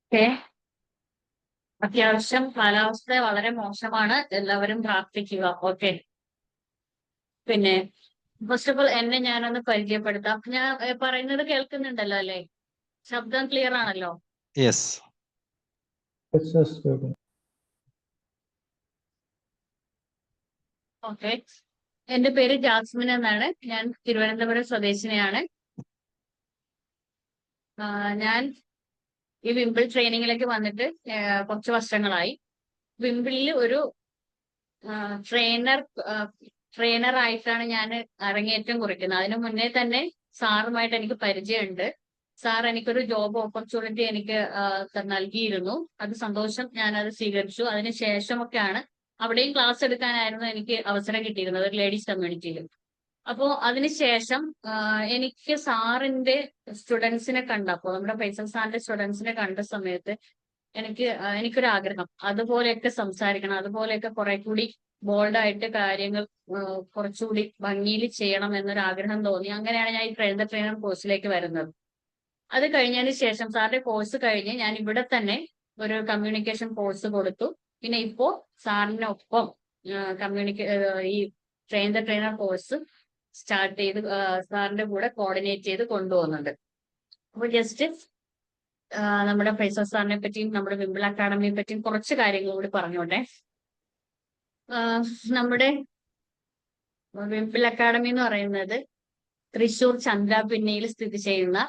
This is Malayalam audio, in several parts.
ഓക്കെ. അത്യാവശ്യം കാലാവസ്ഥ വളരെ മോശമാണ്. എല്ലാവരും പ്രാർത്ഥിക്കുക. ഓക്കെ. പിന്നെ ഫസ്റ്റ് ഓഫ് ഓൾ എന്നെ ഞാനൊന്ന് പരിചയപ്പെടുത്താം. ഞാൻ പറയുന്നത് കേൾക്കുന്നുണ്ടല്ലോ അല്ലേ? ശബ്ദം ക്ലിയർ ആണല്ലോ? യെസ്. ഓക്കെ. എന്റെ പേര് ജാസ്മിൻ എന്നാണ്. ഞാൻ തിരുവനന്തപുരം സ്വദേശിനിയാണ്. ഞാൻ ഈ വിംബിൾ ട്രെയിനിങ്ങിലേക്ക് വന്നിട്ട് കുറച്ച് വർഷങ്ങളായി. വിംബിളിൽ ഒരു ട്രെയിനർ ട്രെയിനർ ആയിട്ടാണ് ഞാൻ അരങ്ങേറ്റം കുറിക്കുന്നത്. അതിനു മുന്നേ തന്നെ സാറുമായിട്ട് എനിക്ക് പരിചയമുണ്ട്. സാർ എനിക്കൊരു ജോബ് ഓപ്പർച്യൂണിറ്റി എനിക്ക് നൽകിയിരുന്നു. അത് സന്തോഷം, ഞാൻ അത് സ്വീകരിച്ചു. അതിനുശേഷമൊക്കെയാണ് അവിടെയും ക്ലാസ് എടുക്കാനായിരുന്നു എനിക്ക് അവസരം കിട്ടിയിരുന്നത്, ഒരു ലേഡീസ് കമ്മ്യൂണിറ്റിയിൽ. അപ്പോ അതിനുശേഷം എനിക്ക് സാറിന്റെ സ്റ്റുഡൻസിനെ കണ്ടപ്പോൾ, നമ്മുടെ ഫൈസൽ സാറിന്റെ സ്റ്റുഡൻസിനെ കണ്ട സമയത്ത് എനിക്കൊരു ആഗ്രഹം, അതുപോലെയൊക്കെ സംസാരിക്കണം, അതുപോലെയൊക്കെ കുറെ കൂടി ബോൾഡായിട്ട് കാര്യങ്ങൾ കുറച്ചുകൂടി ഭംഗിയിൽ ചെയ്യണം എന്നൊരു ആഗ്രഹം തോന്നി. അങ്ങനെയാണ് ഞാൻ ഈ ട്രെയിനർ കോഴ്സിലേക്ക് വരുന്നത്. അത് കഴിഞ്ഞതിന് ശേഷം സാറിന്റെ കോഴ്സ് കഴിഞ്ഞ് ഞാൻ ഇവിടെ തന്നെ ഒരു കമ്മ്യൂണിക്കേഷൻ കോഴ്സ് കൊടുത്തു. പിന്നെ ഇപ്പോ സാറിനൊപ്പം ഈ ട്രെയിനർ കോഴ്സ് സ്റ്റാർട്ട് ചെയ്ത് സാറിന്റെ കൂടെ കോർഡിനേറ്റ് ചെയ്ത് കൊണ്ടുപോകുന്നുണ്ട്. അപ്പൊ ജസ്റ്റ് നമ്മുടെ ഫൈസൽ സാറിനെ പറ്റിയും നമ്മുടെ വിംബിൾ അക്കാഡമിയെ പറ്റിയും കുറച്ച് കാര്യങ്ങൾ കൂടി പറഞ്ഞോട്ടെ. നമ്മുടെ വിംബിൾ അക്കാഡമി എന്ന് പറയുന്നത് തൃശൂർ ചന്ദ്രാപിന്നയിൽ സ്ഥിതി ചെയ്യുന്ന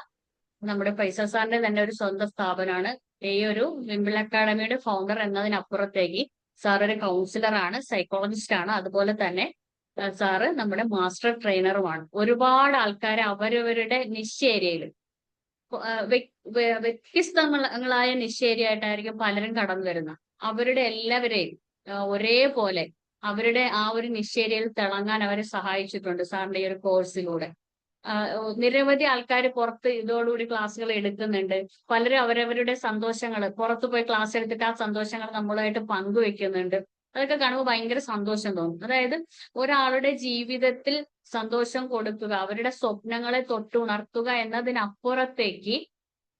നമ്മുടെ ഫൈസൽ സാറിന്റെ തന്നെ ഒരു സ്വന്തം സ്ഥാപനമാണ്. ഈ ഒരു വിംബിൾ അക്കാഡമിയുടെ ഫൗണ്ടർ എന്നതിനപ്പുറത്തേക്ക് സാർ ഒരു കൗൺസിലറാണ്, സൈക്കോളജിസ്റ്റ് ആണ്. അതുപോലെ തന്നെ സാറ് നമ്മുടെ മാസ്റ്റർ ട്രെയിനറുമാണ്. ഒരുപാട് ആൾക്കാരെ അവരവരുടെ നിശ്ചയ ഏരിയയിൽ വ്യത്യസ്തങ്ങളായ നിശ്ചയ ഏരിയ ആയിട്ടായിരിക്കും പലരും കടന്നു വരുന്നത്. അവരുടെ എല്ലാവരെയും ഒരേപോലെ അവരുടെ ആ ഒരു നിശ്ചയ തിളങ്ങാൻ അവരെ സഹായിച്ചിട്ടുണ്ട് സാറിന്റെ ഈ ഒരു കോഴ്സിലൂടെ. നിരവധി ആൾക്കാർ പുറത്ത് ഇതോടുകൂടി ക്ലാസ്സുകൾ എടുക്കുന്നുണ്ട്. പലരും അവരവരുടെ സന്തോഷങ്ങൾ പുറത്തു പോയി ക്ലാസ് എടുത്തിട്ട് ആ സന്തോഷങ്ങൾ നമ്മളുമായിട്ട് പങ്കുവെക്കുന്നുണ്ട്. അതൊക്കെ കാണുമ്പോൾ ഭയങ്കര സന്തോഷം തോന്നും. അതായത് ഒരാളുടെ ജീവിതത്തിൽ സന്തോഷം കൊടുക്കുക, അവരുടെ സ്വപ്നങ്ങളെ തൊട്ടുണർത്തുക എന്നതിനപ്പുറത്തേക്ക്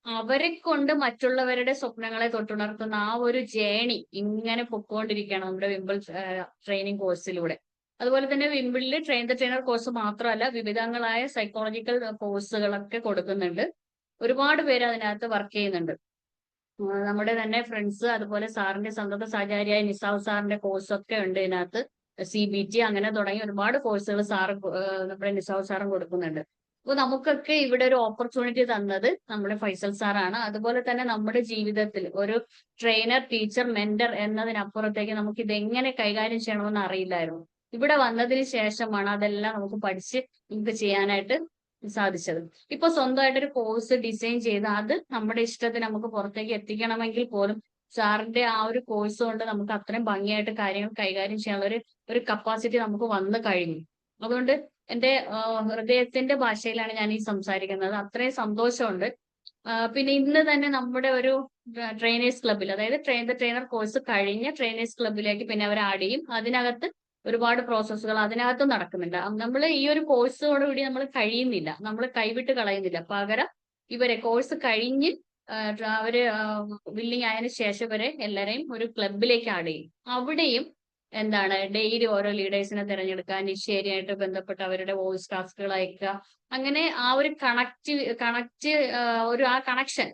അവരെ കൊണ്ട് മറ്റുള്ളവരുടെ സ്വപ്നങ്ങളെ തൊട്ടുണർത്തുന്ന ആ ഒരു ജേണി ഇങ്ങനെ പൊക്കോണ്ടിരിക്കുകയാണ് നമ്മുടെ വിംബിൾ ട്രെയിനിങ് കോഴ്സിലൂടെ. അതുപോലെ തന്നെ വിംബിളിൽ ട്രെയിനർ കോഴ്സ് മാത്രമല്ല, വിവിധങ്ങളായ സൈക്കോളജിക്കൽ കോഴ്സുകളൊക്കെ കൊടുക്കുന്നുണ്ട്. ഒരുപാട് പേര് അതിനകത്ത് വർക്ക് ചെയ്യുന്നുണ്ട്. നമ്മുടെ തന്നെ ഫ്രണ്ട്സ്, അതുപോലെ സാറിന്റെ സന്തത സഹചാരിയായ നിസാവ് സാറിന്റെ കോഴ്സൊക്കെ ഉണ്ട് ഇതിനകത്ത്. CBT അങ്ങനെ തുടങ്ങി ഒരുപാട് കോഴ്സുകൾ നമ്മുടെ നിസാവ് സാറും കൊടുക്കുന്നുണ്ട്. അപ്പൊ നമുക്കൊക്കെ ഇവിടെ ഒരു ഓപ്പർച്യൂണിറ്റി തന്നത് നമ്മുടെ ഫൈസൽ സാറാണ്. അതുപോലെ തന്നെ നമ്മുടെ ജീവിതത്തിൽ ഒരു ട്രെയിനർ, ടീച്ചർ, മെന്റർ എന്നതിനപ്പുറത്തേക്ക് നമുക്ക് ഇതെങ്ങനെ കൈകാര്യം ചെയ്യണമെന്ന് അറിയില്ലായിരുന്നു. ഇവിടെ വന്നതിന് ശേഷമാണ് അതെല്ലാം നമുക്ക് പഠിച്ച് നമുക്ക് ചെയ്യാനായിട്ട് സാധിച്ചത്. ഇപ്പൊ സ്വന്തമായിട്ടൊരു കോഴ്സ് ഡിസൈൻ ചെയ്ത് അത് നമ്മുടെ ഇഷ്ടത്തിന് നമുക്ക് പുറത്തേക്ക് എത്തിക്കണമെങ്കിൽ പോലും സാറിന്റെ ആ ഒരു കോഴ്സ് കൊണ്ട് നമുക്ക് അത്രയും ഭംഗിയായിട്ട് കാര്യങ്ങൾ കൈകാര്യം ചെയ്യാനുള്ള ഒരു കപ്പാസിറ്റി നമുക്ക് വന്നു കഴിഞ്ഞു. അതുകൊണ്ട് എന്റെ ഹൃദയത്തിന്റെ ഭാഷയിലാണ് ഞാൻ ഈ സംസാരിക്കുന്നത്. അത്രയും സന്തോഷമുണ്ട്. പിന്നെ ഇന്ന് തന്നെ നമ്മുടെ ഒരു ട്രെയിനേഴ്സ് ക്ലബ്ബിൽ, അതായത് ട്രെയിനർ കോഴ്സ് കഴിഞ്ഞ ട്രെയിനേഴ്സ് ക്ലബ്ബിലേക്ക് പിന്നെ അവർ ആഡ് ചെയ്യും. അതിനകത്ത് ഒരുപാട് പ്രോസസ്സുകൾ അതിനകത്തും നടക്കുന്നുണ്ട്. നമ്മൾ ഈ ഒരു കോഴ്സോടുകൂടി നമ്മൾ കഴിയുന്നില്ല, നമ്മൾ കൈവിട്ട് കളയുന്നില്ല. പകരം ഇവരെ കോഴ്സ് കഴിഞ്ഞ് അവര് വില്ലിങ് ആയതിനു ശേഷം ഇവരെ എല്ലാരെയും ഒരു ക്ലബിലേക്ക് ആഡ് ചെയ്യും. അവിടെയും എന്താണ് ഡെയിലി ഓരോ ലീഡേഴ്സിനെ തിരഞ്ഞെടുക്കുക, നിശ്ചയമായിട്ട് ബന്ധപ്പെട്ട് അവരുടെ വോയിസ് ടാസ്കുകൾ അയക്കുക. അങ്ങനെ ആ ഒരു കണക്ഷൻ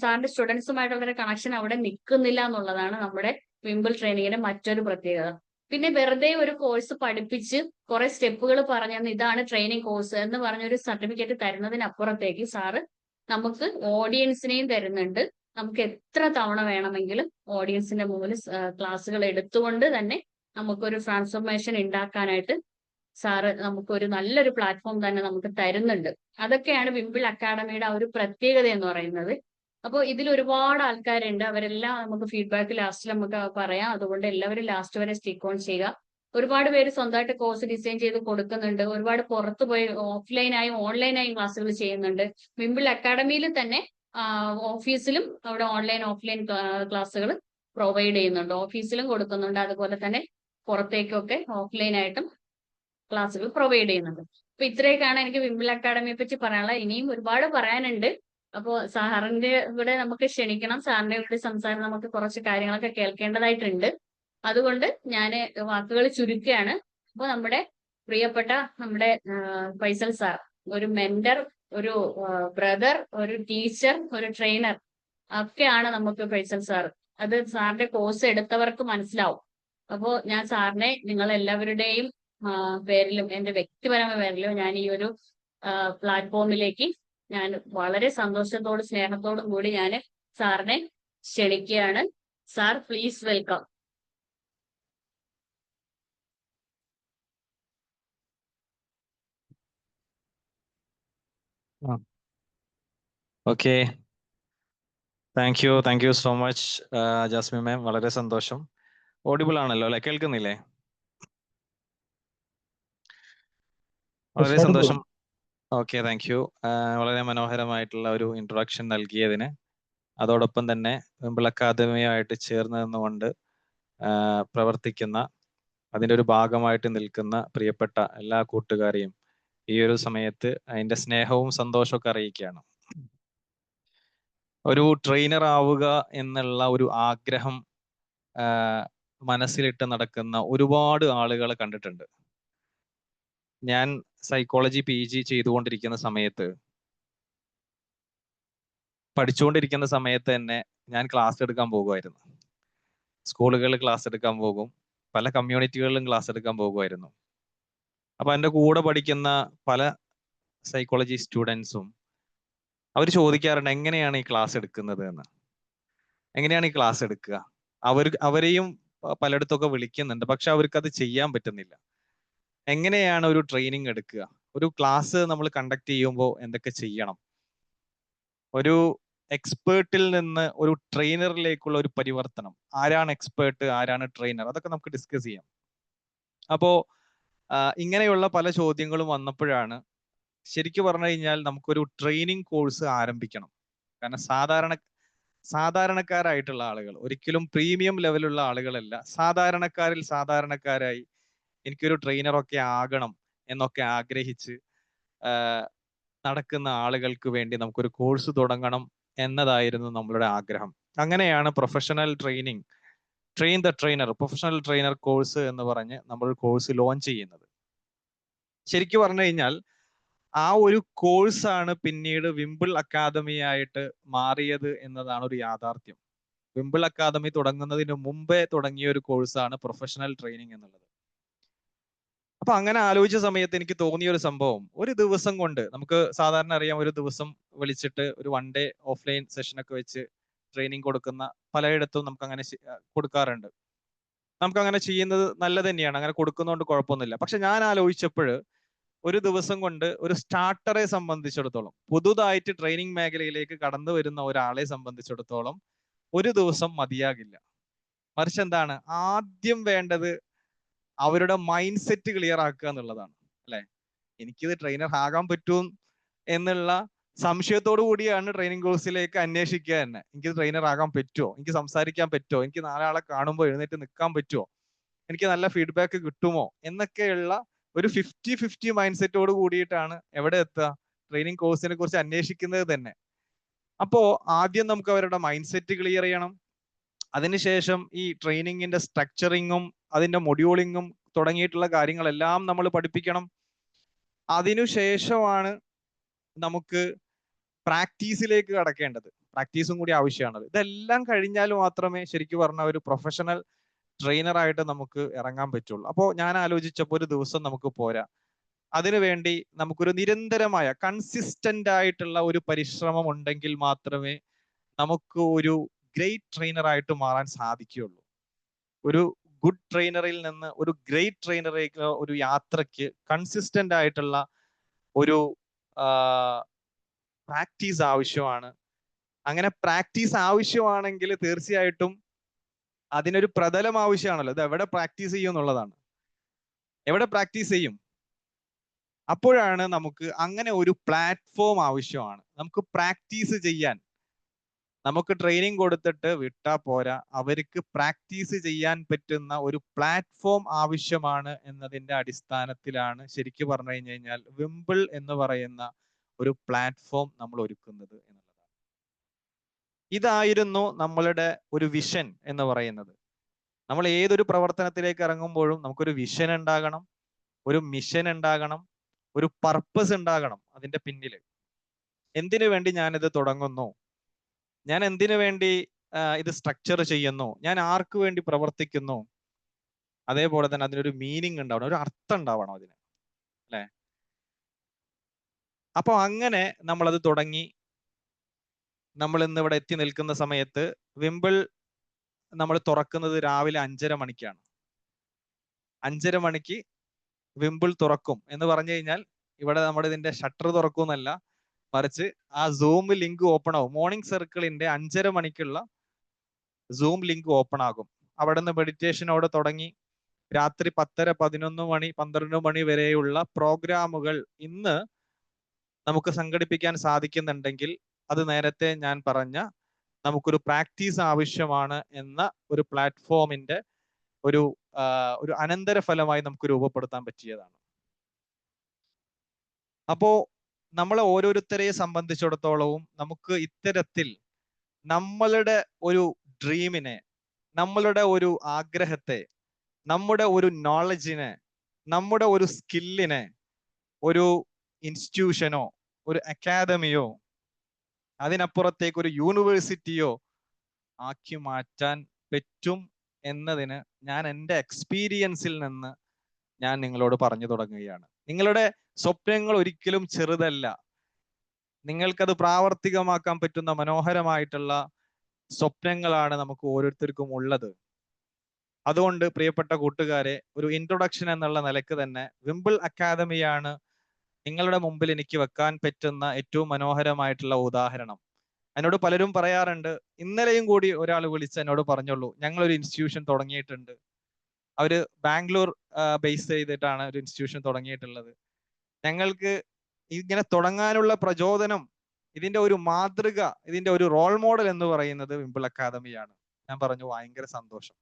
സാറിന്റെ സ്റ്റുഡൻസുമായിട്ടുള്ള ഒരു കണക്ഷൻ അവിടെ നിൽക്കുന്നില്ല എന്നുള്ളതാണ് നമ്മുടെ വിംബിൾ ട്രെയിനിങ്ങിന്റെ മറ്റൊരു പ്രത്യേകത. പിന്നെ വെറുതെ ഒരു കോഴ്സ് പഠിപ്പിച്ച് കുറെ സ്റ്റെപ്പുകൾ പറഞ്ഞു ഇതാണ് ട്രെയിനിങ് കോഴ്സ് എന്ന് പറഞ്ഞൊരു സർട്ടിഫിക്കറ്റ് തരുന്നതിനപ്പുറത്തേക്ക് സാറ് നമുക്ക് ഓഡിയൻസിനെയും തരുന്നുണ്ട്. നമുക്ക് എത്ര തവണ വേണമെങ്കിലും ഓഡിയൻസിന്റെ മുമ്പിൽ ക്ലാസ്സുകൾ എടുത്തുകൊണ്ട് തന്നെ നമുക്കൊരു ട്രാൻസ്ഫോർമേഷൻ ഉണ്ടാക്കാനായിട്ട് സാറ് നമുക്കൊരു നല്ലൊരു പ്ലാറ്റ്ഫോം തന്നെ നമുക്ക് തരുന്നുണ്ട്. അതൊക്കെയാണ് വിംബിൾ അക്കാഡമിയുടെ ആ ഒരു പ്രത്യേകത എന്ന് പറയുന്നത്. അപ്പോൾ ഇതിൽ ഒരുപാട് ആൾക്കാരുണ്ട്. അവരെല്ലാം നമുക്ക് ഫീഡ്ബാക്ക് ലാസ്റ്റിൽ നമുക്ക് പറയാം. അതുകൊണ്ട് എല്ലാവരും ലാസ്റ്റ് വരെ സ്റ്റിക്ക് ഓൺ ചെയ്യുക. ഒരുപാട് പേര് സ്വന്തമായിട്ട് കോഴ്സ് ഡിസൈൻ ചെയ്ത് കൊടുക്കുന്നുണ്ട്. ഒരുപാട് പുറത്തു പോയി ഓഫ്ലൈനായും ഓൺലൈനായും ക്ലാസ്സുകൾ ചെയ്യുന്നുണ്ട്. വിംബിൾ അക്കാഡമിയിൽ തന്നെ ഓഫീസിലും അവിടെ ഓഫ്ലൈൻ ക്ലാസ്സുകൾ പ്രൊവൈഡ് ചെയ്യുന്നുണ്ട്. ഓഫീസിലും കൊടുക്കുന്നുണ്ട്. അതുപോലെ തന്നെ പുറത്തേക്കൊക്കെ ഓഫ്ലൈനായിട്ടും ക്ലാസ്സുകൾ പ്രൊവൈഡ് ചെയ്യുന്നുണ്ട്. അപ്പൊ ഇത്രയൊക്കെയാണ് എനിക്ക് വിംബിൾ അക്കാഡമിയെ പറ്റി പറയാനുള്ളത്. ഇനിയും ഒരുപാട് പറയാനുണ്ട്. അപ്പോ സാറിന്റെ ഇവിടെ നമുക്ക് ക്ഷണിക്കണം. സാറിന്റെ ഇവിടെ സംസാരം നമുക്ക് കുറച്ച് കാര്യങ്ങളൊക്കെ കേൾക്കേണ്ടതായിട്ടുണ്ട്. അതുകൊണ്ട് ഞാൻ വാക്കുകൾ ചുരുക്കുകയാണ്. അപ്പോൾ നമ്മുടെ പ്രിയപ്പെട്ട നമ്മുടെ ഫൈസൽ സാർ ഒരു മെന്റർ, ഒരു ബ്രദർ, ഒരു ടീച്ചർ, ഒരു ട്രെയിനർ ഒക്കെയാണ് നമുക്ക് ഫൈസൽ സാർ. അത് സാറിന്റെ കോഴ്സ് എടുത്തവർക്ക് മനസ്സിലാവും. അപ്പോൾ ഞാൻ സാറിനെ നിങ്ങൾ എല്ലാവരുടെയും പേരിലും എന്റെ വ്യക്തിപരമായ പേരിലും ഞാൻ ഈ ഒരു പ്ലാറ്റ്ഫോമിലേക്ക് ഞാൻ വളരെ സന്തോഷത്തോടും സ്നേഹത്തോടും കൂടി ഞാൻ സാറിനെ ക്ഷണിക്കുകയാണ്. Sir please welcome. Okay, thank you so much Jasmine ma'am. വളരെ സന്തോഷം. ഓഡിബിൾ ആണല്ലോ അല്ലെ? കേൾക്കുന്നില്ലേ? വളരെ സന്തോഷം. Okay, thank you. വളരെ മനോഹരമായിട്ടുള്ള ഒരു ഇൻട്രൊഡക്ഷൻ നൽകിയതിന്, അതോടൊപ്പം തന്നെ വിംബിൾ അക്കാദമിയുമായിട്ട് ചേർന്ന് നിന്നുകൊണ്ട് പ്രവർത്തിക്കുന്ന, അതിൻ്റെ ഒരു ഭാഗമായിട്ട് നിൽക്കുന്ന പ്രിയപ്പെട്ട എല്ലാ കൂട്ടുകാരെയും ഈ ഒരു സമയത്ത് അതിൻ്റെ സ്നേഹവും സന്തോഷമൊക്കെ അറിയിക്കുകയാണ്. ഒരു ട്രെയിനർ ആവുക എന്നുള്ള ഒരു ആഗ്രഹം മനസ്സിലിട്ട് നടക്കുന്ന ഒരുപാട് ആളുകളെ കണ്ടിട്ടുണ്ട്. ഞാൻ സൈക്കോളജി PG ചെയ്തുകൊണ്ടിരിക്കുന്ന സമയത്ത്, പഠിച്ചുകൊണ്ടിരിക്കുന്ന സമയത്ത് തന്നെ ഞാൻ ക്ലാസ് എടുക്കാൻ പോകുമായിരുന്നു. സ്കൂളുകളിൽ ക്ലാസ് എടുക്കാൻ പോകും, പല കമ്മ്യൂണിറ്റികളിലും ക്ലാസ് എടുക്കാൻ പോകുമായിരുന്നു. അപ്പൊ എൻ്റെ കൂടെ പഠിക്കുന്ന പല സൈക്കോളജി സ്റ്റുഡൻസും അവർ ചോദിക്കാറുണ്ട്, എങ്ങനെയാണ് ഈ ക്ലാസ് എടുക്കുന്നത് എന്ന്. എങ്ങനെയാണ് ഈ ക്ലാസ് എടുക്കുക? അവരെയും പലയിടത്തൊക്കെ വിളിക്കുന്നുണ്ട്, പക്ഷെ അവർക്ക് അത് ചെയ്യാൻ പറ്റുന്നില്ല. എങ്ങനെയാണ് ഒരു ട്രെയിനിങ് എടുക്കുക? ഒരു ക്ലാസ് നമ്മൾ കണ്ടക്ട് ചെയ്യുമ്പോൾ എന്തൊക്കെ ചെയ്യണം? ഒരു എക്സ്പേർട്ടിൽ നിന്ന് ഒരു ട്രെയിനറിലേക്കുള്ള ഒരു പരിവർത്തനം. ആരാണ് എക്സ്പേർട്ട്, ആരാണ് ട്രെയിനർ, അതൊക്കെ നമുക്ക് ഡിസ്കസ് ചെയ്യാം. അപ്പോ ഇങ്ങനെയുള്ള പല ചോദ്യങ്ങളും വന്നപ്പോഴാണ് ശരിക്കും പറഞ്ഞു കഴിഞ്ഞാൽ നമുക്കൊരു ട്രെയിനിങ് കോഴ്സ് ആരംഭിക്കണം. കാരണം സാധാരണക്കാരായിട്ടുള്ള ആളുകൾ, ഒരിക്കലും പ്രീമിയം ലെവലുള്ള ആളുകളല്ല, സാധാരണക്കാരിൽ സാധാരണക്കാരായി എനിക്കൊരു ട്രെയിനറൊക്കെ ആകണം എന്നൊക്കെ ആഗ്രഹിച്ച് നടക്കുന്ന ആളുകൾക്ക് വേണ്ടി നമുക്കൊരു കോഴ്സ് തുടങ്ങണം എന്നതായിരുന്നു നമ്മളുടെ ആഗ്രഹം. അങ്ങനെയാണ് professional training, train the trainer, professional trainer course എന്ന് പറഞ്ഞ് നമ്മൾ കോഴ്സ് ലോഞ്ച് ചെയ്യുന്നത്. ശരിക്കും പറഞ്ഞു കഴിഞ്ഞാൽ ആ ഒരു കോഴ്സാണ് പിന്നീട് വിംബിൾ അക്കാദമിയായിട്ട് മാറിയത് എന്നതാണ് ഒരു യാഥാർത്ഥ്യം. വിംബിൾ അക്കാദമി തുടങ്ങുന്നതിന് മുമ്പേ തുടങ്ങിയ ഒരു കോഴ്സാണ് പ്രൊഫഷണൽ ട്രെയിനിങ് എന്നുള്ളത്. അപ്പൊ അങ്ങനെ ആലോചിച്ച സമയത്ത് എനിക്ക് തോന്നിയ ഒരു സംഭവം, ഒരു ദിവസം കൊണ്ട് നമുക്ക് സാധാരണ അറിയാം, ഒരു ദിവസം വിളിച്ചിട്ട് ഒരു 1 ഡേ ഓഫ്ലൈൻ സെഷനൊക്കെ വെച്ച് ട്രെയിനിങ് കൊടുക്കുന്ന പലയിടത്തും നമുക്ക് അങ്ങനെ കൊടുക്കാറുണ്ട്. നമുക്ക് അങ്ങനെ ചെയ്യുന്നത് നല്ലത് തന്നെയാണ്, അങ്ങനെ കൊടുക്കുന്നതുകൊണ്ട് കുഴപ്പമൊന്നുമില്ല. പക്ഷെ ഞാൻ ആലോചിച്ചപ്പോൾ ഒരു ദിവസം കൊണ്ട് ഒരു സ്റ്റാർട്ടറെ സംബന്ധിച്ചിടത്തോളം, പുതുതായിട്ട് ട്രെയിനിങ് മേഖലയിലേക്ക് കടന്നു വരുന്ന ഒരാളെ സംബന്ധിച്ചിടത്തോളം ഒരു ദിവസം മതിയാകില്ല. മറിച്ച് എന്താണ് ആദ്യം വേണ്ടത്? അവരുടെ മൈൻഡ് സെറ്റ് ക്ലിയർ ആക്കുക എന്നുള്ളതാണ്, അല്ലെ? എനിക്കിത് ട്രെയിനർ ആകാൻ പറ്റും എന്നുള്ള സംശയത്തോടു കൂടിയാണ് ട്രെയിനിങ് കോഴ്സിലേക്ക് അന്വേഷിക്കുക തന്നെ. എനിക്ക് ട്രെയിനർ ആകാൻ പറ്റുമോ? എനിക്ക് സംസാരിക്കാൻ പറ്റുമോ? എനിക്ക് 4 ആളെ കാണുമ്പോൾ എഴുന്നേറ്റ് നിൽക്കാൻ പറ്റുമോ? എനിക്ക് നല്ല ഫീഡ്ബാക്ക് കിട്ടുമോ? എന്നൊക്കെയുള്ള ഒരു 50-50 മൈൻഡ് സെറ്റോട് കൂടിയിട്ടാണ് എവിടെ എത്തുക? ട്രെയിനിങ് കോഴ്സിനെ കുറിച്ച് അന്വേഷിക്കുന്നത് തന്നെ. അപ്പോ ആദ്യം നമുക്ക് അവരുടെ മൈൻഡ് സെറ്റ് ക്ലിയർ ചെയ്യണം. അതിനുശേഷം ഈ ട്രെയിനിങ്ങിന്റെ സ്ട്രക്ചറിങ്ങും അതിന്റെ മൊഡ്യൂളിങ്ങും തുടങ്ങിയിട്ടുള്ള കാര്യങ്ങളെല്ലാം നമ്മൾ പഠിപ്പിക്കണം. അതിനുശേഷമാണ് നമുക്ക് പ്രാക്ടീസിലേക്ക് കടക്കേണ്ടത്. പ്രാക്ടീസും കൂടി ആവശ്യമാണ്. ഇതെല്ലാം കഴിഞ്ഞാൽ മാത്രമേ ശരിക്കും പറഞ്ഞ ഒരു പ്രൊഫഷണൽ ട്രെയിനറായിട്ട് നമുക്ക് ഇറങ്ങാൻ പറ്റുള്ളൂ. അപ്പോൾ ഞാൻ ആലോചിച്ചപ്പോൾ ഒരു ദിവസം നമുക്ക് പോരാ. അതിനുവേണ്ടി നമുക്കൊരു നിരന്തരമായ കൺസിസ്റ്റന്റ് ആയിട്ടുള്ള ഒരു പരിശ്രമം ഉണ്ടെങ്കിൽ മാത്രമേ നമുക്ക് ഒരു ഗ്രേറ്റ് ട്രെയിനറായിട്ട് മാറാൻ സാധിക്കുകയുള്ളൂ. ഒരു ഗുഡ് ട്രെയിനറിൽ നിന്ന് ഒരു ഗ്രേറ്റ് ട്രെയിനറിലേക്ക് ഒരു യാത്രയ്ക്ക് കൺസിസ്റ്റന്റ് ആയിട്ടുള്ള ഒരു പ്രാക്ടീസ് ആവശ്യമാണ്. അങ്ങനെ പ്രാക്ടീസ് ആവശ്യമാണെങ്കിൽ തീർച്ചയായിട്ടും അതിനൊരു പ്രതലം ആവശ്യമാണല്ലോ. ഇത് എവിടെ പ്രാക്ടീസ് ചെയ്യും എന്നുള്ളതാണ്. എവിടെ പ്രാക്ടീസ് ചെയ്യും? അപ്പോഴാണ് നമുക്ക് അങ്ങനെ ഒരു പ്ലാറ്റ്ഫോം ആവശ്യമാണ്. നമുക്ക് പ്രാക്ടീസ് ചെയ്യാൻ, നമുക്ക് ട്രെയിനിങ് കൊടുത്തിട്ട് വിട്ടാ പോരാ, അവർക്ക് പ്രാക്ടീസ് ചെയ്യാൻ പറ്റുന്ന ഒരു പ്ലാറ്റ്ഫോം ആവശ്യമാണ് എന്നതിന്റെ അടിസ്ഥാനത്തിലാണ് ശരിക്കും പറഞ്ഞു കഴിഞ്ഞാൽ വിംബിൾ എന്ന് പറയുന്ന ഒരു പ്ലാറ്റ്ഫോം നമ്മൾ ഒരുക്കുന്നത് എന്നുള്ളതാണ്. ഇതായിരുന്നു നമ്മളുടെ ഒരു വിഷൻ എന്ന് പറയുന്നത്. നമ്മൾ ഏതൊരു പ്രവർത്തനത്തിലേക്ക് ഇറങ്ങുമ്പോഴും നമുക്കൊരു വിഷൻ ഉണ്ടാകണം, ഒരു മിഷൻ ഉണ്ടാകണം, ഒരു പർപ്പസ് ഉണ്ടാകണം അതിന്റെ പിന്നിൽ. എന്തിനു വേണ്ടി ഞാനിത് തുടങ്ങുന്നു, ഞാൻ എന്തിനു വേണ്ടി ഇത് സ്ട്രക്ചർ ചെയ്യുന്നു, ഞാൻ ആർക്ക് വേണ്ടി പ്രവർത്തിക്കുന്നു, അതേപോലെ തന്നെ അതിനൊരു മീനിങ് ഉണ്ടാവണം, ഒരു അർത്ഥം ഉണ്ടാവണം അതിന്, അല്ലെ? അപ്പൊ അങ്ങനെ നമ്മളത് തുടങ്ങി. നമ്മൾ ഇന്ന് ഇവിടെ എത്തി നിൽക്കുന്ന സമയത്ത് വിംബിൾ നമ്മൾ തുറക്കുന്നത് രാവിലെ 5:30 മണിക്കാണ്. 5:30 മണിക്ക് വിംബിൾ തുറക്കും എന്ന് പറഞ്ഞു കഴിഞ്ഞാൽ ഇവിടെ നമ്മുടെ ഇതിന്റെ ഷട്ടർ തുറക്കുമെന്നല്ല, മറിച്ച് ആ സൂം ലിങ്ക് ഓപ്പൺ ആവും. മോർണിംഗ് സർക്കിളിന്റെ 5:30 മണിക്കുള്ള സൂം ലിങ്ക് ഓപ്പൺ ആകും. അവിടെ നിന്ന് മെഡിറ്റേഷനോടെ തുടങ്ങി രാത്രി 10:30, 11 മണി, 12 മണി വരെയുള്ള പ്രോഗ്രാമുകൾ ഇന്ന് നമുക്ക് സംഘടിപ്പിക്കാൻ സാധിക്കുന്നുണ്ടെങ്കിൽ അത് നേരത്തെ ഞാൻ പറഞ്ഞ നമുക്കൊരു പ്രാക്ടീസ് ആവശ്യമാണ് എന്ന ഒരു പ്ലാറ്റ്ഫോമിന്റെ ഒരു അനന്തരഫലമായി നമുക്ക് രൂപപ്പെടുത്താൻ പറ്റിയതാണ്. അപ്പോ നമ്മളെ ഓരോരുത്തരെയെ സംബന്ധിച്ചിടത്തോളവും നമുക്ക് ഇത്തരത്തിൽ നമ്മളുടെ ഒരു ഡ്രീമിനെ, നമ്മളുടെ ഒരു ആഗ്രഹത്തെ, നമ്മുടെ ഒരു നോളജിനെ, നമ്മുടെ ഒരു സ്കില്ലിനെ ഒരു ഇൻസ്റ്റിറ്റ്യൂഷനോ ഒരു അക്കാദമിയോ അതിനപ്പുറത്തേക്ക് ഒരു യൂണിവേഴ്സിറ്റിയോ ആക്കി മാറ്റാൻ പറ്റും എന്നതിന് ഞാൻ എൻ്റെ എക്സ്പീരിയൻസിൽ നിന്ന് ഞാൻ നിങ്ങളോട് പറഞ്ഞു തുടങ്ങുകയാണ്. നിങ്ങളുടെ സ്വപ്നങ്ങൾ ഒരിക്കലും ചെറുതല്ല. നിങ്ങൾക്കത് പ്രാവർത്തികമാക്കാൻ പറ്റുന്ന മനോഹരമായിട്ടുള്ള സ്വപ്നങ്ങളാണ് നമുക്ക് ഓരോരുത്തർക്കും ഉള്ളത്. അതുകൊണ്ട് പ്രിയപ്പെട്ട കൂട്ടുകാരെ, ഒരു ഇൻട്രൊഡക്ഷൻ എന്നുള്ള നിലക്ക് തന്നെ വിംബിൾ അക്കാദമിയാണ് നിങ്ങളുടെ മുമ്പിൽ എനിക്ക് വെക്കാൻ പറ്റുന്ന ഏറ്റവും മനോഹരമായിട്ടുള്ള ഉദാഹരണം. എന്നോട് പലരും പറയാറുണ്ട്, ഇന്നലെയും കൂടി ഒരാൾ വിളിച്ച് എന്നോട് പറഞ്ഞുള്ളൂ, ഞങ്ങളൊരു ഇൻസ്റ്റിറ്റ്യൂഷൻ തുടങ്ങിയിട്ടുണ്ട്. അവര് ബാംഗ്ലൂർ ബേസ് ചെയ്തിട്ടാണ് ഒരു ഇൻസ്റ്റിറ്റ്യൂഷൻ തുടങ്ങിയിട്ടുള്ളത്. ഞങ്ങൾക്ക് ഇങ്ങനെ തുടങ്ങാനുള്ള പ്രചോദനം, ഇതിന്റെ ഒരു മാതൃക, ഇതിന്റെ ഒരു റോൾ മോഡൽ എന്ന് പറയുന്നത് വിംബിൾ അക്കാദമിയാണ്. ഞാൻ പറഞ്ഞു, ഭയങ്കര സന്തോഷം.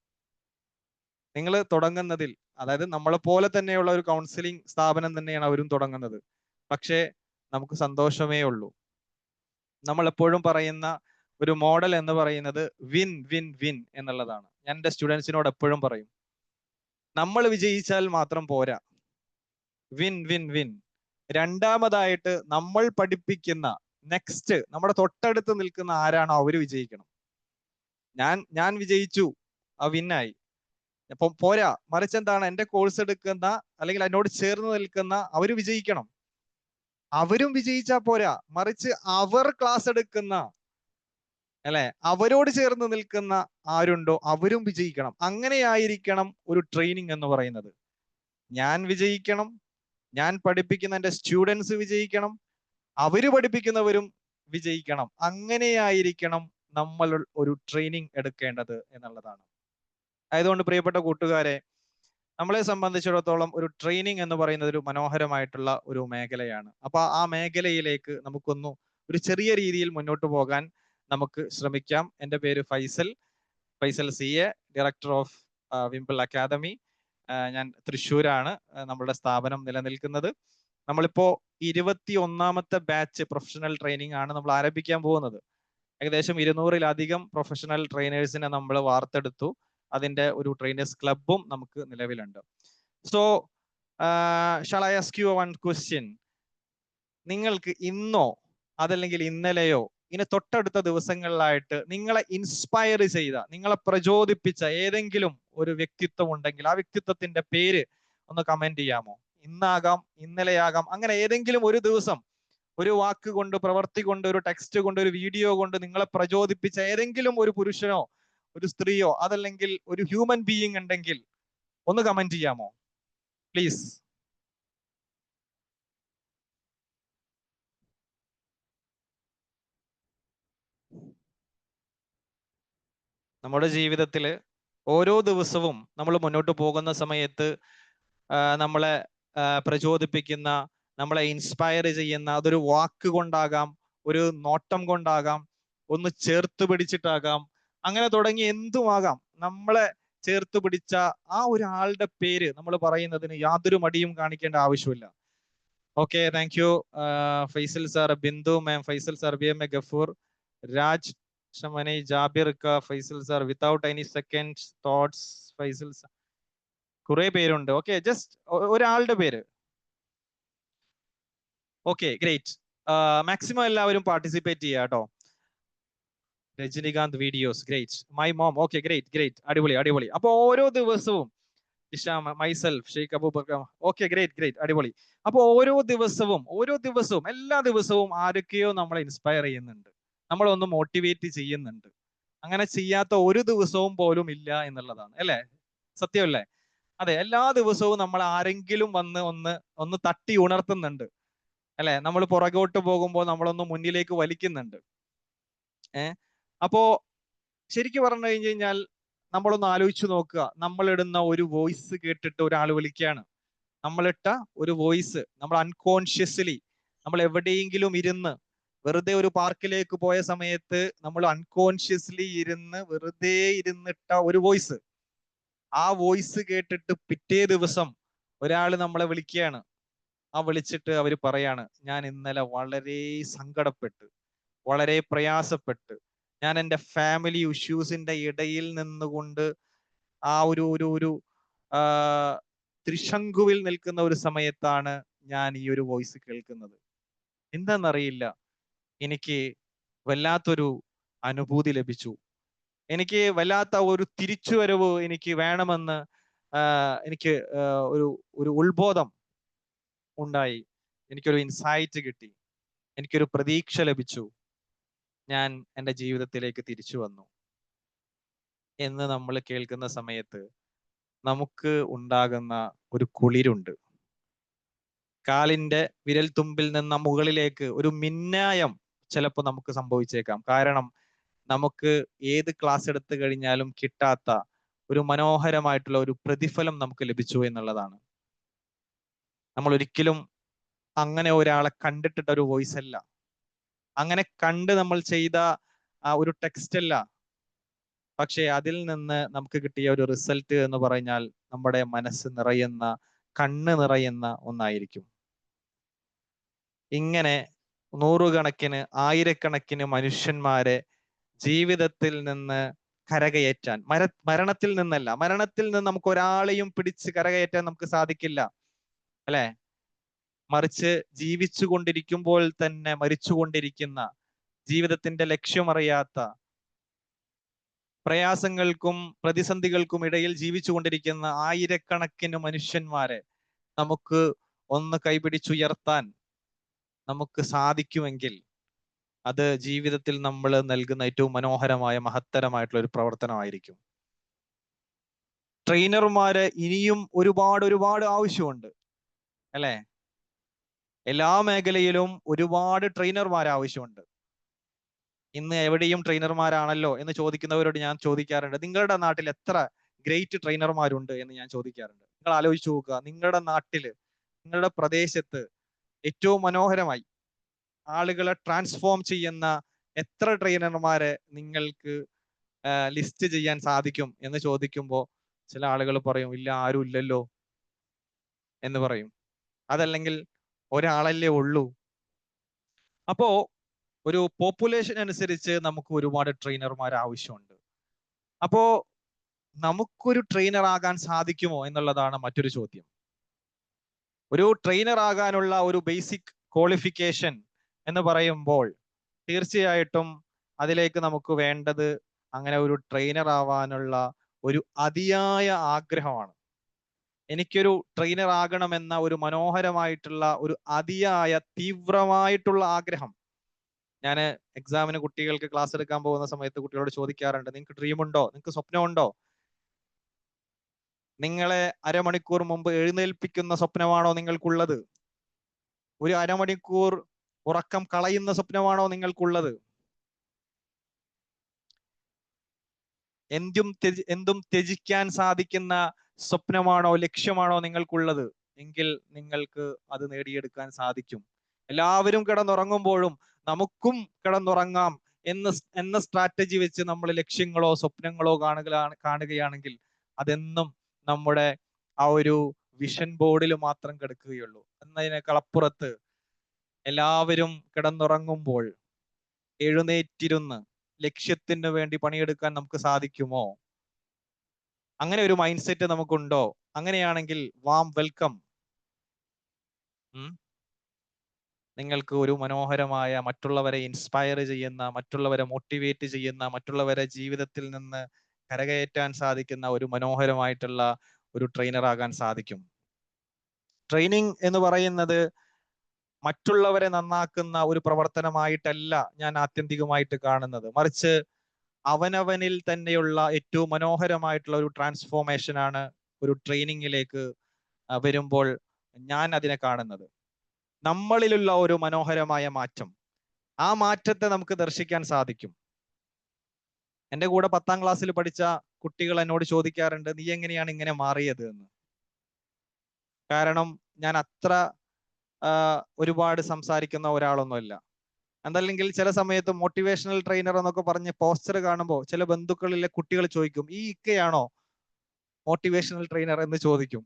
നിങ്ങൾ തുടങ്ങുന്നതിൽ, അതായത് നമ്മളെ പോലെ തന്നെയുള്ള ഒരു കൗൺസിലിംഗ് സ്ഥാപനം തന്നെയാണ് അവരും തുടങ്ങുന്നത്. പക്ഷേ നമുക്ക് സന്തോഷമേ ഉള്ളൂ. നമ്മൾ എപ്പോഴും പറയുന്ന ഒരു മോഡൽ എന്ന് പറയുന്നത് വിൻ വിൻ വിൻ എന്നുള്ളതാണ്. ഞാൻ എൻ്റെ സ്റ്റുഡൻസിനോട് എപ്പോഴും പറയും, നമ്മൾ വിജയിച്ചാൽ മാത്രം പോരാ, വിൻ വിൻ വിൻ. രണ്ടാമതായിട്ട് നമ്മൾ പഠിപ്പിക്കുന്ന നെക്സ്റ്റ് നമ്മുടെ തൊട്ടടുത്ത് നിൽക്കുന്ന ആരാണോ അവര് വിജയിക്കണം. ഞാൻ വിജയിച്ചു, ആ വിന്നായി, അപ്പം പോരാ, മറിച്ച് എന്താണ്, എൻ്റെ കോഴ്സ് എടുക്കുന്ന അല്ലെങ്കിൽ എന്നോട് ചേർന്ന് നിൽക്കുന്ന അവര് വിജയിക്കണം. അവരും വിജയിച്ചാൽ പോരാ, മറിച്ച് അവർ ക്ലാസ് എടുക്കുന്ന, അല്ലെ, അവരോട് ചേർന്ന് നിൽക്കുന്ന ആരുണ്ടോ അവരും വിജയിക്കണം. അങ്ങനെയായിരിക്കണം ഒരു ട്രെയിനിങ് എന്ന് പറയുന്നത്. ഞാൻ വിജയിക്കണം, ഞാൻ പഠിപ്പിക്കുന്ന എൻ്റെ സ്റ്റുഡൻസ് വിജയിക്കണം, അവര് പഠിപ്പിക്കുന്നവരും വിജയിക്കണം. അങ്ങനെയായിരിക്കണം നമ്മൾ ഒരു ട്രെയിനിങ് എടുക്കേണ്ടത് എന്നുള്ളതാണ്. ആയതുകൊണ്ട് പ്രിയപ്പെട്ട കൂട്ടുകാരെ, നമ്മളെ സംബന്ധിച്ചിടത്തോളം ഒരു ട്രെയിനിങ് എന്ന് പറയുന്നത് ഒരു മനോഹരമായിട്ടുള്ള ഒരു മേഖലയാണ്. അപ്പൊ ആ മേഖലയിലേക്ക് നമുക്കൊന്ന് ഒരു ചെറിയ രീതിയിൽ മുന്നോട്ട് പോകാൻ നമുക്ക് ശ്രമിക്കാം. എൻ്റെ പേര് Faisal CA, director of Wimble Academy. ഞാൻ തൃശ്ശൂരാണ് നമ്മളുടെ സ്ഥാപനം നിലനിൽക്കുന്നത്. നമ്മളിപ്പോ 21ാമത്തെ ബാച്ച് പ്രൊഫഷണൽ ട്രെയിനിങ് ആണ് നമ്മൾ ആരംഭിക്കാൻ പോകുന്നത്. ഏകദേശം 200-ലധികം പ്രൊഫഷണൽ ട്രെയിനേഴ്സിനെ നമ്മൾ വാർത്തെടുത്തു. അതിന്റെ ഒരു ട്രെയിനേഴ്സ് ക്ലബും നമുക്ക് നിലവിലുണ്ട്. So shall I ask you one question? നിങ്ങൾക്ക് ഇന്നോ അതല്ലെങ്കിൽ ഇന്നലെയോ ഇനി തൊട്ടടുത്ത ദിവസങ്ങളിലായിട്ട് നിങ്ങളെ ഇൻസ്പയർ ചെയ്ത, നിങ്ങളെ പ്രചോദിപ്പിച്ച ഏതെങ്കിലും ഒരു വ്യക്തിത്വം ഉണ്ടെങ്കിൽ ആ വ്യക്തിത്വത്തിന്റെ പേര് ഒന്ന് കമന്റ് ചെയ്യാമോ? ഇന്നാകാം, ഇന്നലെയാകാം, അങ്ങനെ ഏതെങ്കിലും ഒരു ദിവസം ഒരു വാക്ക് കൊണ്ട്, പ്രവർത്തി കൊണ്ട്, ഒരു ടെക്സ്റ്റ് കൊണ്ട്, ഒരു വീഡിയോ കൊണ്ട് നിങ്ങളെ പ്രചോദിപ്പിച്ച ഏതെങ്കിലും ഒരു പുരുഷനോ ഒരു സ്ത്രീയോ അതല്ലെങ്കിൽ ഒരു ഹ്യൂമൻ ബീയിങ് ഉണ്ടെങ്കിൽ ഒന്ന് കമന്റ് ചെയ്യാമോ പ്ലീസ്? നമ്മുടെ ജീവിതത്തിൽ ഓരോ ദിവസവും നമ്മൾ മുന്നോട്ട് പോകുന്ന സമയത്ത് നമ്മളെ പ്രചോദിപ്പിക്കുന്ന, നമ്മളെ ഇൻസ്പയർ ചെയ്യുന്ന, അതൊരു വാക്ക് കൊണ്ടാകാം, ഒരു നോട്ടം കൊണ്ടാകാം, ഒന്ന് ചേർത്ത് പിടിച്ചിട്ടാകാം, അങ്ങനെ തുടങ്ങി എന്തുമാകാം. നമ്മളെ ചേർത്ത് പിടിച്ച ആ ഒരാളുടെ പേര് നമ്മൾ പറയുന്നതിന് യാതൊരു മടിയും കാണിക്കേണ്ട ആവശ്യമില്ല. Okay, thank you Faisal sir, Bindu ma'am, Faisal sir, BMA Gafoor, Raj, Shamani, Jabir ക, Faisal sir, without any second thoughts, Faisal sir. കുറെ പേരുണ്ട്. ഓക്കെ, ജസ്റ്റ് ഒരാളുടെ പേര്. Okay, great. മാക്സിമം എല്ലാവരും പാർട്ടിസിപ്പേറ്റ് ചെയ്യുക കേട്ടോ. Rajinikanth videos, great. My mom, okay, great great, അടിപൊളി അടിപൊളി. അപ്പൊ ഓരോ ദിവസവും Ishama, myself, Sheikh Abubakar, okay, great great, അടിപൊളി. അപ്പൊ ഓരോ ദിവസവും എല്ലാ ദിവസവും ആരൊക്കെയോ നമ്മളെ ഇൻസ്പയർ ചെയ്യുന്നുണ്ട്, നമ്മളൊന്ന് മോട്ടിവേറ്റ് ചെയ്യുന്നുണ്ട്. അങ്ങനെ ചെയ്യാത്ത ഒരു ദിവസവും പോലും ഇല്ല എന്നുള്ളതാണ്, അല്ലേ? സത്യമല്ലേ? അതെ, എല്ലാ ദിവസവും നമ്മൾ ആരെങ്കിലും വന്ന് ഒന്ന് തട്ടി ഉണർത്തുന്നുണ്ട്, അല്ലെ? നമ്മൾ പുറകോട്ട് പോകുമ്പോൾ നമ്മളൊന്ന് മുന്നിലേക്ക് വലിക്കുന്നുണ്ട്. അപ്പോ ശരിക്കും പറഞ്ഞു കഴിഞ്ഞു കഴിഞ്ഞാൽ നമ്മളൊന്ന് ആലോചിച്ചു നോക്കുക. നമ്മളിടുന്ന ഒരു വോയിസ് കേട്ടിട്ട് ഒരാൾ വിളിക്കുകയാണ്. നമ്മളിട്ട ഒരു വോയിസ് നമ്മൾ അൺകോൺഷ്യസ്ലി, നമ്മൾ എവിടെയെങ്കിലും ഇരുന്ന് വെറുതെ ഒരു പാർക്കിലേക്ക് പോയ സമയത്ത് നമ്മൾ അൺകോൺഷ്യസ്ലി വെറുതെ ഇരുന്നിട്ട ഒരു വോയിസ്, ആ വോയിസ് കേട്ടിട്ട് പിറ്റേ ദിവസം ഒരാൾ നമ്മളെ വിളിക്കുകയാണ്. ആ വിളിച്ചിട്ട് അവർ പറയാണ്, ഞാൻ ഇന്നലെ വളരെ സങ്കടപ്പെട്ട്, വളരെ പ്രയാസപ്പെട്ട്, ഞാൻ എൻ്റെ ഫാമിലി ഇഷ്യൂസിന്റെ ഇടയിൽ നിന്നുകൊണ്ട് ആ ഒരു ആ ത്രിശങ്കുവിൽ നിൽക്കുന്ന ഒരു സമയത്താണ് ഞാൻ ഈ ഒരു വോയിസ് കേൾക്കുന്നത്. എന്താണെന്നറിയില്ല, എനിക്ക് വല്ലാത്തൊരു അനുഭൂതി ലഭിച്ചു, എനിക്ക് വല്ലാത്ത ഒരു തിരിച്ചുവരവ് എനിക്ക് വേണമെന്ന് എനിക്ക് ഒരു ഒരു ഉത്ബോധം ഉണ്ടായി, എനിക്കൊരു ഇൻസൈറ്റ് കിട്ടി, എനിക്കൊരു പ്രതീക്ഷ ലഭിച്ചു, ഞാൻ എൻ്റെ ജീവിതത്തിലേക്ക് തിരിച്ചു വന്നു എന്ന് നമ്മൾ കേൾക്കുന്ന സമയത്ത് നമുക്ക് ഉണ്ടാകുന്ന ഒരു കുളിരുണ്ട്. കാലിന്റെ വിരൽ തുമ്പിൽ നിന്ന് മുകളിലേക്ക് ഒരു മിന്നായം ചിലപ്പോൾ നമുക്ക് സംഭവിച്ചേക്കാം. കാരണം നമുക്ക് ഏത് ക്ലാസ് എടുത്തു കഴിഞ്ഞാലും കിട്ടാത്ത ഒരു മനോഹരമായിട്ടുള്ള ഒരു പ്രതിഫലം നമുക്ക് ലഭിച്ചു എന്നുള്ളതാണ്. നമ്മൾ ഒരിക്കലും അങ്ങനെ ഒരാളെ കണ്ടിട്ടിട്ട ഒരു വോയിസ് അല്ല, അങ്ങനെ കണ്ട് നമ്മൾ ചെയ്ത ഒരു ടെക്സ്റ്റ് അല്ല, പക്ഷെ അതിൽ നിന്ന് നമുക്ക് കിട്ടിയ ഒരു റിസൾട്ട് എന്ന് പറഞ്ഞാൽ നമ്മുടെ മനസ്സ് നിറയുന്ന, കണ്ണ് നിറയുന്ന ഒന്നായിരിക്കും. ഇങ്ങനെ നൂറുകണക്കിന്, ആയിരക്കണക്കിന് മനുഷ്യന്മാരെ ജീവിതത്തിൽ നിന്ന് കരകയറ്റാൻ, മരണത്തിൽ നിന്ന് നമുക്ക് ഒരാളെയും പിടിച്ച് കരകയറ്റാൻ നമുക്ക് സാധിക്കില്ല, അല്ലെ? മറിച്ച് ജീവിച്ചു കൊണ്ടിരിക്കുമ്പോൾ തന്നെ മരിച്ചുകൊണ്ടിരിക്കുന്ന, ജീവിതത്തിന്റെ ലക്ഷ്യമറിയാത്ത, പ്രയാസങ്ങൾക്കും പ്രതിസന്ധികൾക്കും ഇടയിൽ ജീവിച്ചു കൊണ്ടിരിക്കുന്ന ആയിരക്കണക്കിന് മനുഷ്യന്മാരെ നമുക്ക് ഒന്ന് കൈപിടിച്ചുയർത്താൻ നമുക്ക് സാധിക്കുമെങ്കിൽ അത് ജീവിതത്തിൽ നമ്മൾ നൽകുന്ന ഏറ്റവും മനോഹരമായ, മഹത്തരമായിട്ടുള്ള ഒരു പ്രവർത്തനമായിരിക്കും. ട്രെയിനർമാര് ഇനിയും ഒരുപാട് ആവശ്യമുണ്ട്, അല്ലെ? എല്ലാ മേഖലയിലും ഒരുപാട് ട്രെയിനർമാർ ആവശ്യമുണ്ട്. ഇന്ന് എവിടെയും ട്രെയിനർമാരാണല്ലോ എന്ന് ചോദിക്കുന്നവരോട് ഞാൻ ചോദിക്കാറുണ്ട്, നിങ്ങളുടെ നാട്ടിൽ എത്ര ഗ്രേറ്റ് ട്രെയിനർമാരുണ്ട് എന്ന് ഞാൻ ചോദിക്കാറുണ്ട്. നിങ്ങൾ ആലോചിച്ച് നോക്കുക, നിങ്ങളുടെ നാട്ടില്, നിങ്ങളുടെ പ്രദേശത്ത് ഏറ്റവും മനോഹരമായി ആളുകളെ ട്രാൻസ്ഫോം ചെയ്യുന്ന എത്ര ട്രെയിനർമാരെ നിങ്ങൾക്ക് ലിസ്റ്റ് ചെയ്യാൻ സാധിക്കും എന്ന് ചോദിക്കുമ്പോൾ ചില ആളുകൾ പറയും, ഇല്ല, ആരും ഇല്ലല്ലോ എന്ന് പറയും. അതല്ലെങ്കിൽ ഒരാളല്ലേ ഉള്ളൂ. അപ്പോ ഒരു പോപ്പുലേഷൻ അനുസരിച്ച് നമുക്ക് ഒരുപാട് ട്രെയിനർമാർ ആവശ്യമുണ്ട്. അപ്പോ നമുക്കൊരു ട്രെയിനർ ആകാൻ സാധിക്കുമോ എന്നുള്ളതാണ് മറ്റൊരു ചോദ്യം. ഒരു ട്രെയിനർ ആകാനുള്ള ഒരു ബേസിക് ക്വാളിഫിക്കേഷൻ എന്ന് പറയുമ്പോൾ തീർച്ചയായിട്ടും അതിലേക്ക് നമുക്ക് വേണ്ടത് അങ്ങനെ ഒരു ട്രെയിനർ ആവാനുള്ള ഒരു അതിയായ ആഗ്രഹമാണ്. എനിക്കൊരു ട്രെയിനർ ആകണമെന്ന ഒരു മനോഹരമായിട്ടുള്ള ഒരു അതിയായ തീവ്രമായിട്ടുള്ള ആഗ്രഹം. ഞാൻ എക്സാമിന് കുട്ടികൾക്ക് ക്ലാസ് എടുക്കാൻ പോകുന്ന സമയത്ത് കുട്ടികളോട് ചോദിക്കാറുണ്ട്, നിങ്ങൾക്ക് ഡ്രീം ഉണ്ടോ, നിങ്ങൾക്ക് സ്വപ്നമുണ്ടോ? നിങ്ങളെ അരമണിക്കൂർ മുമ്പ് എഴുന്നേൽപ്പിക്കുന്ന സ്വപ്നമാണോ നിങ്ങൾക്കുള്ളത്? ഒരു അരമണിക്കൂർ ഉറക്കം കളയുന്ന സ്വപ്നമാണോ നിങ്ങൾക്കുള്ളത്? എന്തും ത്യജിക്കാൻ സാധിക്കുന്ന സ്വപ്നമാണോ, ലക്ഷ്യമാണോ നിങ്ങൾക്കുള്ളത്? എങ്കിൽ നിങ്ങൾക്ക് അത് നേടിയെടുക്കാൻ സാധിക്കും. എല്ലാവരും കിടന്നുറങ്ങുമ്പോഴും നമുക്കും കിടന്നുറങ്ങാം എന്ന സ്ട്രാറ്റജി വെച്ച് നമ്മൾ ലക്ഷ്യങ്ങളോ സ്വപ്നങ്ങളോ കാണുകയാണെങ്കിൽ അതെന്നും നമ്മുടെ ആ ഒരു വിഷൻ ബോർഡിൽ മാത്രം കിടക്കുകയുള്ളൂ. എന്നതിനേക്കാൾ അപ്പുറത്ത് എല്ലാവരും കിടന്നുറങ്ങുമ്പോൾ എഴുന്നേറ്റിരുന്ന് ലക്ഷ്യത്തിന് വേണ്ടി പണിയെടുക്കാൻ നമുക്ക് സാധിക്കുമോ? അങ്ങനെ ഒരു മൈൻഡ് സെറ്റ് നമുക്കുണ്ടോ? അങ്ങനെയാണെങ്കിൽ വാം വെൽക്കം. നിങ്ങൾക്ക് ഒരു മനോഹരമായ, മറ്റുള്ളവരെ ഇൻസ്പയർ ചെയ്യുന്ന, മറ്റുള്ളവരെ മോട്ടിവേറ്റ് ചെയ്യുന്ന, മറ്റുള്ളവരെ ജീവിതത്തിൽ നിന്ന് കരകയറ്റാൻ സാധിക്കുന്ന ഒരു മനോഹരമായിട്ടുള്ള ഒരു ട്രെയിനർ ആകാൻ സാധിക്കും. ട്രെയിനിങ് എന്ന് പറയുന്നത് മറ്റുള്ളവരെ നന്നാക്കുന്ന ഒരു പ്രവർത്തനമായിട്ടല്ല ഞാൻ ആത്യന്തികമായിട്ട് കാണുന്നത്. മറിച്ച് അവനവനിൽ തന്നെയുള്ള ഏറ്റവും മനോഹരമായിട്ടുള്ള ഒരു ട്രാൻസ്ഫോർമേഷൻ ആണ് ഒരു ട്രെയിനിങ്ങിലേക്ക് വരുമ്പോൾ ഞാൻ അതിനെ കാണുന്നത്. നമ്മളിലുള്ള ഒരു മനോഹരമായ മാറ്റം, ആ മാറ്റത്തെ നമുക്ക് ദർശിക്കാൻ സാധിക്കും. എൻ്റെ കൂടെ 10ാം ക്ലാസ്സിൽ പഠിച്ച കുട്ടികൾ എന്നോട് ചോദിക്കാറുണ്ട്, നീ എങ്ങനെയാണ് ഇങ്ങനെ മാറിയത് എന്ന്. കാരണം ഞാൻ അത്ര ഒരുപാട് സംസാരിക്കുന്ന ഒരാളൊന്നുമല്ല. അതല്ലെങ്കിൽ ചില സമയത്ത് മോട്ടിവേഷണൽ ട്രെയിനർ എന്നൊക്കെ പറഞ്ഞ് പോസ്റ്റർ കാണുമ്പോൾ ചില ബന്ധുക്കളിലെ കുട്ടികൾ ചോദിക്കും, ഈ ഇക്കയാണോ മോട്ടിവേഷണൽ ട്രെയിനർ എന്ന് ചോദിക്കും.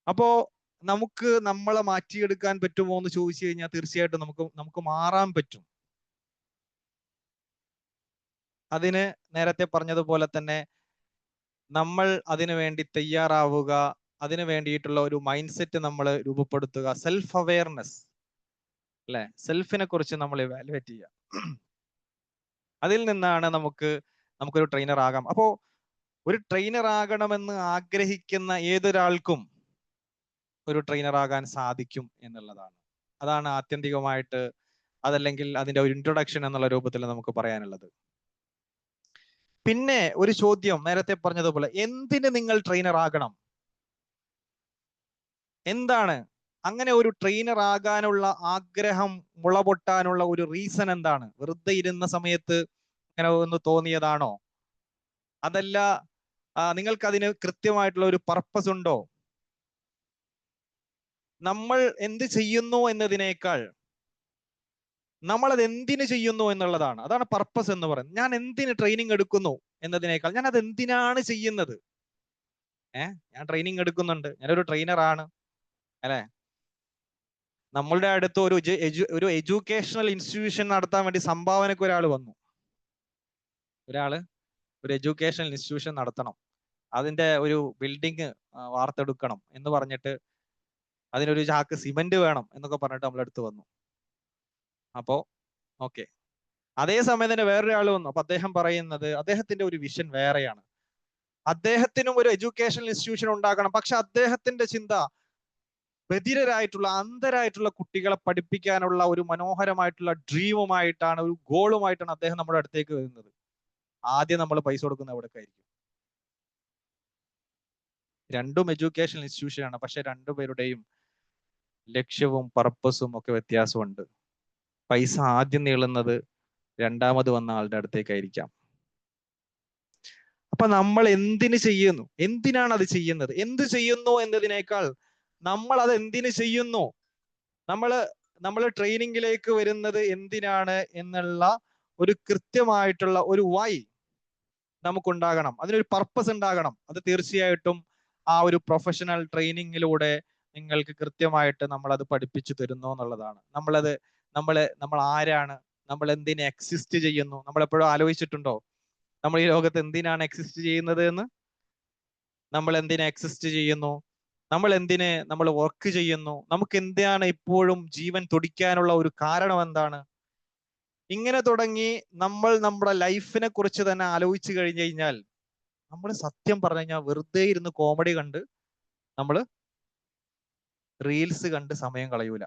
അപ്പോ നമുക്ക് നമ്മളെ മാറ്റിയെടുക്കാൻ പറ്റുമോ എന്ന് ചോദിച്ചു കഴിഞ്ഞാൽ തീർച്ചയായിട്ടും നമുക്ക് മാറാൻ പറ്റും. അതിന് നേരത്തെ പറഞ്ഞതുപോലെ തന്നെ നമ്മൾ അതിനു വേണ്ടി തയ്യാറാവുക, അതിനു വേണ്ടിയിട്ടുള്ള ഒരു മൈൻഡ് സെറ്റ് നമ്മൾ രൂപപ്പെടുത്തുക. സെൽഫ് അവെയർനെസ്, അല്ലെ? സെൽഫിനെ കുറിച്ച് നമ്മൾ ഇവാലുവേറ്റ് ചെയ്യുക. അതിൽ നിന്നാണ് നമുക്കൊരു ട്രെയിനർ ആകാം. അപ്പോ ഒരു ട്രെയിനർ ആകണമെന്ന് ആഗ്രഹിക്കുന്ന ഏതൊരാൾക്കും ഒരു ട്രെയിനർ ആകാൻ സാധിക്കും എന്നുള്ളതാണ്. അതാണ് ആത്യന്തികമായിട്ട്, അതല്ലെങ്കിൽ അതിന്റെ ഒരു ഇൻട്രൊഡക്ഷൻ എന്നുള്ള രൂപത്തിൽ നമുക്ക് പറയാനുള്ളത്. പിന്നെ ഒരു ചോദ്യം, നേരത്തെ പറഞ്ഞതുപോലെ, എന്തിന് നിങ്ങൾ ട്രെയിനർ ആകണം? എന്താണ് അങ്ങനെ ഒരു ട്രെയിനർ ആകാനുള്ള ആഗ്രഹം മുളപൊട്ടാനുള്ള ഒരു റീസൺ എന്താണ്? വെറുതെ ഇരുന്ന സമയത്ത് അങ്ങനെ ഒന്ന് തോന്നിയതാണോ? അതല്ല നിങ്ങൾക്ക് അതിന് കൃത്യമായിട്ടുള്ള ഒരു പർപ്പസ് ഉണ്ടോ? നമ്മൾ എന്ത് ചെയ്യുന്നു എന്നതിനേക്കാൾ നമ്മളത് എന്തിനു ചെയ്യുന്നു എന്നുള്ളതാണ്. അതാണ് പർപ്പസ് എന്ന് പറയുന്നത്. ഞാൻ എന്തിന് ട്രെയിനിങ് എടുക്കുന്നു എന്നതിനേക്കാൾ ഞാൻ അത് എന്തിനാണ് ചെയ്യുന്നത്. ഞാൻ ട്രെയിനിങ് എടുക്കുന്നുണ്ട്, ഞാനൊരു ട്രെയിനറാണ്, അല്ലെ? നമ്മളുടെ അടുത്ത് ഒരു എഡ്യൂക്കേഷണൽ ഇൻസ്റ്റിറ്റ്യൂഷൻ നടത്താൻ വേണ്ടി സംഭാവനക്ക് ഒരാൾ വന്നു. ഒരു എഡ്യൂക്കേഷണൽ ഇൻസ്റ്റിറ്റ്യൂഷൻ നടത്തണം, അതിന്റെ ഒരു ബിൽഡിങ് വാർത്തെടുക്കണം എന്ന് പറഞ്ഞിട്ട് അതിനൊരു ചാക്ക് സിമന്റ് വേണം എന്നൊക്കെ പറഞ്ഞിട്ട് നമ്മളെടുത്ത് വന്നു. അപ്പോ ഓക്കെ, അതേ സമയം തന്നെ വേറൊരാൾ വന്നു. അപ്പൊ അദ്ദേഹം പറയുന്നത് അദ്ദേഹത്തിന്റെ ഒരു വിഷൻ വേറെയാണ്. അദ്ദേഹത്തിനും ഒരു എഡ്യൂക്കേഷണൽ ഇൻസ്റ്റിറ്റ്യൂഷൻ ഉണ്ടാക്കണം, പക്ഷെ അദ്ദേഹത്തിന്റെ ചിന്ത ബധിരരായിട്ടുള്ള, അന്ധരായിട്ടുള്ള കുട്ടികളെ പഠിപ്പിക്കാനുള്ള ഒരു മനോഹരമായിട്ടുള്ള ഡ്രീമുമായിട്ടാണ്, ഒരു ഗോളുമായിട്ടാണ് അദ്ദേഹം നമ്മുടെ അടുത്തേക്ക് വരുന്നത്. ആദ്യം നമ്മൾ പൈസ കൊടുക്കുന്ന എവിടേക്കായിരിക്കും? രണ്ടും എഡ്യൂക്കേഷണൽ ഇൻസ്റ്റിറ്റ്യൂഷനാണ്, പക്ഷെ രണ്ടുപേരുടെയും ലക്ഷ്യവും പർപ്പസും ഒക്കെ വ്യത്യാസമുണ്ട്. പൈസ ആദ്യം നീളുന്നത് രണ്ടാമത് വന്ന ആളുടെ അടുത്തേക്കായിരിക്കാം. അപ്പൊ നമ്മൾ എന്തിന് ചെയ്യുന്നു, എന്തിനാണ് അത് ചെയ്യുന്നത്, എന്ത് ചെയ്യുന്നു എന്നതിനേക്കാൾ നമ്മൾ അത് എന്തിന് ചെയ്യുന്നു, നമ്മൾ ട്രെയിനിങ്ങിലേക്ക് വരുന്നത് എന്തിനാണ് എന്നുള്ള ഒരു കൃത്യമായിട്ടുള്ള ഒരു വൈ നമുക്കുണ്ടാകണം. അതിനൊരു പർപ്പസ് ഉണ്ടാകണം. അത് തീർച്ചയായിട്ടും ആ ഒരു പ്രൊഫഷണൽ ട്രെയിനിങ്ങിലൂടെ നിങ്ങൾക്ക് കൃത്യമായിട്ട് നമ്മളത് പഠിപ്പിച്ചു തരുന്നു എന്നുള്ളതാണ്. നമ്മൾ ആരാണ്, നമ്മൾ എന്തിനെ എക്സിസ്റ്റ് ചെയ്യുന്നു? നമ്മൾ എപ്പോഴും ആലോചിച്ചിട്ടുണ്ടോ നമ്മൾ ഈ ലോകത്ത് എന്തിനാണ് എക്സിസ്റ്റ് ചെയ്യുന്നത് എന്ന്? നമ്മൾ എന്തിനെ എക്സിസ്റ്റ് ചെയ്യുന്നു? നമ്മൾ വർക്ക് ചെയ്യുന്നു? നമുക്ക് എന്താണ് ഇപ്പോഴും ജീവൻ തുടിക്കാനുള്ള ഒരു കാരണം എന്താണ്? ഇങ്ങനെ തുടങ്ങി നമ്മൾ നമ്മുടെ ലൈഫിനെ കുറിച്ച് തന്നെ ആലോചിച്ചു കഴിഞ്ഞു കഴിഞ്ഞാൽ നമ്മൾ സത്യം പറഞ്ഞു കഴിഞ്ഞാൽ വെറുതെ ഇരുന്ന് കോമഡി കണ്ട്, നമ്മൾ റീൽസ് കണ്ട് സമയം കളയൂല.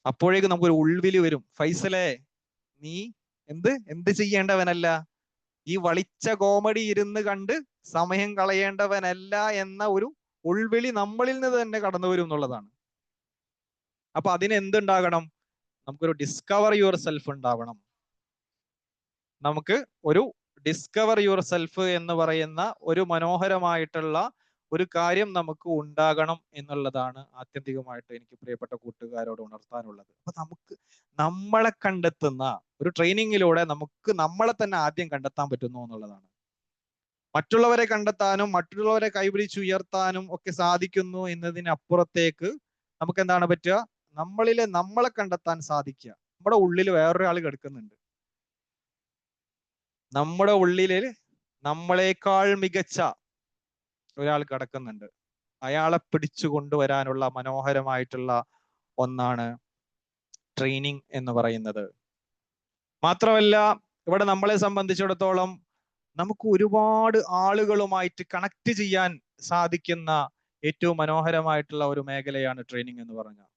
അപ്പോഴേക്കും നമുക്കൊരു ഉൾവിളി വരും, ഫൈസലേ നീ എന്ത് ചെയ്യേണ്ടവനല്ല, ഈ വളിച്ച കോമഡി ഇരുന്ന് കണ്ട് സമയം കളയേണ്ടവനല്ല എന്ന ഒരു ഉൾവിളി നമ്മളിൽ നിന്ന് തന്നെ കടന്നു വരും എന്നുള്ളതാണ്. അപ്പൊ അതിന് എന്തുണ്ടാകണം? നമുക്കൊരു ഡിസ്കവർ യുവർ സെൽഫ് ഉണ്ടാവണം. നമുക്ക് ഒരു ഡിസ്കവർ യുവർ സെൽഫ് എന്ന് പറയുന്ന ഒരു മനോഹരമായിട്ടുള്ള ഒരു കാര്യം നമുക്ക് ഉണ്ടാകണം എന്നുള്ളതാണ് ആത്യന്തികമായിട്ട് എനിക്ക് പ്രിയപ്പെട്ട കൂട്ടുകാരോട് ഉണർത്താനുള്ളത്. അപ്പൊ നമുക്ക് നമ്മളെ കണ്ടെത്തുന്ന ഒരു ട്രെയിനിങ്ങിലൂടെ നമുക്ക് നമ്മളെ തന്നെ ആദ്യം കണ്ടെത്താൻ പറ്റുന്നു എന്നുള്ളതാണ്. മറ്റുള്ളവരെ കണ്ടെത്താനും മറ്റുള്ളവരെ കൈപിടിച്ചുയർത്താനും ഒക്കെ സാധിക്കുന്നു എന്നതിനപ്പുറത്തേക്ക് നമുക്ക് എന്താണ് പറ്റുക? നമ്മളെ കണ്ടെത്താൻ സാധിക്കുക. നമ്മുടെ ഉള്ളിൽ വേറൊരാൾ കിടക്കുന്നുണ്ട്. നമ്മുടെ ഉള്ളില് നമ്മളെക്കാൾ മികച്ച ഒരാൾ കിടക്കുന്നുണ്ട്. അയാളെ പിടിച്ചു കൊണ്ടുവരാനുള്ള മനോഹരമായിട്ടുള്ള ഒന്നാണ് ട്രെയിനിങ് എന്ന് പറയുന്നത്. മാത്രമല്ല, ഇവിടെ നമ്മളെ സംബന്ധിച്ചിടത്തോളം നമുക്ക് ഒരുപാട് ആളുകളുമായിട്ട് കണക്ട് ചെയ്യാൻ സാധിക്കുന്ന ഏറ്റവും മനോഹരമായിട്ടുള്ള ഒരു മേഖലയാണ് ട്രെയിനിങ് എന്ന് പറഞ്ഞാൽ.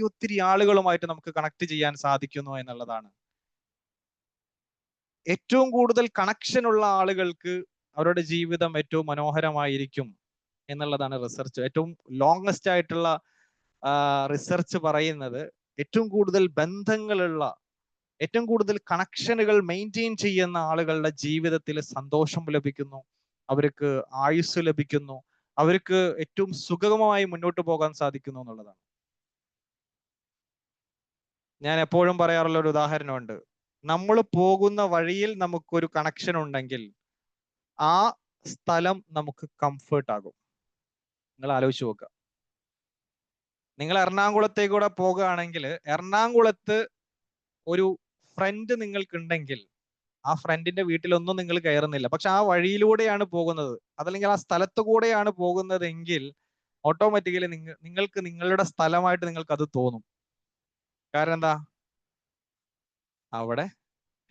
ഒത്തിരി ആളുകളുമായിട്ട് നമുക്ക് കണക്ട് ചെയ്യാൻ സാധിക്കുന്നു എന്നുള്ളതാണ്. ഏറ്റവും കൂടുതൽ കണക്ഷൻ ഉള്ള ആളുകൾക്ക് അവരുടെ ജീവിതം ഏറ്റവും മനോഹരമായിരിക്കും എന്നുള്ളതാണ് റിസർച്ച്. ഏറ്റവും ലോങ്സ്റ്റ് ആയിട്ടുള്ള റിസർച്ച് പറയുന്നത് ഏറ്റവും കൂടുതൽ ബന്ധങ്ങളുള്ള, ഏറ്റവും കൂടുതൽ കണക്ഷനുകൾ മെയിൻറ്റെയിൻ ചെയ്യുന്ന ആളുകളുടെ ജീവിതത്തിൽ സന്തോഷം ലഭിക്കുന്നു, അവർക്ക് ആയുസ് ലഭിക്കുന്നു, അവർക്ക് ഏറ്റവും സുഗമമായി മുന്നോട്ട് പോകാൻ സാധിക്കുന്നു എന്നുള്ളതാണ്. ഞാൻ എപ്പോഴും പറയാറുള്ള ഒരു ഉദാഹരണമുണ്ട്. നമ്മൾ പോകുന്ന വഴിയിൽ നമുക്കൊരു കണക്ഷൻ ഉണ്ടെങ്കിൽ ആ സ്ഥലം നമുക്ക് കംഫേർട്ട് ആകും. നിങ്ങൾ ആലോചിച്ച് നോക്കുക. നിങ്ങൾ എറണാകുളത്തേക്കൂടെ പോകുകയാണെങ്കിൽ എറണാകുളത്ത് ഒരു ഫ്രണ്ട് നിങ്ങൾക്കുണ്ടെങ്കിൽ ആ ഫ്രണ്ടിന്റെ വീട്ടിലൊന്നും നിങ്ങൾ കയറുന്നില്ല, പക്ഷെ ആ വഴിയിലൂടെയാണ് പോകുന്നത്, അതല്ലെങ്കിൽ ആ സ്ഥലത്തു കൂടെയാണ് പോകുന്നതെങ്കിൽ ഓട്ടോമാറ്റിക്കലി നിങ്ങൾക്ക് നിങ്ങളുടെ സ്ഥലമായിട്ട് നിങ്ങൾക്ക് അത് തോന്നും. കാരണം എന്താ? അവിടെ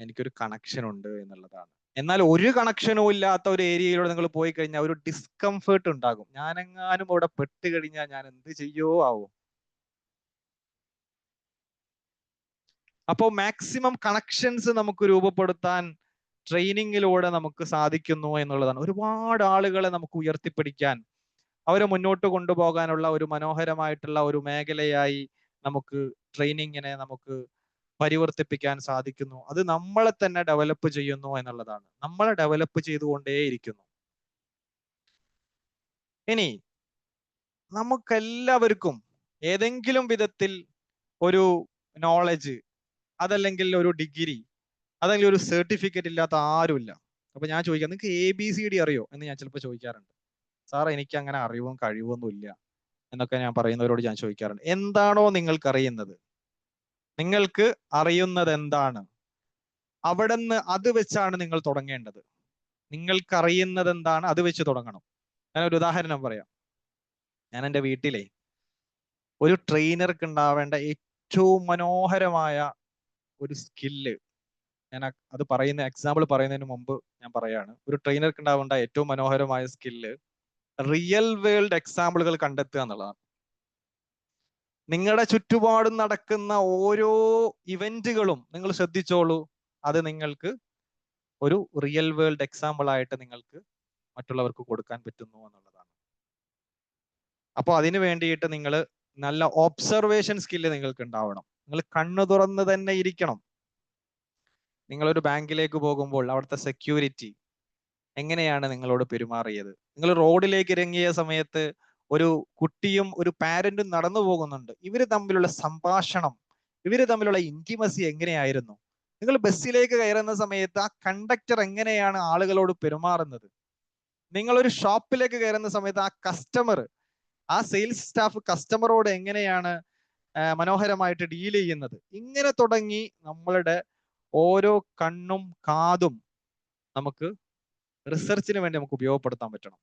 എനിക്കൊരു കണക്ഷൻ ഉണ്ട് എന്നുള്ളതാണ്. എന്നാൽ ഒരു കണക്ഷനും ഇല്ലാത്ത ഒരു ഏരിയയിലൂടെ നിങ്ങൾ പോയി കഴിഞ്ഞാൽ ഒരു ഡിസ്കംഫേർട്ട് ഉണ്ടാകും. ഞാനെങ്ങാനും അവിടെ പെട്ട് കഴിഞ്ഞാൽ ഞാൻ എന്ത് ചെയ്യോ ആവോ. അപ്പോൾ മാക്സിമം കണക്ഷൻസ് നമുക്ക് രൂപപ്പെടുത്താൻ ട്രെയിനിങ്ങിലൂടെ നമുക്ക് സാധിക്കുന്നു എന്നുള്ളതാണ്. ഒരുപാട് ആളുകളെ നമുക്ക് ഉയർത്തിപ്പിടിക്കാൻ, അവരെ മുന്നോട്ട് കൊണ്ടുപോകാനുള്ള ഒരു മനോഹരമായിട്ടുള്ള ഒരു മേഖലയായി നമുക്ക് ട്രെയിനിങ്ങിനെ നമുക്ക് പരിവർത്തിപ്പിക്കാൻ സാധിക്കുന്നു. അത് നമ്മളെ തന്നെ ഡെവലപ്പ് ചെയ്യുന്നു എന്നുള്ളതാണ്. നമ്മളെ ഡെവലപ്പ് ചെയ്തുകൊണ്ടേയിരിക്കുന്നു. ഇനി നമുക്കെല്ലാവർക്കും ഏതെങ്കിലും വിധത്തിൽ ഒരു നോളജ്, അതല്ലെങ്കിൽ ഒരു ഡിഗ്രി, അതല്ലെങ്കിൽ ഒരു സർട്ടിഫിക്കറ്റ് ഇല്ലാത്ത ആരുമില്ല. അപ്പൊ ഞാൻ ചോദിക്കാം, നിങ്ങൾക്ക് ABCD അറിയോ എന്ന് ഞാൻ ചിലപ്പോൾ ചോദിക്കാറുണ്ട്. സാർ, എനിക്ക് അങ്ങനെ അറിവും കഴിവൊന്നും ഇല്ല എന്നൊക്കെ ഞാൻ പറയുന്നവരോട് ഞാൻ ചോദിക്കാറുണ്ട്. എന്താണോ നിങ്ങൾക്ക് അറിയുന്നത്, നിങ്ങൾക്ക് അറിയുന്നത് എന്താണ്, അവിടെ നിന്ന് അത് വെച്ചാണ് നിങ്ങൾ തുടങ്ങേണ്ടത്. നിങ്ങൾക്ക് അറിയുന്നത് എന്താണ്, അത് വെച്ച് തുടങ്ങണം. ഞാനൊരു ഉദാഹരണം പറയാം. ഞാൻ എൻ്റെ വീട്ടിലെ ഒരു ട്രെയിനർക്ക് ഉണ്ടാവേണ്ട ഏറ്റവും മനോഹരമായ ഒരു സ്കില്ല്, ഞാൻ അത് പറയുന്ന എക്സാമ്പിൾ പറയുന്നതിന് മുമ്പ് ഞാൻ പറയാണ്, ഒരു ട്രെയിനർക്ക് ഉണ്ടാവേണ്ട ഏറ്റവും മനോഹരമായ സ്കില്ല് റിയൽ വേൾഡ് എക്സാമ്പിളുകൾ കണ്ടെത്തുക എന്നുള്ളതാണ്. നിങ്ങളുടെ ചുറ്റുപാടും നടക്കുന്ന ഓരോ ഇവന്റുകളും നിങ്ങൾ ശ്രദ്ധിച്ചോളൂ, അത് നിങ്ങൾക്ക് ഒരു റിയൽ വേൾഡ് എക്സാമ്പിൾ ആയിട്ട് നിങ്ങൾക്ക് മറ്റുള്ളവർക്ക് കൊടുക്കാൻ പറ്റുന്നു എന്നുള്ളതാണ്. അപ്പോൾ അതിന് വേണ്ടിയിട്ട് നിങ്ങൾ നല്ല ഒബ്സർവേഷൻ സ്കില്ല് നിങ്ങൾക്ക് ഉണ്ടാവണം. നിങ്ങൾ കണ്ണു തുറന്ന് തന്നെ ഇരിക്കണം. നിങ്ങളൊരു ബാങ്കിലേക്ക് പോകുമ്പോൾ അവിടുത്തെ സെക്യൂരിറ്റി എങ്ങനെയാണ് നിങ്ങളോട് പെരുമാറിയത്? നിങ്ങൾ റോഡിലേക്ക് ഇറങ്ങിയ സമയത്ത് ഒരു കുട്ടിയും ഒരു പാരന്റും നടന്നു പോകുന്നുണ്ട്, ഇവര് തമ്മിലുള്ള സംഭാഷണം, ഇവര് തമ്മിലുള്ള ഇന്റിമസി എങ്ങനെയായിരുന്നു? നിങ്ങൾ ബസ്സിലേക്ക് കയറുന്ന സമയത്ത് ആ കണ്ടക്ടർ എങ്ങനെയാണ് ആളുകളോട് പെരുമാറുന്നത്? നിങ്ങളൊരു ഷോപ്പിലേക്ക് കയറുന്ന സമയത്ത് ആ കസ്റ്റമർ, ആ സെയിൽസ് സ്റ്റാഫ് കസ്റ്റമറോട് എങ്ങനെയാണ് മനോഹരമായിട്ട് ഡീൽ ചെയ്യുന്നത്? ഇങ്ങനെ തുടങ്ങി നമ്മളുടെ ഓരോ കണ്ണും കാതും നമുക്ക് റിസർച്ചിന് വേണ്ടി നമുക്ക് ഉപയോഗപ്പെടുത്താൻ പറ്റണം.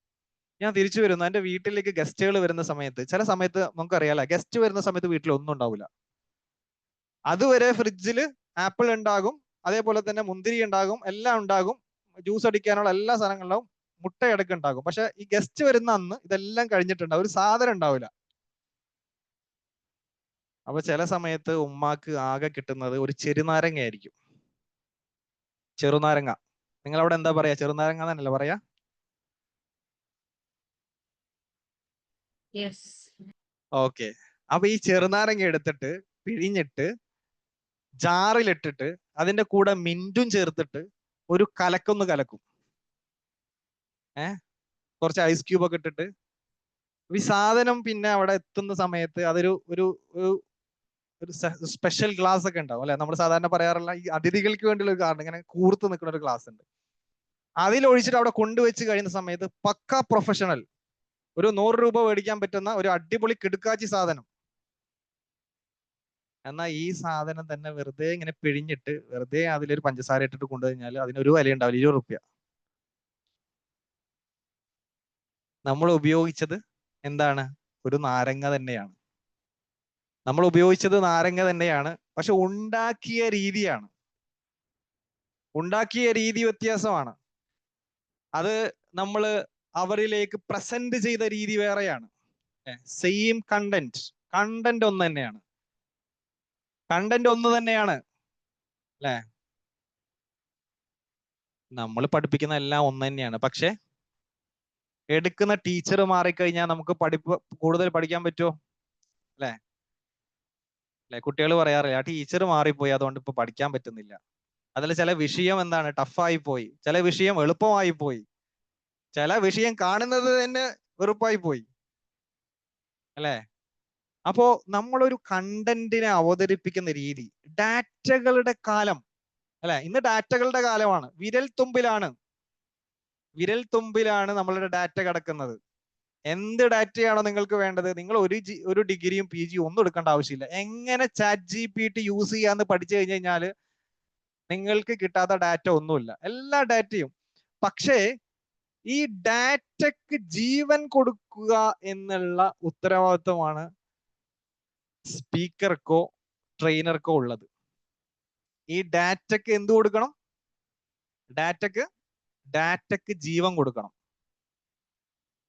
ഞാൻ തിരിച്ചു വരുന്നു, എൻ്റെ വീട്ടിലേക്ക് ഗസ്റ്റുകൾ വരുന്ന സമയത്ത്, ചില സമയത്ത് നമുക്കറിയാലോ, ഗസ്റ്റ് വരുന്ന സമയത്ത് വീട്ടിൽ ഒന്നും ഉണ്ടാവില്ല. അതുവരെ ഫ്രിഡ്ജിൽ ആപ്പിൾ ഉണ്ടാകും, അതേപോലെ തന്നെ മുന്തിരി ഉണ്ടാകും, എല്ലാം ഉണ്ടാകും, ജ്യൂസ് അടിക്കാനുള്ള എല്ലാ സാധനങ്ങളും, മുട്ടയടക്കം ഉണ്ടാകും. പക്ഷെ ഈ ഗസ്റ്റ് വരുന്ന അന്ന് ഇതെല്ലാം കഴിഞ്ഞിട്ടുണ്ടാവും, ഒരു സാധനം ഉണ്ടാവില്ല. അപ്പൊ ചില സമയത്ത് ഉമ്മാക്ക് ആകെ കിട്ടുന്നത് ഒരു ചെറുനാരങ്ങ ആയിരിക്കും. ചെറുനാരങ്ങ, നിങ്ങൾ അവിടെ എന്താ പറയാ? ചെറുനാരങ്ങ എന്നല്ല പറയാ? ഓക്കെ. അപ്പൊ ഈ ചെറുനാരങ്ങ എടുത്തിട്ട് പിഴിഞ്ഞിട്ട് ജാറിലിട്ടിട്ട് അതിന്റെ കൂടെ മിന്റും ചേർത്തിട്ട് ഒരു കലക്കൊന്ന് കലക്കും. കുറച്ച് ഐസ് ക്യൂബ് ഒക്കെ ഇട്ടിട്ട് ഈ സാധനം പിന്നെ അവിടെ എത്തുന്ന സമയത്ത് അതൊരു ഒരു ഒരു സ്പെഷ്യൽ ഗ്ലാസ് ഒക്കെ ഉണ്ടാവും അല്ലെ? നമ്മൾ സാധാരണ പറയാറുള്ള ഈ അതിഥികൾക്ക് വേണ്ടിയുള്ള ഒരു കാരണം, ഇങ്ങനെ കൂർത്ത് നിൽക്കുന്ന ഒരു ഗ്ലാസ് ഉണ്ട്. അതിലൊഴിച്ചിട്ട് അവിടെ കൊണ്ടുവച്ച് കഴിയുന്ന സമയത്ത് പക്ക പ്രൊഫഷണൽ, ഒരു 100 രൂപ മേടിക്കാൻ പറ്റുന്ന ഒരു അടിപൊളി കിടുക്കാച്ചി സാധനം. എന്നാൽ ഈ സാധനം തന്നെ വെറുതെ ഇങ്ങനെ പിഴിഞ്ഞിട്ട് വെറുതെ അതിലൊരു പഞ്ചസാര ഇട്ടിട്ട് കൊണ്ടുകഴിഞ്ഞാൽ അതിനൊരു വില ഉണ്ടാവില്ല, 20 റുപ്യ. നമ്മൾ ഉപയോഗിച്ചത് എന്താണ്? ഒരു നാരങ്ങ തന്നെയാണ്. നമ്മൾ ഉപയോഗിച്ചത് നാരങ്ങ തന്നെയാണ്, പക്ഷെ ഉണ്ടാക്കിയ രീതിയാണ്. ഉണ്ടാക്കിയ രീതി വ്യത്യാസമാണ്. അത് നമ്മൾ അവരിലേക്ക് പ്രസന്റ് ചെയ്ത രീതി വേറെയാണ്. സെയിം കണ്ടന്റ് ഒന്ന് തന്നെയാണ്. കണ്ടന്റ് ഒന്ന് തന്നെയാണ് അല്ലെ? നമ്മൾ പഠിപ്പിക്കുന്ന എല്ലാം ഒന്ന് തന്നെയാണ്. പക്ഷെ എടുക്കുന്ന ടീച്ചർ മാറിക്കഴിഞ്ഞാൽ നമുക്ക് കൂടുതൽ പഠിക്കാൻ പറ്റുമോ? അല്ലെ? കുട്ടികൾ പറയാറില്ല ആ ടീച്ചർ മാറിപ്പോയി അതുകൊണ്ട് ഇപ്പൊ പഠിക്കാൻ പറ്റുന്നില്ല. അതിൽ ചില വിഷയം എന്താണ്, ടഫായി പോയി, ചില വിഷയം എളുപ്പമായി പോയി, ചില വിഷയം കാണുന്നത് തന്നെ വെറുപ്പായി പോയി അല്ലെ? അപ്പോ നമ്മളൊരു കണ്ടന്റിനെ അവതരിപ്പിക്കുന്ന രീതി, ഡാറ്റകളുടെ കാലം അല്ലെ? ഇന്ന് ഡാറ്റകളുടെ കാലമാണ്. വിരൽ തുമ്പിലാണ് നമ്മളുടെ ഡാറ്റ കിടക്കുന്നത്. എന്ത് ഡാറ്റയാണോ നിങ്ങൾക്ക് വേണ്ടത്, നിങ്ങൾ ഒരു ഡിഗ്രിയും PG ഒന്നും എടുക്കേണ്ട ആവശ്യമില്ല. എങ്ങനെ ChatGPT യൂസ് ചെയ്യാന്ന് പഠിച്ചു കഴിഞ്ഞാൽ നിങ്ങൾക്ക് കിട്ടാത്ത ഡാറ്റ ഒന്നുമില്ല, എല്ലാ ഡാറ്റയും. പക്ഷേ ഈ ഡാറ്റക്ക് ജീവൻ കൊടുക്കുക എന്നുള്ള ഉത്തരവാദിത്വമാണ് സ്പീക്കർക്കോ ട്രെയിനർക്കോ ഉള്ളത്. ഈ ഡാറ്റക്ക് എന്ത് കൊടുക്കണം? ഡാറ്റക്ക് ജീവൻ കൊടുക്കണം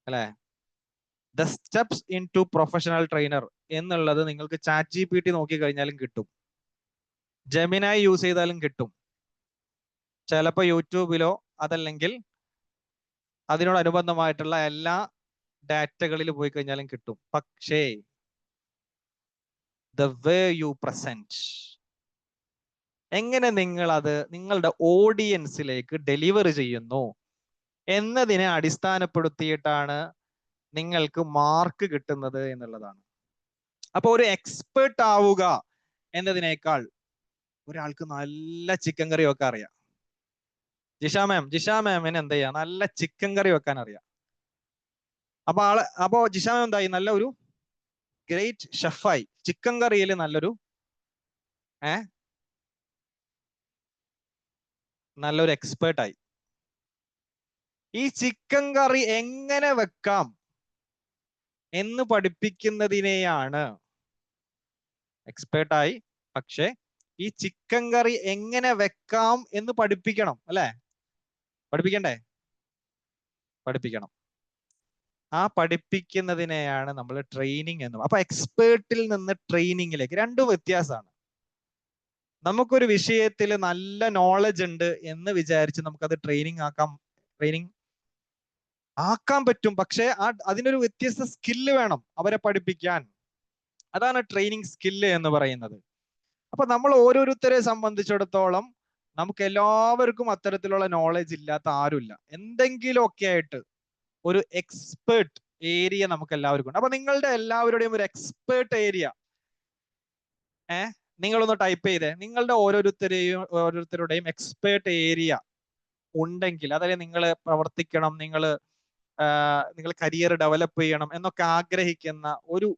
അല്ലെ? The steps into professional trainer എന്നുള്ളത് നിങ്ങൾക്ക് ChatGPT നോക്കി കഴിഞ്ഞാലും കിട്ടും, ജെമിനായി യൂസ് ചെയ്താലും കിട്ടും, ചിലപ്പോൾ യൂട്യൂബിലോ അതല്ലെങ്കിൽ അതിനോടനുബന്ധമായിട്ടുള്ള എല്ലാ ഡാറ്റകളിൽ പോയി കഴിഞ്ഞാലും കിട്ടും. പക്ഷേ ദ വേ യു പ്രസന്റ്, എങ്ങനെ നിങ്ങൾ അത് നിങ്ങളുടെ ഓഡിയൻസിലേക്ക് ഡെലിവർ ചെയ്യുന്നു എന്നതിനെ അടിസ്ഥാനപ്പെടുത്തിയിട്ടാണ് നിങ്ങൾക്ക് മാർക്ക് കിട്ടുന്നത് എന്നുള്ളതാണ്. അപ്പൊ ഒരു എക്സ്പേർട്ട് ആവുക എന്നതിനേക്കാൾ ഒരാൾക്ക് നല്ല ചിക്കൻ കറി വെക്കാൻ അറിയാം. ജിഷ മാമിന് എന്ത് ചെയ്യാം, നല്ല ചിക്കൻ കറി വെക്കാൻ അറിയാം. അപ്പോ ജിഷ മാം എന്തായി, നല്ല ഒരു ഗ്രേറ്റ് ഷെഫായി, ചിക്കൻ കറിയിൽ നല്ലൊരു എക്സ്പേർട്ടായി. ഈ ചിക്കൻ കറി എങ്ങനെ വെക്കാം എന്ന് പഠിപ്പിക്കുന്നതിനെയാണ് എക്സ്പേർട്ടായി. പക്ഷെ ഈ ചിക്കൻ കറി എങ്ങനെ വെക്കാം എന്ന് പഠിപ്പിക്കണം അല്ലെ? പഠിപ്പിക്കണ്ടേ? പഠിപ്പിക്കണം. ആ പഠിപ്പിക്കുന്നതിനെയാണ് നമ്മൾ ട്രെയിനിങ് എന്ന്. അപ്പൊ എക്സ്പേർട്ടിൽ നിന്ന് ട്രെയിനിങ്ങിലേക്ക് രണ്ടും വ്യത്യാസമാണ്. നമുക്കൊരു വിഷയത്തിൽ നല്ല നോളജ് ഉണ്ട് എന്ന് വിചാരിച്ച് നമുക്കത് ട്രെയിനിങ് ആക്കാൻ പറ്റും. പക്ഷെ അതിനൊരു വ്യത്യസ്ത സ്കില്ല് വേണം അവരെ പഠിപ്പിക്കാൻ. അതാണ് ട്രെയിനിങ് സ്കില്ല് എന്ന് പറയുന്നത്. അപ്പൊ നമ്മൾ ഓരോരുത്തരെ സംബന്ധിച്ചിടത്തോളം നമുക്ക് എല്ലാവർക്കും അത്തരത്തിലുള്ള നോളജ് ഇല്ലാത്ത ആരുമില്ല. എന്തെങ്കിലുമൊക്കെ ആയിട്ട് ഒരു എക്സ്പേർട്ട് ഏരിയ നമുക്ക് എല്ലാവർക്കും ഉണ്ട്. അപ്പൊ നിങ്ങളുടെ എല്ലാവരുടെയും ഒരു എക്സ്പേർട്ട് ഏരിയ നിങ്ങളൊന്ന് ടൈപ്പ് ചെയ്തേ. നിങ്ങളുടെ ഓരോരുത്തരുടെയും എക്സ്പേർട്ട് ഏരിയ ഉണ്ടെങ്കിൽ, അതായത് നിങ്ങൾ പ്രവർത്തിക്കണം, നിങ്ങൾ കരിയർ ഡെവലപ്പ് ചെയ്യണം എന്നൊക്കെ ആഗ്രഹിക്കുന്ന ഒരു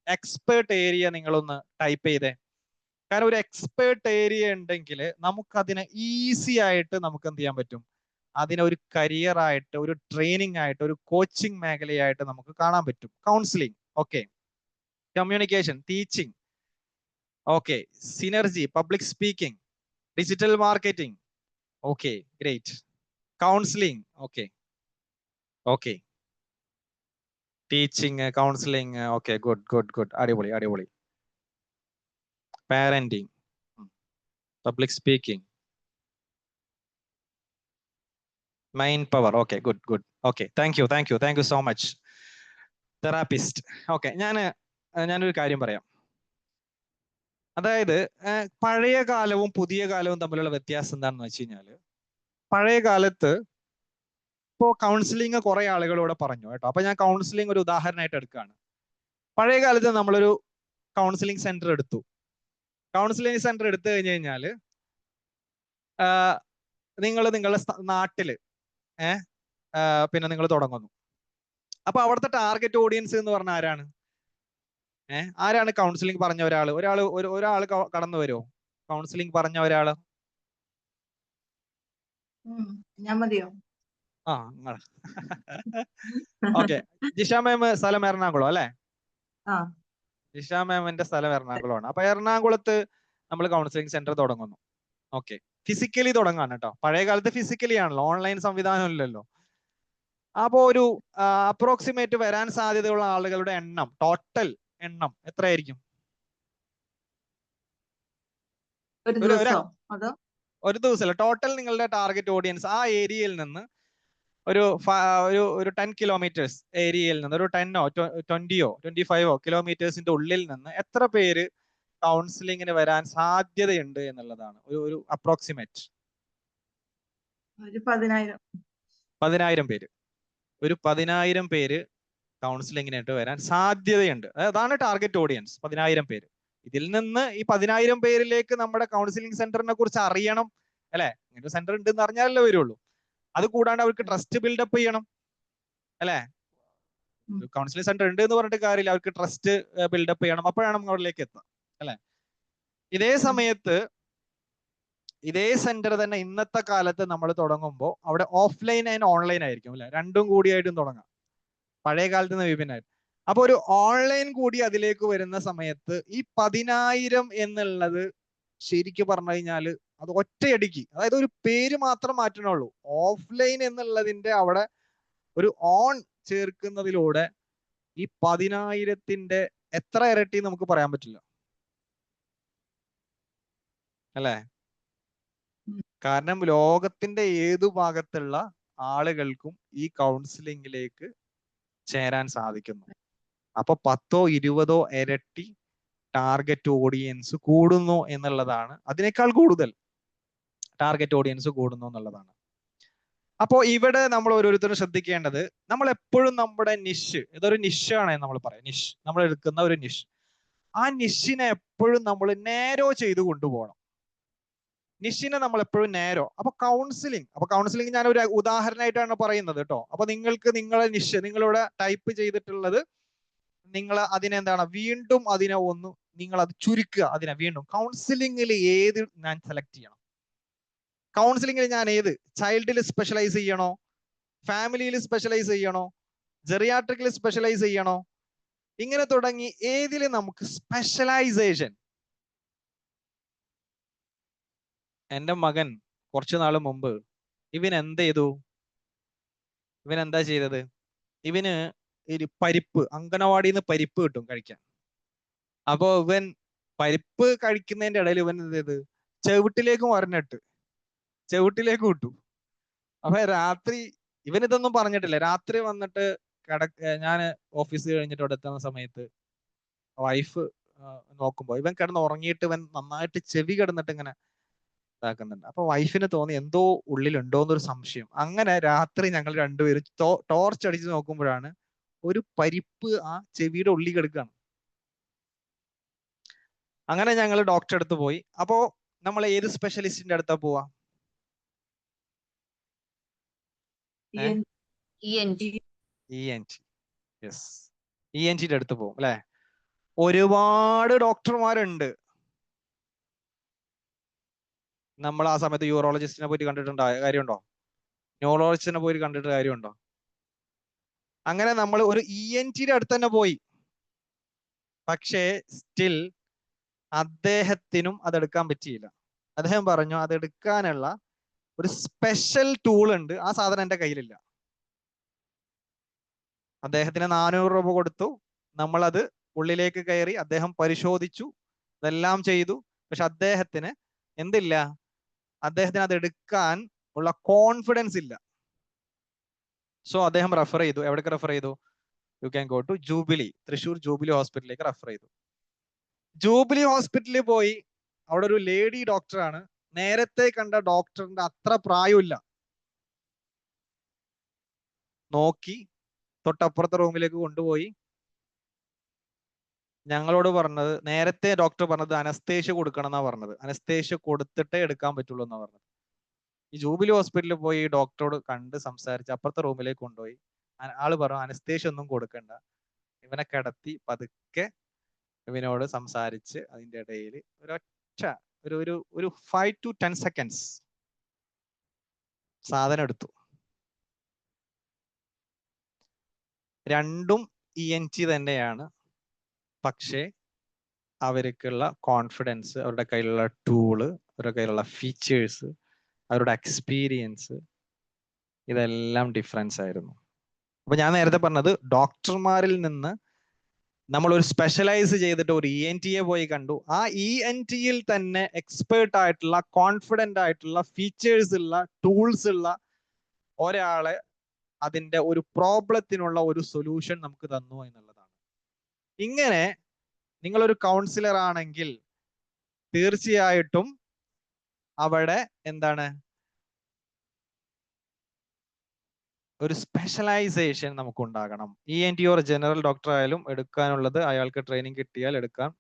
എക്സ്പേർട്ട് ഏരിയ നിങ്ങളൊന്ന് ടൈപ്പ് ചെയ്തേ. കാരണം ഒരു എക്സ്പേർട്ട് ഏരിയ ഉണ്ടെങ്കിൽ നമുക്കതിനെ ഈസി ആയിട്ട് നമുക്ക് എന്ത് ചെയ്യാൻ പറ്റും, അതിനെ ഒരു കരിയർ ആയിട്ട്, ഒരു ട്രെയിനിങ് ആയിട്ട്, ഒരു കോച്ചിങ് മേഖലയായിട്ട് നമുക്ക് കാണാൻ പറ്റും. Counselling, okay. Communication, teaching, okay. Synergy, public speaking, digital marketing, okay, great. Counselling, okay. Teaching, counselling, okay, good, അടിപൊളി. Parenting, public speaking, mind power, okay, good, okay. Thank you so much. Therapist, okay. ഞാനൊരു കാര്യം പറയാം. അതായത് പഴയ കാലവും പുതിയ കാലവും തമ്മിലുള്ള വ്യത്യാസം എന്താണെന്ന് വെച്ച് കഴിഞ്ഞാല്, പഴയ കാലത്ത് ഇപ്പോ കൗൺസിലിംഗ് കുറെ ആളുകളോട് പറഞ്ഞു കേട്ടോ. അപ്പൊ ഞാൻ കൗൺസിലിംഗ് ഒരു ഉദാഹരണമായിട്ട് എടുക്കുകയാണ്. പഴയ കാലത്ത് നമ്മളൊരു കൗൺസിലിംഗ് സെന്റർ എടുത്തു. കൗൺസിലിംഗ് സെന്റർ എടുത്തു കഴിഞ്ഞു കഴിഞ്ഞാല് നിങ്ങൾ നിങ്ങളുടെ നാട്ടില് പിന്നെ നിങ്ങൾ തുടങ്ങുന്നു. അപ്പൊ അവിടുത്തെ ടാർഗറ്റ് ഓഡിയൻസ് എന്ന് പറഞ്ഞാൽ ആരാണ്? ആരാണ് കൗൺസിലിംഗ് പറഞ്ഞ ഒരാള് ഒരാള് കടന്നു വരുമോ? കൗൺസിലിംഗ് പറഞ്ഞ ഒരാള്? ഞാൻ മതിയോ? ആ നിങ്ങൾ ഓക്കെ. ജിഷ മാം സ്ഥലം എറണാകുളം അല്ലെ? ആ ജിഷ മാമിന്റെ സ്ഥലം എറണാകുളമാണ്. അപ്പൊ എറണാകുളത്ത് നമ്മൾ കൗൺസിലിംഗ് സെന്റർ തുടങ്ങുന്നു. ഓക്കെ, ഫിസിക്കലി തുടങ്ങാണ് കേട്ടോ. പഴയ കാലത്ത് ഫിസിക്കലി ആണല്ലോ, ഓൺലൈൻ സംവിധാനം ഇല്ലല്ലോ. അപ്പോ ഒരു അപ്രോക്സിമേറ്റ് വരാൻ സാധ്യതയുള്ള ആളുകളുടെ എണ്ണം, ടോട്ടൽ എണ്ണം എത്രയായിരിക്കും? ഒരു ദിവസം അതോ ഒരു ദിവസമല്ല, ടോട്ടൽ നിങ്ങളുടെ ടാർഗറ്റ് ഓഡിയൻസ് ആ ഏരിയയിൽ നിന്ന് ഒരു 10 കിലോമീറ്റേഴ്സ് ഏരിയയിൽ നിന്ന്, ഒരു 10ഓ 20ഓ 25ഓ കിലോമീറ്റേഴ്സിന്റെ ഉള്ളിൽ നിന്ന് എത്ര പേര് കൗൺസിലിങ്ങിന് വരാൻ സാധ്യതയുണ്ട് എന്നുള്ളതാണ് ഒരു അപ്രോക്സിമേറ്റ്. ഒരു 10,000. 10,000 പേര്. ഒരു 10,000 പേര് കൗൺസിലിങ്ങിനായിട്ട് വരാൻ സാധ്യതയുണ്ട്. അതാണ് ടാർഗറ്റ് ഓഡിയൻസ്, 10,000 പേര്. ഇതിൽ നിന്ന് ഈ 10,000 പേരിലേക്ക് നമ്മുടെ കൗൺസിലിംഗ് സെന്ററിനെ കുറിച്ച് അറിയണം അല്ലെ? ഇങ്ങനെ ഒരു സെന്റർ ഉണ്ടെന്ന് അറിഞ്ഞാലല്ലേ വരുള്ളൂ. അത് കൂടാണ്ട് അവർക്ക് ട്രസ്റ്റ് ബിൽഡപ്പ് ചെയ്യണം അല്ലെ? കൗൺസിലിംഗ് സെന്റർ ഉണ്ട് എന്ന് പറഞ്ഞിട്ട് കാര്യമില്ല, അവർക്ക് ട്രസ്റ്റ് ബിൽഡപ്പ് ചെയ്യണം. അപ്പോഴാണ് നമ്മൾ അവിടേക്ക് എത്താം അല്ലെ? ഇതേ സമയത്ത് ഇതേ സെന്റർ തന്നെ ഇന്നത്തെ കാലത്ത് നമ്മൾ തുടങ്ങുമ്പോൾ അവിടെ ഓഫ്ലൈൻ ആൻഡ് ഓൺലൈൻ ആയിരിക്കും അല്ലെ? രണ്ടും കൂടിയായിട്ടും തുടങ്ങാം, പഴയ കാലത്ത് നിന്ന് വിഭിന്നമായിട്ട്. അപ്പൊ ഒരു ഓൺലൈൻ കൂടി അതിലേക്ക് വരുന്ന സമയത്ത് ഈ 10,000 എന്നുള്ളത് ശരിക്കും പറഞ്ഞു കഴിഞ്ഞാൽ അത് ഒറ്റയടിക്ക്, അതായത് ഒരു പേര് മാത്രം മാറ്റണുള്ളൂ. ഓഫ്ലൈൻ എന്നുള്ളതിന്റെ അവിടെ ഒരു ഓൺ ചേർക്കുന്നതിലൂടെ ഈ 10,000ത്തിന്റെ എത്ര ഇരട്ടി നമുക്ക് പറയാൻ പറ്റില്ല അല്ലേ? കാരണം ലോകത്തിന്റെ ഏതു ഭാഗത്തുള്ള ആളുകൾക്കും ഈ കൗൺസിലിംഗിലേക്ക് ചേരാൻ സാധിക്കുന്നു. അപ്പൊ 10ഓ 20ഓ ഇരട്ടി ടാർഗറ്റ് ഓഡിയൻസ് കൂടുന്നു എന്നുള്ളതാണ്, അതിനേക്കാൾ കൂടുതൽ ടാർഗറ്റ് ഓഡിയൻസ് കൂടുന്നു എന്നുള്ളതാണ്. അപ്പോ ഇവിടെ നമ്മൾ ഓരോരുത്തരും ശ്രദ്ധിക്കേണ്ടത്, നമ്മൾ എപ്പോഴും നമ്മുടെ നിഷ്, ഇതൊരു നിഷാണ് നമ്മൾ പറയാം, നിഷ്, നമ്മൾ എടുക്കുന്ന ഒരു നിഷ്, ആ നിഷിനെ എപ്പോഴും നമ്മൾ നേരോ ചെയ്ത് കൊണ്ടുപോകണം. നിഷിനെ നമ്മൾ എപ്പോഴും നേരോ. അപ്പൊ കൗൺസിലിംഗ് ഞാൻ ഒരു ഉദാഹരണമായിട്ടാണ് പറയുന്നത് കേട്ടോ. അപ്പൊ നിങ്ങൾക്ക് നിങ്ങളെ നിഷ്, നിങ്ങളിവിടെ ടൈപ്പ് ചെയ്തിട്ടുള്ളത്, നിങ്ങൾ അതിനെന്താണ് വീണ്ടും അതിനെ ഒന്ന് നിങ്ങൾ അത് ചുരുക്കുക. അതിനെ വീണ്ടും കൗൺസിലിംഗിൽ ഏത് ഞാൻ സെലക്ട് ചെയ്യണം? കൗൺസിലിംഗിൽ ഞാൻ ഏത്, ചൈൽഡിൽ സ്പെഷ്യലൈസ് ചെയ്യണോ, ഫാമിലിയിൽ സ്പെഷ്യലൈസ് ചെയ്യണോ, ജെറിയാട്രിക്കിൽ സ്പെഷ്യലൈസ് ചെയ്യണോ, ഇങ്ങനെ തുടങ്ങി ഏതിൽ നമുക്ക് സ്പെഷ്യലൈസേഷൻ. എൻ്റെ മകൻ കുറച്ചു നാൾ മുമ്പ് ഇവൻ എന്ത് ചെയ്തു? ഇവൻ എന്താ ചെയ്തത്? ഇവന് ഒരു പരിപ്പ്, അങ്കനവാടിയിൽ നിന്ന് പരിപ്പ് കിട്ടും കഴിക്കാൻ. അപ്പൊ ഇവൻ പരിപ്പ് കഴിക്കുന്നതിന്റെ ഇടയിൽ ഇവൻ എന്ത് ചെയ്ത്, ചെവിട്ടിലേക്ക് മറിഞ്ഞിട്ട് ചെവിട്ടിലേക്ക് വിട്ടു. അപ്പൊ രാത്രി ഇവൻ ഇതൊന്നും പറഞ്ഞിട്ടില്ല. രാത്രി വന്നിട്ട് ഞാൻ ഓഫീസ് കഴിഞ്ഞിട്ട് അവിടെ എത്തുന്ന സമയത്ത് വൈഫ് നോക്കുമ്പോ ഇവൻ കിടന്ന് ഉറങ്ങിയിട്ട് ഇവൻ നന്നായിട്ട് ചെവി കിടന്നിട്ട് ഇങ്ങനെ ഇതാക്കുന്നുണ്ട്. അപ്പൊ വൈഫിന് തോന്നി എന്തോ ഉള്ളിലുണ്ടോ എന്നൊരു സംശയം. അങ്ങനെ രാത്രി ഞങ്ങൾ രണ്ടുപേരും ടോർച്ച് അടിച്ച് നോക്കുമ്പോഴാണ് ഒരു പരിപ്പ് ആ ചെവിയുടെ ഉള്ളിൽ കിടക്കുകയാണ്. അങ്ങനെ ഞങ്ങൾ ഡോക്ടറെ അടുത്ത് പോയി. അപ്പോ നമ്മൾ ഏത് സ്പെഷ്യലിസ്റ്റിന്റെ അടുത്താ പോവാ? ENT അടുത്ത് പോകും അല്ലെ? ഒരുപാട് ഡോക്ടർമാരുണ്ട്. നമ്മൾ ആ സമയത്ത് യൂറോളജിസ്റ്റിനെ പോയിട്ട് കണ്ടിട്ടുണ്ടോ? കാര്യമുണ്ടോ? ന്യൂറോളജിസ്റ്റിനെ പോയിട്ട് കണ്ടിട്ട് കാര്യമുണ്ടോ? അങ്ങനെ നമ്മൾ ഒരു ENTയുടെ അടുത്ത് തന്നെ പോയി. പക്ഷേ സ്റ്റിൽ അദ്ദേഹത്തിനും അതെടുക്കാൻ പറ്റിയില്ല. അദ്ദേഹം പറഞ്ഞു അതെടുക്കാനുള്ള ഒരു സ്പെഷ്യൽ ടൂൾ ഉണ്ട്, ആ സാധനം എൻ്റെ കയ്യിലില്ല. അദ്ദേഹത്തിന് 400 രൂപ കൊടുത്തു. നമ്മളത് ഉള്ളിലേക്ക് കയറി, അദ്ദേഹം പരിശോധിച്ചു, ഇതെല്ലാം ചെയ്തു. പക്ഷെ അദ്ദേഹത്തിന് എന്തില്ല? അദ്ദേഹത്തിന് അത് എടുക്കാൻ ഉള്ള കോൺഫിഡൻസ് ഇല്ല. സോ അദ്ദേഹം റെഫർ ചെയ്തു. എവിടേക്ക് റെഫർ ചെയ്തു? You can go to Jubilee, Thrissur Jubilee ഹോസ്പിറ്റലിലേക്ക് റെഫർ ചെയ്തു. ജൂബിലി ഹോസ്പിറ്റലിൽ പോയി. അവിടെ ഒരു ലേഡി ഡോക്ടറാണ്. നേരത്തെ കണ്ട ഡോക്ടറിന്റെ അത്ര പ്രായമില്ല. നോക്കി തൊട്ടപ്പുറത്തെ റൂമിലേക്ക് കൊണ്ടുപോയി. ഞങ്ങളോട് പറഞ്ഞത്, നേരത്തെ ഡോക്ടർ പറഞ്ഞത് അനസ്തേഷ്യ കൊടുക്കണം എന്നാ പറഞ്ഞത്. അനസ്തേഷ്യ കൊടുത്തിട്ടേ എടുക്കാൻ പറ്റുള്ളൂ എന്നാ പറഞ്ഞത്. ഈ ജൂബിലി ഹോസ്പിറ്റലിൽ പോയി ഡോക്ടറോട് കണ്ട് സംസാരിച്ച് അപ്പുറത്തെ റൂമിലേക്ക് കൊണ്ടുപോയി. ആള് പറഞ്ഞു അനസ്തേഷ്യ ഒന്നും കൊടുക്കണ്ട, ഇവനെ കിടത്തി പതുക്കെ ഇവനോട് സംസാരിച്ച് അതിൻ്റെ ഇടയിൽ ഒരൊറ്റ ഒരു 5 to 10 seconds സാധനം എടുത്തു. രണ്ടും ENT തന്നെയാണ്, പക്ഷേ അവർക്കുള്ള കോൺഫിഡൻസ്, അവരുടെ കയ്യിലുള്ള ടൂള്, അവരുടെ കയ്യിലുള്ള ഫീച്ചേഴ്സ്, അവരുടെ എക്സ്പീരിയൻസ്, ഇതെല്ലാം ഡിഫറൻസ് ആയിരുന്നു. അപ്പൊ ഞാൻ നേരത്തെ പറഞ്ഞത്, ഡോക്ടർമാരിൽ നിന്ന് നമ്മൾ ഒരു സ്പെഷ്യലൈസ് ചെയ്തിട്ട് ഒരു ENTയെ പോയി കണ്ടു. ആ ENTയിൽ തന്നെ എക്സ്പേർട്ട് ആയിട്ടുള്ള, കോൺഫിഡന്റ് ആയിട്ടുള്ള, ഫീച്ചേഴ്സ് ഉള്ള, ടൂൾസ് ഉള്ള ഒരാളെ അതിന്റെ ഒരു പ്രോബ്ലത്തിനുള്ള ഒരു സൊല്യൂഷൻ നമുക്ക് തന്നു എന്നുള്ളതാണ്. ഇങ്ങനെ നിങ്ങളൊരു കൗൺസിലർ ആണെങ്കിൽ തീർച്ചയായിട്ടും അവിടെ എന്താണ്, ഒരു സ്പെഷ്യലൈസേഷൻ നമുക്ക് ഉണ്ടാകണം. ENT ഓർ ജനറൽ ഡോക്ടർ ആയാലും എടുക്കാനുള്ളത് അയാൾക്ക് ട്രെയിനിങ് കിട്ടിയാൽ എടുക്കാൻ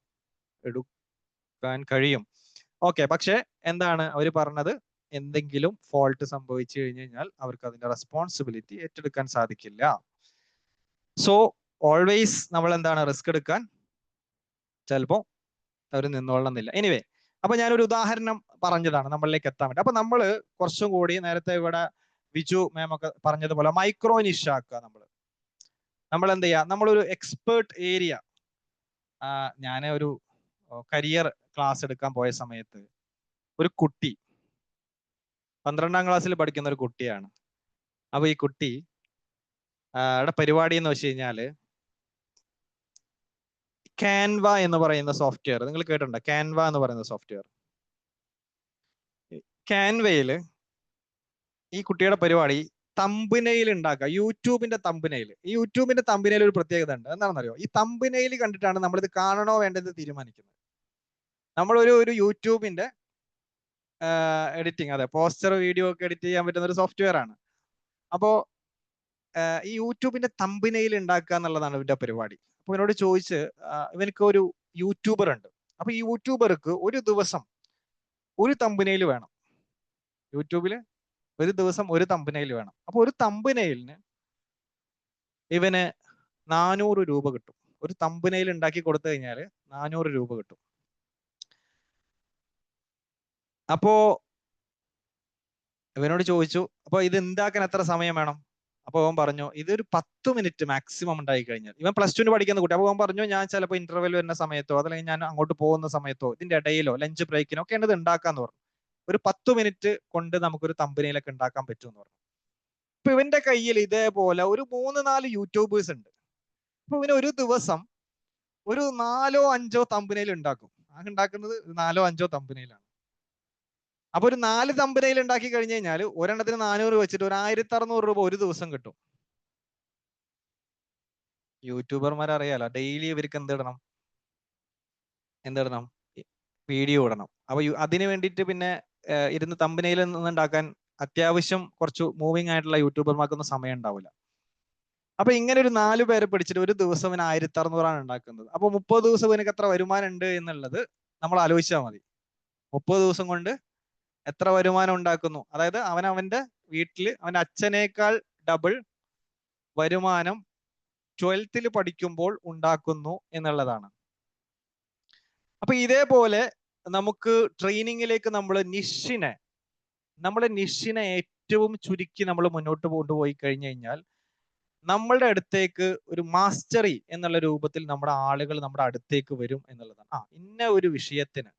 കഴിയും. ഓക്കെ, പക്ഷെ എന്താണ് അവർ പറഞ്ഞത്, എന്തെങ്കിലും ഫോൾട്ട് സംഭവിച്ചു കഴിഞ്ഞാൽ അവർക്ക് അതിന്റെ റെസ്പോൺസിബിലിറ്റി ഏറ്റെടുക്കാൻ സാധിക്കില്ല. സോ ഓൾവേസ് നമ്മൾ എന്താണ്, റിസ്ക് എടുക്കാൻ ചിലപ്പോൾ അവർ നിന്നോളണമെന്നില്ല. എനിവേ, അപ്പൊ ഞാനൊരു ഉദാഹരണം പറഞ്ഞതാണ് നമ്മളിലേക്ക് എത്താൻ വേണ്ടി. അപ്പൊ നമ്മൾ കുറച്ചും കൂടി നേരത്തെ ഇവിടെ വിജു മാം ഒക്കെ പറഞ്ഞതുപോലെ മൈക്രോ നിഷ് ആക്കുക. നമ്മൾ എന്ത് ചെയ്യുക, നമ്മളൊരു എക്സ്പേർട്ട് ഏരിയ. ഞാൻ ഒരു കരിയർ ക്ലാസ് എടുക്കാൻ പോയ സമയത്ത് ഒരു കുട്ടി 12ാം ക്ലാസ്സിൽ പഠിക്കുന്ന ഒരു കുട്ടിയാണ്. അപ്പൊ ഈ കുട്ടി പരിപാടി എന്ന് വെച്ച് കഴിഞ്ഞാല് ക്യാൻവ എന്ന് പറയുന്ന സോഫ്റ്റ്വെയർ നിങ്ങൾ കേട്ടിട്ടുണ്ടോ? ക്യാൻവ എന്ന് പറയുന്ന സോഫ്റ്റ്വെയർ. ക്യാൻവയില് ഈ കുട്ടിയുടെ പരിപാടി തമ്പനയിൽ ഉണ്ടാക്കുക, യൂട്യൂബിന്റെ തമ്പനയിൽ. ഈ യൂട്യൂബിന്റെ തമ്പനയിൽ ഒരു പ്രത്യേകത ഉണ്ട്. എന്താണെന്നറിയോ? ഈ തമ്പനയിൽ കണ്ടിട്ടാണ് നമ്മളിത് കാണണോ വേണ്ടത് തീരുമാനിക്കുന്നത്. നമ്മളൊരു യൂട്യൂബിന്റെ എഡിറ്റിംഗ്, അതെ, പോസ്റ്റർ വീഡിയോ ഒക്കെ എഡിറ്റ് ചെയ്യാൻ പറ്റുന്ന ഒരു സോഫ്റ്റ്വെയർ ആണ്. അപ്പോ ഈ യൂട്യൂബിന്റെ തമ്പനയിൽ ഉണ്ടാക്കുക എന്നുള്ളതാണ് ഇവന്റെ പരിപാടി. അപ്പൊ ഇവനോട് ചോദിച്ച്, ഇവനക്ക് ഒരു യൂട്യൂബർ ഉണ്ട്. അപ്പൊ ഈ യൂട്യൂബർക്ക് ഒരു ദിവസം ഒരു തമ്പനയിൽ വേണം. യൂട്യൂബില് ഒരു ദിവസം ഒരു തമ്പനയിൽ വേണം. അപ്പൊ ഒരു തമ്പനയിലിന് ഇവന് 400 രൂപ കിട്ടും. ഒരു തമ്പനയിൽ ഉണ്ടാക്കി കൊടുത്തു കഴിഞ്ഞാൽ 400 രൂപ കിട്ടും. അപ്പോ ഇവനോട് ചോദിച്ചു, അപ്പൊ ഇത് ഉണ്ടാക്കാൻ എത്ര സമയം വേണം? അപ്പൊ അവൻ പറഞ്ഞു, ഇതൊരു 10 മിനിറ്റ് മാക്സിമം ഉണ്ടായി കഴിഞ്ഞാൽ. ഇവൻ +2 പഠിക്കുന്ന കുട്ടി. അപ്പൊ അവൻ പറഞ്ഞു, ഞാൻ ചിലപ്പോൾ ഇന്റർവെൽ വരുന്ന സമയത്തോ അതല്ലെങ്കിൽ ഞാൻ അങ്ങോട്ട് പോകുന്ന സമയത്തോ ഇതിന്റെ ഇടയിലോ ലഞ്ച് ബ്രേക്കിനോ ഒക്കെ ഇത് ഉണ്ടാക്കാന്ന് പറഞ്ഞു. ഒരു 10 മിനിറ്റ് കൊണ്ട് നമുക്കൊരു തമ്പനയിലൊക്കെ ഉണ്ടാക്കാൻ പറ്റുമെന്ന് പറഞ്ഞു. ഇപ്പൊ ഇവന്റെ കയ്യിൽ ഇതേപോലെ ഒരു 3-4 യൂട്യൂബേഴ്സ് ഉണ്ട്. അപ്പൊ ഇവന് ഒരു ദിവസം ഒരു 4-5 തമ്പനയിൽ ഉണ്ടാക്കും. ഉണ്ടാക്കുന്നത് 4-5 തമ്പനയിലാണ്. അപ്പൊ ഒരു 4 തമ്പനയിൽ ഉണ്ടാക്കി കഴിഞ്ഞു കഴിഞ്ഞാൽ ഒരെണ്ണത്തിന് 400 വെച്ചിട്ട് ഒരു 1600 രൂപ ഒരു ദിവസം കിട്ടും. യൂട്യൂബർമാർ അറിയാലോ, ഡെയിലി ഇവർക്ക് എന്തിടണം, വീഡിയോ ഇടണം. അപ്പൊ അതിന് വേണ്ടിയിട്ട് പിന്നെ ഇരുന്ന് തമ്പനയിൽ നിന്നുണ്ടാക്കാൻ അത്യാവശ്യം കുറച്ച് മൂവിങ് ആയിട്ടുള്ള യൂട്യൂബർമാർക്കൊന്നും സമയം ഉണ്ടാവില്ല. അപ്പൊ ഇങ്ങനെ ഒരു 4 പേരെ പിടിച്ചിട്ട് ഒരു ദിവസം 1600 ഉണ്ടാക്കുന്നത്. അപ്പൊ 30 ദിവസം ഇവനക്ക് എത്ര വരുമാനം ഉണ്ട് എന്നുള്ളത് നമ്മൾ ആലോചിച്ചാൽ മതി. 30 ദിവസം കൊണ്ട് എത്ര വരുമാനം ഉണ്ടാക്കുന്നു? അതായത് അവന്റെ വീട്ടിൽ അവന്റെ അച്ഛനേക്കാൾ ഡബിൾ വരുമാനം 12th പഠിക്കുമ്പോൾ ഉണ്ടാക്കുന്നു എന്നുള്ളതാണ്. അപ്പൊ ഇതേപോലെ നമുക്ക് ട്രെയിനിങ്ങിലേക്ക് നമ്മുടെ നിഷിനെ ഏറ്റവും ചുരുക്കി നമ്മൾ മുന്നോട്ട് കൊണ്ടുപോയി കഴിഞ്ഞു കഴിഞ്ഞാൽ നമ്മളുടെ അടുത്തേക്ക് ഒരു മാസ്റ്ററി എന്നുള്ള രൂപത്തിൽ നമ്മുടെ ആളുകൾ നമ്മുടെ അടുത്തേക്ക് വരും എന്നുള്ളതാണ്. ഇന്ന ഒരു വിഷയത്തിന്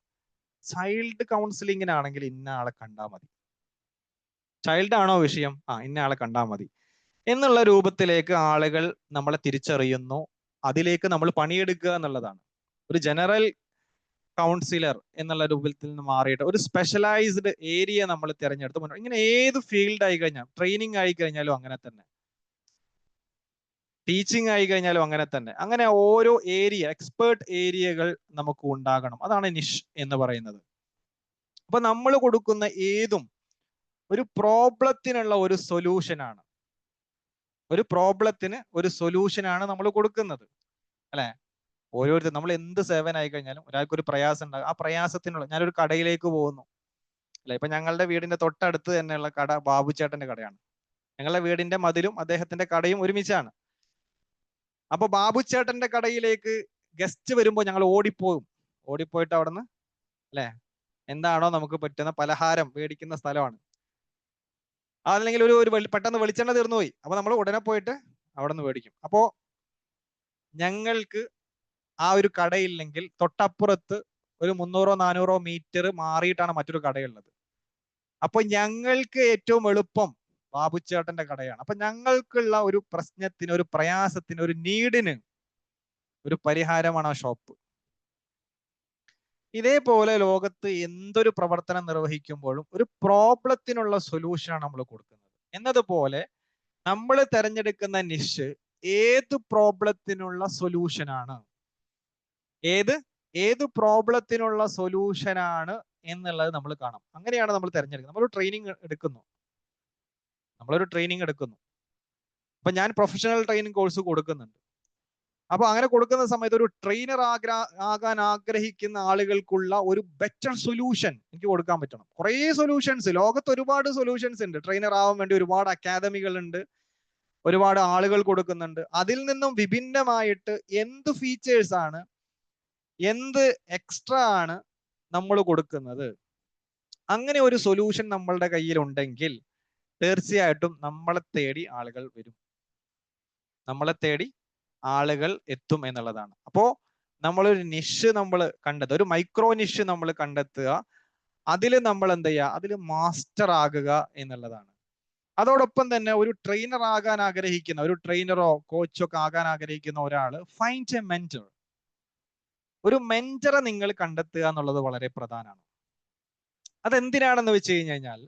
ചൈൽഡ് കൗൺസിലിങ്ങിനാണെങ്കിൽ ഇന്ന ആളെ കണ്ടാൽ മതി. ചൈൽഡ് ആണോ വിഷയം? ഇന്ന ആളെ കണ്ടാൽ മതി എന്നുള്ള രൂപത്തിലേക്ക് ആളുകൾ നമ്മളെ തിരിച്ചറിയുന്നു. അതിലേക്ക് നമ്മൾ പണിയെടുക്കുക എന്നുള്ളതാണ്. ഒരു ജനറൽ കൗൺസിലർ എന്നുള്ള രൂപത്തിൽ നിന്ന് മാറിയിട്ട് ഒരു സ്പെഷ്യലൈസ്ഡ് ഏരിയ നമ്മൾ തിരഞ്ഞെടുത്ത് മുന്നോട്ട്. ഇങ്ങനെ ഏത് ഫീൽഡ് ആയി കഴിഞ്ഞാൽ, ട്രെയിനിങ് ആയി കഴിഞ്ഞാലും അങ്ങനെ തന്നെ, ടീച്ചിങ് ആയി കഴിഞ്ഞാലും അങ്ങനെ തന്നെ. അങ്ങനെ ഓരോ ഏരിയ, എക്സ്പേർട്ട് ഏരിയകൾ നമുക്ക് ഉണ്ടാകണം. അതാണ് നിഷ് എന്ന് പറയുന്നത്. അപ്പൊ നമ്മൾ കൊടുക്കുന്ന ഏതും ഒരു പ്രോബ്ലത്തിനുള്ള ഒരു സൊല്യൂഷനാണ്. ഒരു പ്രോബ്ലത്തിന് ഒരു സൊല്യൂഷനാണ് നമ്മൾ കൊടുക്കുന്നത്, അല്ലെ? ഓരോരുത്തർ നമ്മൾ എന്ത് സേവനമായി കഴിഞ്ഞാലും ഒരാൾക്ക് ഒരു പ്രയാസം ഉണ്ടാകും. ആ പ്രയാസത്തിനുള്ള, ഞാനൊരു കടയിലേക്ക് പോകുന്നു, അല്ലെ? ഇപ്പൊ ഞങ്ങളുടെ വീടിന്റെ തൊട്ടടുത്ത് തന്നെയുള്ള കട ബാബുച്ചേട്ടന്റെ കടയാണ്. ഞങ്ങളുടെ വീടിന്റെ മതിലും അദ്ദേഹത്തിന്റെ കടയും ഒരുമിച്ചാണ്. അപ്പൊ ബാബുച്ചേട്ടന്റെ കടയിലേക്ക് ഗസ്റ്റ് വരുമ്പോൾ ഞങ്ങൾ ഓടിപ്പോയിട്ട് അവിടെ നിന്ന് അല്ലെ എന്താണോ നമുക്ക് പറ്റുന്ന പലഹാരം മേടിക്കുന്ന സ്ഥലമാണ്. അതല്ലെങ്കിൽ ഒരു പെട്ടെന്ന് വെളിച്ചെണ്ണ തീർന്നു പോയി, അപ്പൊ നമ്മൾ ഉടനെ പോയിട്ട് അവിടെ നിന്ന് മേടിക്കും. അപ്പോ ഞങ്ങൾക്ക് ആ ഒരു കടയില്ലെങ്കിൽ തൊട്ടപ്പുറത്ത് ഒരു 300-400 മീറ്റർ മാറിയിട്ടാണ് മറ്റൊരു കടയുള്ളത്. അപ്പൊ ഞങ്ങൾക്ക് ഏറ്റവും എളുപ്പം ബാബുച്ചേട്ടന്റെ കടയാണ്. അപ്പൊ ഞങ്ങൾക്കുള്ള ഒരു പ്രശ്നത്തിന്, ഒരു പ്രയാസത്തിന്, ഒരു നീഡിന് ഒരു പരിഹാരമാണ് ആ ഷോപ്പ്. ഇതേപോലെ ലോകത്ത് എന്തൊരു പ്രവർത്തനം നിർവഹിക്കുമ്പോഴും ഒരു പ്രോബ്ലത്തിനുള്ള സൊല്യൂഷനാണ് നമ്മൾ കൊടുക്കുന്നത്. എന്നതുപോലെ നമ്മൾ തിരഞ്ഞെടുക്കുന്ന നിഷ് ഏത് പ്രോബ്ലത്തിനുള്ള സൊല്യൂഷനാണ്, ഏത് പ്രോബ്ലത്തിനുള്ള സൊല്യൂഷനാണ് എന്നുള്ളത് നമ്മൾ കാണാം. അങ്ങനെയാണ് നമ്മൾ തിരഞ്ഞെടുക്കുന്നത്. നമ്മളൊരു ട്രെയിനിങ് എടുക്കുന്നു. അപ്പൊ ഞാൻ പ്രൊഫഷണൽ ട്രെയിനിങ് കോഴ്സ് കൊടുക്കുന്നുണ്ട്. അപ്പൊ അങ്ങനെ കൊടുക്കുന്ന സമയത്ത് ഒരു ട്രെയിനർ ആകാൻ ആഗ്രഹിക്കുന്ന ആളുകൾക്കുള്ള ഒരു ബെറ്റർ സൊല്യൂഷൻ എനിക്ക് കൊടുക്കാൻ പറ്റണം. കുറേ സൊല്യൂഷൻസ്, ലോകത്ത് ഒരുപാട് സൊല്യൂഷൻസ് ഉണ്ട്. ട്രെയിനർ ആവാൻ വേണ്ടി ഒരുപാട് അക്കാദമികൾ ഉണ്ട്, ഒരുപാട് ആളുകൾ കൊടുക്കുന്നുണ്ട്. അതിൽ നിന്നും വിഭിന്നമായിട്ട് എന്ത് ഫീച്ചേഴ്സ് ആണ്, എന്ത് എക്സ്ട്രാ ആണ് നമ്മൾ കൊടുക്കുന്നത്? അങ്ങനെ ഒരു സൊല്യൂഷൻ നമ്മളുടെ കയ്യിൽ ഉണ്ടെങ്കിൽ തീർച്ചയായിട്ടും നമ്മളെ തേടി ആളുകൾ എത്തും എന്നുള്ളതാണ്. അപ്പോ നമ്മളൊരു നിഷ് ഒരു മൈക്രോ നിഷ് നമ്മൾ കണ്ടെത്തുക, അതിൽ നമ്മൾ എന്ത് ചെയ്യുക, അതിൽ മാസ്റ്റർ ആകുക എന്നുള്ളതാണ്. അതോടൊപ്പം തന്നെ ഒരു ട്രെയിനർ ആകാൻ ആഗ്രഹിക്കുന്ന, ഒരു ട്രെയിനറോ കോച്ചോ ഒക്കെ ആകാൻ ആഗ്രഹിക്കുന്ന ഒരാള് ഫൈൻഡ് എ മെന്റർ. ഒരു മെന്ററെ നിങ്ങൾ കണ്ടെത്തുക എന്നുള്ളത് വളരെ പ്രധാനമാണ്. അതെന്തിനാണെന്ന് വെച്ച് കഴിഞ്ഞാൽ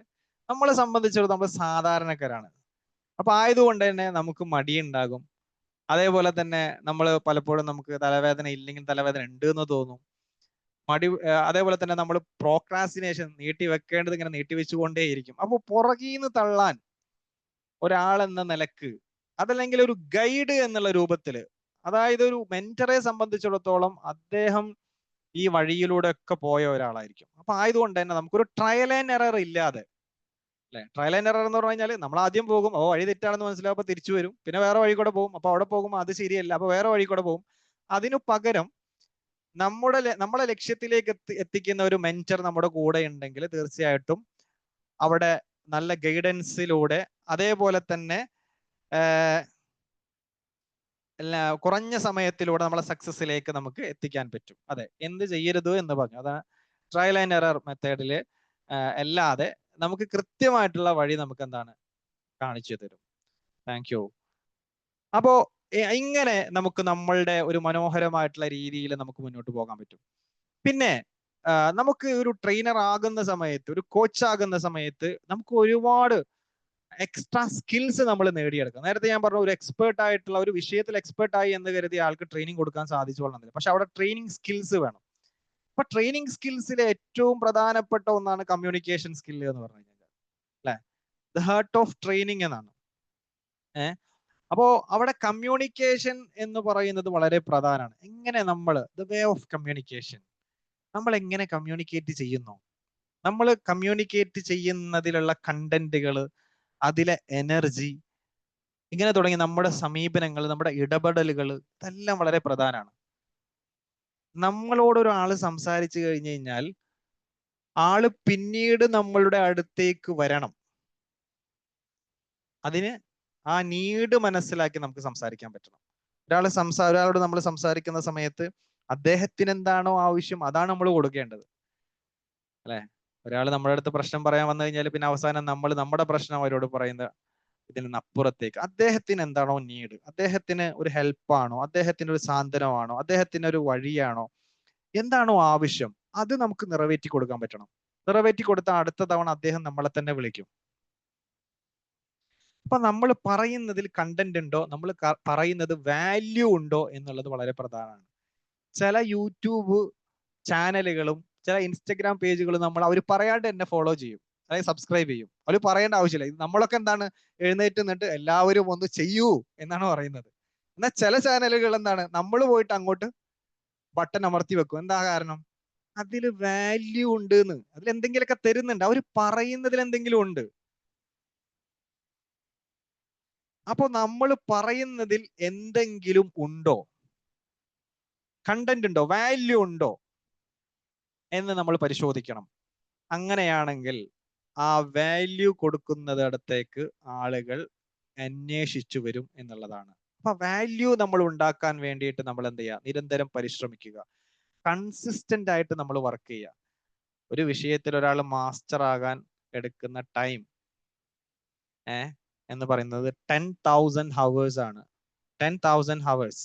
നമ്മളെ സംബന്ധിച്ചിടത്തോളം നമ്മൾ സാധാരണക്കാരാണ്. അപ്പൊ ആയതുകൊണ്ട് തന്നെ നമുക്ക് മടിയുണ്ടാകും. അതേപോലെ തന്നെ നമ്മൾ പലപ്പോഴും നമുക്ക് തലവേദന ഇല്ലെങ്കിൽ തലവേദന ഉണ്ട് എന്ന് തോന്നും. അതേപോലെ തന്നെ നമ്മൾ പ്രോക്രാസ്റ്റിനേഷൻ, നീട്ടിവെക്കേണ്ടത് ഇങ്ങനെ നീട്ടിവെച്ചുകൊണ്ടേയിരിക്കും. അപ്പോൾ പുറകീന്ന് തള്ളാൻ ഒരാളെന്ന നിലക്ക്, അതല്ലെങ്കിൽ ഒരു ഗൈഡ് എന്നുള്ള രൂപത്തിൽ, അതായത് ഒരു മെന്ററെ സംബന്ധിച്ചിടത്തോളം അദ്ദേഹം ഈ വഴിയിലൂടെ ഒക്കെ പോയ ഒരാളായിരിക്കും. അപ്പൊ ആയതുകൊണ്ട് തന്നെ നമുക്കൊരു ട്രയൽ ആൻഡ് എറർ ഇല്ലാതെ, അല്ലെ, ട്രയൽ ആൻഡ് എറർ എന്ന് പറഞ്ഞു കഴിഞ്ഞാൽ നമ്മൾ ആദ്യം പോകും, വഴി തെറ്റാണെന്ന് മനസ്സിലാവുമ്പോൾ തിരിച്ചു വരും, പിന്നെ വേറെ വഴി കൂടെ പോകും, അപ്പൊ അവിടെ പോകുമ്പോൾ അത് ശരിയല്ല, അപ്പൊ വേറെ വഴി കൂടെ പോകും. അതിനു പകരം നമ്മളെ ലക്ഷ്യത്തിലേക്ക് എത്തിക്കുന്ന ഒരു മെന്റർ നമ്മുടെ കൂടെ ഉണ്ടെങ്കിൽ തീർച്ചയായിട്ടും അവിടെ നല്ല ഗൈഡൻസിലൂടെ, അതേപോലെ തന്നെ കുറഞ്ഞ സമയത്തിലൂടെ നമ്മളെ സക്സസിലേക്ക് നമുക്ക് എത്തിക്കാൻ പറ്റും. അതെ, എന്ത് ചെയ്യരുത് എന്ന് പറഞ്ഞു, അതാണ് ട്രയൽ ആൻഡ് എറർ മെത്തേഡില് അല്ലാതെ നമുക്ക് കൃത്യമായിട്ടുള്ള വഴി നമുക്ക് എന്താണ് കാണിച്ചു തരും. Thank you. അപ്പോ ഇങ്ങനെ നമുക്ക് നമ്മളുടെ ഒരു മനോഹരമായിട്ടുള്ള രീതിയിൽ നമുക്ക് മുന്നോട്ട് പോകാൻ പറ്റും. പിന്നെ നമുക്ക് ഒരു ട്രെയിനർ ആകുന്ന സമയത്ത്, ഒരു കോച്ച് ആകുന്ന സമയത്ത് നമുക്ക് ഒരുപാട് എക്സ്ട്രാ സ്കിൽസ് നമ്മൾ നേടിയെടുക്കാം. നേരത്തെ ഞാൻ പറഞ്ഞു, ഒരു എക്സ്പേർട്ട് ആയിട്ടുള്ള ഒരു വിഷയത്തിൽ എക്സ്പേർട്ട് ആയി എന്ന് കരുതി ആൾക്ക് ട്രെയിനിങ് കൊടുക്കാൻ സാധിച്ചോളണമെന്നില്ല. പക്ഷെ അവിടെ ട്രെയിനിങ് സ്കിൽസ് വേണം. അപ്പൊ ട്രെയിനിങ് സ്കിൽസിലെ ഏറ്റവും പ്രധാനപ്പെട്ട ഒന്നാണ് കമ്മ്യൂണിക്കേഷൻ സ്കിൽ എന്ന് പറഞ്ഞു കഴിഞ്ഞാൽ, അല്ലെ, ദ ഹാർട്ട് ഓഫ് ട്രെയിനിങ് എന്നാണ്. അപ്പോ അവിടെ കമ്മ്യൂണിക്കേഷൻ എന്ന് പറയുന്നത് വളരെ പ്രധാനമാണ്. എങ്ങനെ ദ വേ ഓഫ് കമ്മ്യൂണിക്കേഷൻ, നമ്മൾ എങ്ങനെ കമ്മ്യൂണിക്കേറ്റ് ചെയ്യുന്നു, നമ്മൾ കമ്മ്യൂണിക്കേറ്റ് ചെയ്യുന്നതിലുള്ള കണ്ടന്റുകൾ, അതിലെ എനർജി, ഇങ്ങനെ തുടങ്ങി നമ്മുടെ സമീപനങ്ങൾ, നമ്മുടെ ഇടപെടലുകൾ, ഇതെല്ലാം വളരെ പ്രധാനമാണ്. നമ്മളോടൊരാള് സംസാരിച്ചു കഴിഞ്ഞു കഴിഞ്ഞാൽ ആള് പിന്നീട് നമ്മളുടെ അടുത്തേക്ക് വരണം. അതിന് ആ നീഡ് മനസ്സിലാക്കി നമുക്ക് സംസാരിക്കാൻ പറ്റണം. ഒരാളോട് നമ്മൾ സംസാരിക്കുന്ന സമയത്ത് അദ്ദേഹത്തിന് എന്താണോ ആവശ്യം അതാണ് നമ്മൾ കൊടുക്കേണ്ടത്, അല്ലെ. ഒരാൾ നമ്മുടെ അടുത്ത് പ്രശ്നം പറയാൻ വന്നു കഴിഞ്ഞാൽ പിന്നെ അവസാനം നമ്മൾ നമ്മുടെ പ്രശ്നം അവരോട് പറയുന്ന ഇതിൽ നിന്ന് അപ്പുറത്തേക്ക് അദ്ദേഹത്തിന് എന്താണോ നീഡ്, അദ്ദേഹത്തിന് ഒരു ഹെൽപ്പാണോ, അദ്ദേഹത്തിന് ഒരു സാന്ത്വനമാണോ, അദ്ദേഹത്തിന് ഒരു വഴിയാണോ, എന്താണോ ആവശ്യം, അത് നമുക്ക് നിറവേറ്റി കൊടുക്കാൻ പറ്റണം. നിറവേറ്റി കൊടുത്താൽ അടുത്ത തവണ അദ്ദേഹം നമ്മളെ തന്നെ വിളിക്കും. അപ്പൊ നമ്മൾ പറയുന്നതിൽ കണ്ടന്റ് ഉണ്ടോ, നമ്മൾ പറയുന്നത് വാല്യൂ ഉണ്ടോ എന്നുള്ളത് വളരെ പ്രധാനമാണ്. ചില യൂട്യൂബ് ചാനലുകളും ചില ഇൻസ്റ്റഗ്രാം പേജുകളും അവർ പറയാണ്ട് എന്നെ ഫോളോ ചെയ്യും, അതായത് സബ്സ്ക്രൈബ് ചെയ്യും. അവർ പറയേണ്ട ആവശ്യമില്ല. നമ്മളൊക്കെ എന്താണ് എഴുന്നേറ്റ് നിന്നിട്ട് എല്ലാവരും ഒന്ന് ചെയ്യൂ എന്നാണ് പറയുന്നത്. എന്നാൽ ചില ചാനലുകൾ എന്താണ്, നമ്മൾ പോയിട്ട് അങ്ങോട്ട് ബട്ടൺ അമർത്തി വെക്കും. എന്താ കാരണം? അതിൽ വാല്യൂ ഉണ്ട് എന്ന്, അതിൽ എന്തെങ്കിലുമൊക്കെ തരുന്നുണ്ട്, അവർ പറയുന്നതിൽ എന്തെങ്കിലും ഉണ്ട്. അപ്പൊ നമ്മൾ പറയുന്നതിൽ എന്തെങ്കിലും ഉണ്ടോ? കണ്ടന്റ് ഉണ്ടോ, വാല്യൂ ഉണ്ടോ എന്ന് നമ്മൾ പരിശോധിക്കണം. അങ്ങനെയാണെങ്കിൽ ആ വാല്യൂ കൊടുക്കുന്നിടത്തേക്ക് ആളുകൾ അന്വേഷിച്ചു വരും എന്നുള്ളതാണ്. അപ്പൊ വാല്യൂ നമ്മൾ ഉണ്ടാക്കാൻ വേണ്ടിയിട്ട് നമ്മൾ എന്ത് ചെയ്യുക, നിരന്തരം പരിശ്രമിക്കുക, കൺസിസ്റ്റന്റ് ആയിട്ട് നമ്മൾ വർക്ക് ചെയ്യുക. ഒരു വിഷയത്തിൽ ഒരാൾ മാസ്റ്റർ ആകാൻ എടുക്കുന്ന ടൈം എന്ന് പറയുന്നത് 10,000 hours ആണ്. 10,000 hours.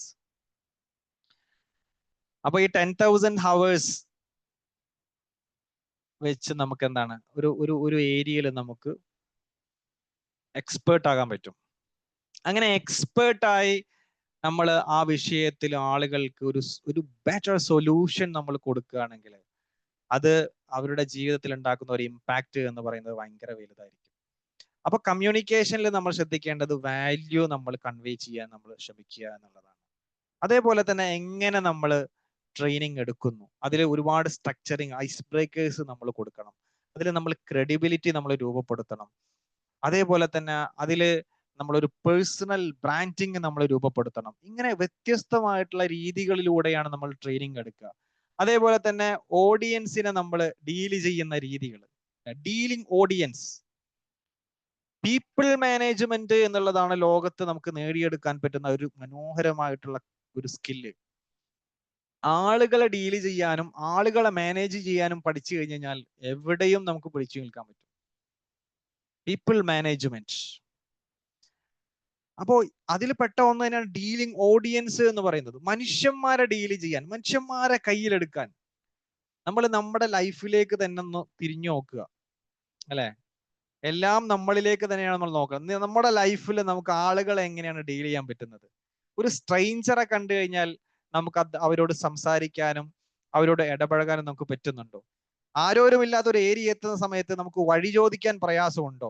അപ്പൊ ഈ 10,000 hours വെച്ച് നമുക്ക് എന്താണ് ഒരു ഒരു ഒരു ഏരിയയിൽ നമുക്ക് എക്സ്പേർട്ട് ആകാൻ പറ്റും. അങ്ങനെ എക്സ്പേർട്ടായി നമ്മൾ ആ വിഷയത്തിൽ ആളുകൾക്ക് ഒരു ബെറ്റർ സൊല്യൂഷൻ നമ്മൾ കൊടുക്കുകയാണെങ്കിൽ അത് അവരുടെ ജീവിതത്തിൽ ഉണ്ടാക്കുന്ന ഒരു ഇമ്പാക്റ്റ് എന്ന് പറയുന്നത് ഭയങ്കര വലുതായിരിക്കും. അപ്പൊ കമ്മ്യൂണിക്കേഷനിൽ നമ്മൾ ശ്രദ്ധിക്കേണ്ടത് വാല്യൂ നമ്മൾ കൺവേ ചെയ്യാൻ നമ്മൾ ശ്രമിക്കുക എന്നുള്ളതാണ്. അതേപോലെ തന്നെ എങ്ങനെ നമ്മൾ ട്രെയിനിങ് എടുക്കുന്നു, അതിൽ ഒരുപാട് സ്ട്രക്ചറിങ്, ഐസ് ബ്രേക്കേഴ്സ് നമ്മൾ കൊടുക്കണം. അതിൽ നമ്മൾ ക്രെഡിബിലിറ്റി നമ്മൾ രൂപപ്പെടുത്തണം. അതേപോലെ തന്നെ അതിൽ നമ്മളൊരു പേഴ്സണൽ ബ്രാൻഡിങ് നമ്മൾ രൂപപ്പെടുത്തണം. ഇങ്ങനെ വ്യത്യസ്തമായിട്ടുള്ള രീതികളിലൂടെയാണ് നമ്മൾ ട്രെയിനിങ് എടുക്കുക. അതേപോലെ തന്നെ ഓഡിയൻസിനെ നമ്മൾ ഡീൽ ചെയ്യുന്ന രീതികൾ, ഡീലിംഗ് ഓഡിയൻസ്, പീപ്പിൾ മാനേജ്മെന്റ് എന്നുള്ളതാണ് ലോകത്ത് നമുക്ക് നേടിയെടുക്കാൻ പറ്റുന്ന ഒരു മനോഹരമായിട്ടുള്ള ഒരു സ്കില്ല്. ആളുകളെ ഡീൽ ചെയ്യാനും ആളുകളെ മാനേജ് ചെയ്യാനും പഠിച്ചു കഴിഞ്ഞാൽ എവിടെയും നമുക്ക് പിടിച്ചു നിൽക്കാൻ പറ്റും. People management. അപ്പോ അതിൽ പെട്ട ഒന്ന് തന്നെയാണ് ഡീലിംഗ് ഓഡിയൻസ് എന്ന് പറയുന്നത്. മനുഷ്യന്മാരെ ഡീൽ ചെയ്യാൻ, മനുഷ്യന്മാരെ കയ്യിലെടുക്കാൻ നമ്മൾ നമ്മുടെ ലൈഫിലേക്ക് തന്നെ ഒന്ന് തിരിഞ്ഞു നോക്കുക, അല്ലെ? എല്ലാം നമ്മളിലേക്ക് തന്നെയാണ് നമ്മൾ നോക്കുക. നമ്മുടെ ലൈഫിൽ നമുക്ക് ആളുകളെ എങ്ങനെയാണ് ഡീൽ ചെയ്യാൻ പറ്റുന്നത്? ഒരു സ്ട്രെയിഞ്ചറെ കണ്ടു കഴിഞ്ഞാൽ നമുക്ക് അവരോട് സംസാരിക്കാനും അവരോട് ഇടപഴകാനും നമുക്ക് പറ്റുന്നുണ്ടോ? ആരോരുമില്ലാത്ത ഒരു ഏരിയ എത്തുന്ന സമയത്ത് നമുക്ക് വഴി ചോദിക്കാൻ പ്രയാസമുണ്ടോ?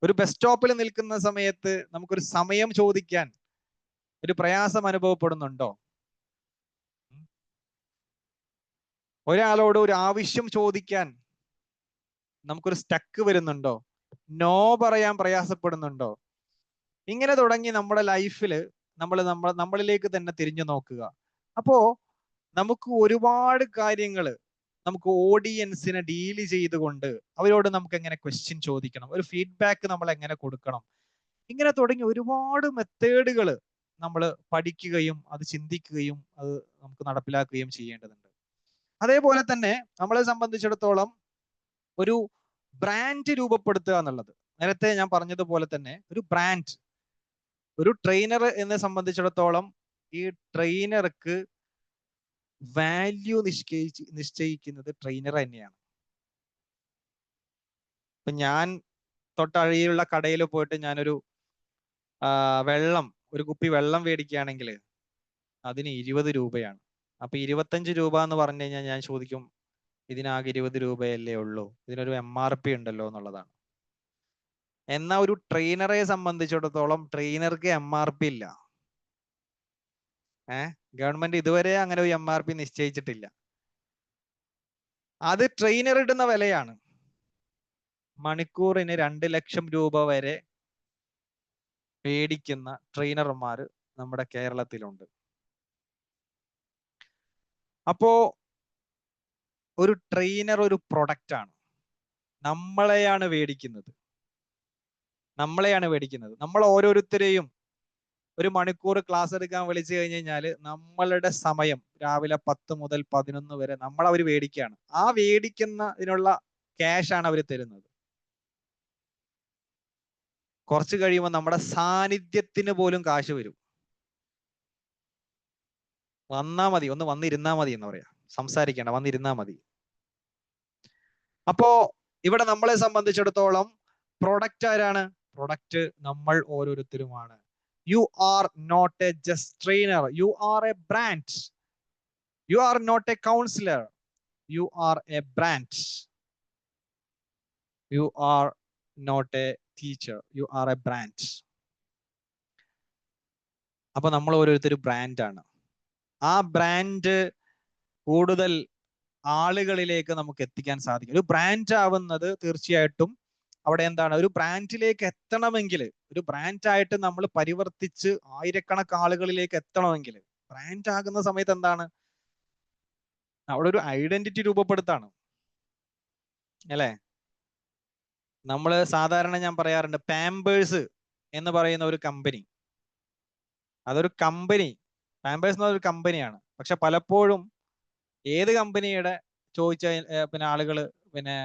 ഒരു ബസ് സ്റ്റോപ്പിൽ നിൽക്കുന്ന സമയത്ത് നമുക്കൊരു സമയം ചോദിക്കാൻ ഒരു പ്രയാസം അനുഭവപ്പെടുന്നുണ്ടോ? ഒരാളോട് ഒരു ആവശ്യം ചോദിക്കാൻ നമുക്കൊരു സ്റ്റക്ക് വരുന്നുണ്ടോ? നോ പറയാൻ പ്രയാസപ്പെടുന്നുണ്ടോ? ഇങ്ങനെ തുടങ്ങി നമ്മുടെ ലൈഫിൽ നമ്മളിലേക്ക് തന്നെ തിരിഞ്ഞു നോക്കുക. അപ്പോ നമുക്ക് ഒരുപാട് കാര്യങ്ങൾ നമുക്ക് ഓഡിയൻസിനെ ഡീൽ ചെയ്തുകൊണ്ട് അവരോട് നമുക്ക് എങ്ങനെ ക്വസ്റ്റ്യൻ ചോദിക്കണം, ഒരു ഫീഡ്ബാക്ക് നമ്മൾ എങ്ങനെ കൊടുക്കണം, ഇങ്ങനെ തുടങ്ങി ഒരുപാട് മെത്തേഡുകൾ നമ്മൾ പഠിക്കുകയും അത് ചിന്തിക്കുകയും അത് നമുക്ക് നടപ്പിലാക്കുകയും ചെയ്യേണ്ടതുണ്ട്. അതേപോലെ തന്നെ നമ്മളെ സംബന്ധിച്ചിടത്തോളം ഒരു ബ്രാൻഡ് രൂപപ്പെടുത്തുക എന്നുള്ളത്, നേരത്തെ ഞാൻ പറഞ്ഞതുപോലെ തന്നെ ഒരു ബ്രാൻഡ്, ഒരു ട്രെയിനർ എന്നെ സംബന്ധിച്ചിടത്തോളം ഈ ട്രെയിനർക്ക് വാല്യൂ നിശ്ചയിക്കുന്നത് ട്രെയിനർ തന്നെയാണ്. ഇപ്പൊ ഞാൻ തൊട്ടഴിയുള്ള കടയിൽ പോയിട്ട് ഞാനൊരു ഒരു കുപ്പി വെള്ളം മേടിക്കുകയാണെങ്കിൽ അതിന് 20 രൂപയാണ്. അപ്പൊ 25 രൂപ എന്ന് പറഞ്ഞു കഴിഞ്ഞാൽ ഞാൻ ചോദിക്കും, ഇതിനാകെ 20 രൂപയല്ലേ ഉള്ളൂ, ഇതിനൊരു MRP ഉണ്ടല്ലോ എന്നുള്ളതാണ്. എന്നാ ഒരു ട്രെയിനറെ സംബന്ധിച്ചിടത്തോളം ട്രെയിനർക്ക് MRP ഇല്ല. ഗവൺമെന്റ് ഇതുവരെ അങ്ങനെ ഒരു MRP നിശ്ചയിച്ചിട്ടില്ല. അത് ട്രെയിനർ ഇടുന്ന വിലയാണ്. മണിക്കൂറിന് 2 ലക്ഷം രൂപ വരെ മേടിക്കുന്ന ട്രെയിനർമാർ നമ്മുടെ കേരളത്തിലുണ്ട്. അപ്പോ ഒരു ട്രെയിനർ ഒരു പ്രൊഡക്റ്റ് ആണ്. നമ്മളെയാണ് മേടിക്കുന്നത്. നമ്മൾ ഓരോരുത്തരെയും ഒരു മണിക്കൂർ ക്ലാസ് എടുക്കാൻ വിളിച്ചു കഴിഞ്ഞാൽ നമ്മളുടെ സമയം രാവിലെ 10 മുതൽ 11 വരെ അവർ മേടിക്കുകയാണ്. ആ മേടിക്കുന്നതിനുള്ള ക്യാഷ് ആണ് അവർ തരുന്നത്. കുറച്ച് കഴിയുമ്പോൾ നമ്മുടെ സാന്നിധ്യത്തിന് പോലും കാശ് വരും. വന്നാ മതി, ഒന്ന് വന്നിരുന്നാ മതി എന്ന് പറയാം, സംസാരിക്കേണ്ട, വന്നിരുന്നാ മതി. അപ്പോ ഇവിടെ നമ്മളെ സംബന്ധിച്ചിടത്തോളം പ്രൊഡക്റ്റ് ആരാണ്? പ്രൊഡക്റ്റ് നമ്മൾ ഓരോരുത്തരുമാണ്. You are not a just trainer. You are a brand. You are not a counselor. You are a brand. You are not a teacher. You are a brand. അപ്പൊ നമ്മൾ ഓരോരുത്തരും ബ്രാൻഡാണ്. ആ ബ്രാൻഡ് കൂടുതൽ ആളുകളിലേക്ക് നമുക്ക് എത്തിക്കാൻ സാധിക്കും. ഒരു ബ്രാൻഡ് ആവുന്നത് തീർച്ചയായിട്ടും അവിടെ എന്താണ് ഒരു ബ്രാൻഡിലേക്ക് എത്തണമെങ്കിൽ, ഒരു ബ്രാൻഡായിട്ട് നമ്മൾ പരിവർത്തിച്ച് ആയിരക്കണക്കിന് ആളുകളിലേക്ക് എത്തണമെങ്കിൽ ബ്രാൻഡ് ആകുന്ന സമയത്ത് എന്താണ് അവിടെ ഒരു ഐഡന്റിറ്റി രൂപപ്പെടുത്താണ് അല്ലെ. നമ്മൾ സാധാരണ ഞാൻ പറയാറുണ്ട് പാമ്പേഴ്സ് എന്ന് പറയുന്ന ഒരു കമ്പനി, അതൊരു കമ്പനി, പാമ്പേഴ്സ് എന്ന ഒരു കമ്പനിയാണ്. പക്ഷെ പലപ്പോഴും ഏത് കമ്പനിയുടെ ചോദിച്ച പിന്നെ ആളുകൾ പിന്നെ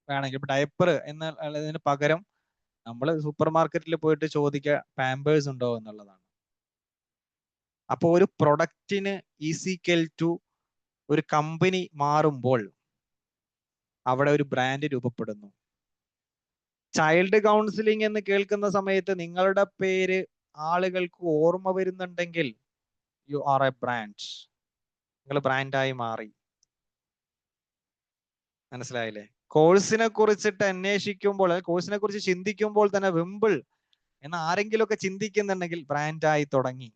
വേണമെങ്കിൽ ഇപ്പൊ ഡയപ്പർ എന്നുള്ളതിന് പകരം നമ്മൾ സൂപ്പർ മാർക്കറ്റിൽ പോയിട്ട് ചോദിക്കുക പാമ്പേഴ്സ് ഉണ്ടോ എന്നുള്ളതാണ്. അപ്പോൾ ഒരു പ്രൊഡക്റ്റിന് ഈസിക്കൽ ടു ഒരു കമ്പനി മാറുമ്പോൾ അവിടെ ഒരു ബ്രാൻഡ് രൂപപ്പെടുന്നു. ചൈൽഡ് കൗൺസിലിംഗ് എന്ന് കേൾക്കുന്ന സമയത്ത് നിങ്ങളുടെ പേര് ആളുകൾക്ക് ഓർമ്മ വരുന്നുണ്ടെങ്കിൽ യു ആർ എ ബ്രാൻഡ്, നിങ്ങൾ ബ്രാൻഡായി മാറി. മനസ്സിലായില്ലേ? കോഴ്സിനെ കുറിച്ചിട്ട് അന്വേഷിക്കുമ്പോൾ, കോഴ്സിനെ കുറിച്ച് ചിന്തിക്കുമ്പോൾ തന്നെ വിമ്പിൾ എന്ന് ആരെങ്കിലും ഒക്കെ ചിന്തിക്കുന്നുണ്ടെങ്കിൽ ബ്രാൻഡായി തുടങ്ങി.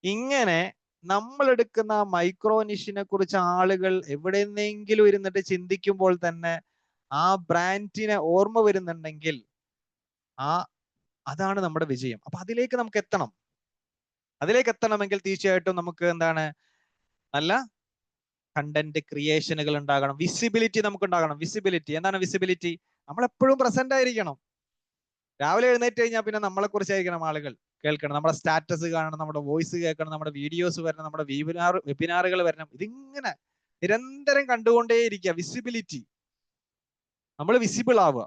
ഇങ്ങനെ നമ്മൾ എടുക്കുന്ന മൈക്രോ നിഷിനെ കുറിച്ച് ആളുകൾ എവിടെയെന്നെങ്കിലും ഇരുന്നിട്ട് ചിന്തിക്കുമ്പോൾ തന്നെ ആ ബ്രാൻഡിനെ ഓർമ്മ വരുന്നുണ്ടെങ്കിൽ അതാണ് നമ്മുടെ വിജയം. അപ്പൊ അതിലേക്ക് നമുക്ക് എത്തണം. അതിലേക്ക് എത്തണമെങ്കിൽ തീർച്ചയായിട്ടും നമുക്ക് എന്താണ് നല്ല കണ്ടന്റ് ക്രിയേഷനുകൾ ഉണ്ടാകണം, വിസിബിലിറ്റി നമുക്ക് ഉണ്ടാകണം. വിസിബിലിറ്റി എന്താണ്? വിസിബിലിറ്റി നമ്മൾ എപ്പോഴും പ്രസന്റ് ആയിരിക്കണം. രാവിലെ എഴുന്നേറ്റ് കഴിഞ്ഞാൽ പിന്നെ നമ്മളെ കുറിച്ചായിരിക്കണം ആളുകൾ കേൾക്കണം, നമ്മുടെ സ്റ്റാറ്റസ് കാണണം, നമ്മുടെ വോയിസ് കേൾക്കണം, നമ്മുടെ വീഡിയോസ് വരണം, നമ്മുടെ വെബിനാറുകൾ വരണം. ഇതിങ്ങനെ നിരന്തരം കണ്ടുകൊണ്ടേയിരിക്കുക. വിസിബിലിറ്റി, നമ്മൾ വിസിബിൾ ആവുക,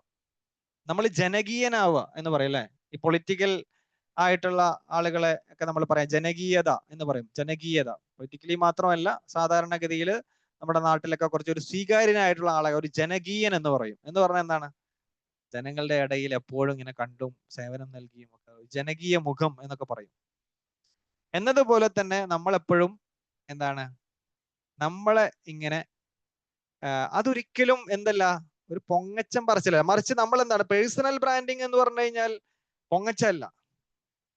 നമ്മൾ ജനകീയനാവുക എന്ന് പറയും അല്ലെ. ഈ പൊളിറ്റിക്കൽ ആയിട്ടുള്ള ആളുകളെ ഒക്കെ നമ്മൾ പറയാം ജനകീയത എന്ന് പറയും. ജനകീയത പൊളിറ്റിക്കലി മാത്രമല്ല, സാധാരണഗതിയിൽ നമ്മുടെ നാട്ടിലൊക്കെ കുറച്ചൊരു സ്വീകാര്യനായിട്ടുള്ള ആളെ ഒരു ജനകീയൻ എന്ന് പറയും. എന്ന് പറഞ്ഞാൽ എന്താണ്? ജനങ്ങളുടെ ഇടയിൽ എപ്പോഴും ഇങ്ങനെ കണ്ടും സേവനം നൽകിയും ഒക്കെ ജനകീയ മുഖം എന്നൊക്കെ പറയും. എന്നതുപോലെ തന്നെ നമ്മളെപ്പോഴും എന്താണ് നമ്മളെ ഇങ്ങനെ അതൊരിക്കലും എന്തല്ല ഒരു പൊങ്ങച്ചം പറച്ചില്ല, മറിച്ച് നമ്മൾ എന്താണ് പേഴ്സണൽ ബ്രാൻഡിങ് എന്ന് പറഞ്ഞു കഴിഞ്ഞാൽ പൊങ്ങച്ചല്ല.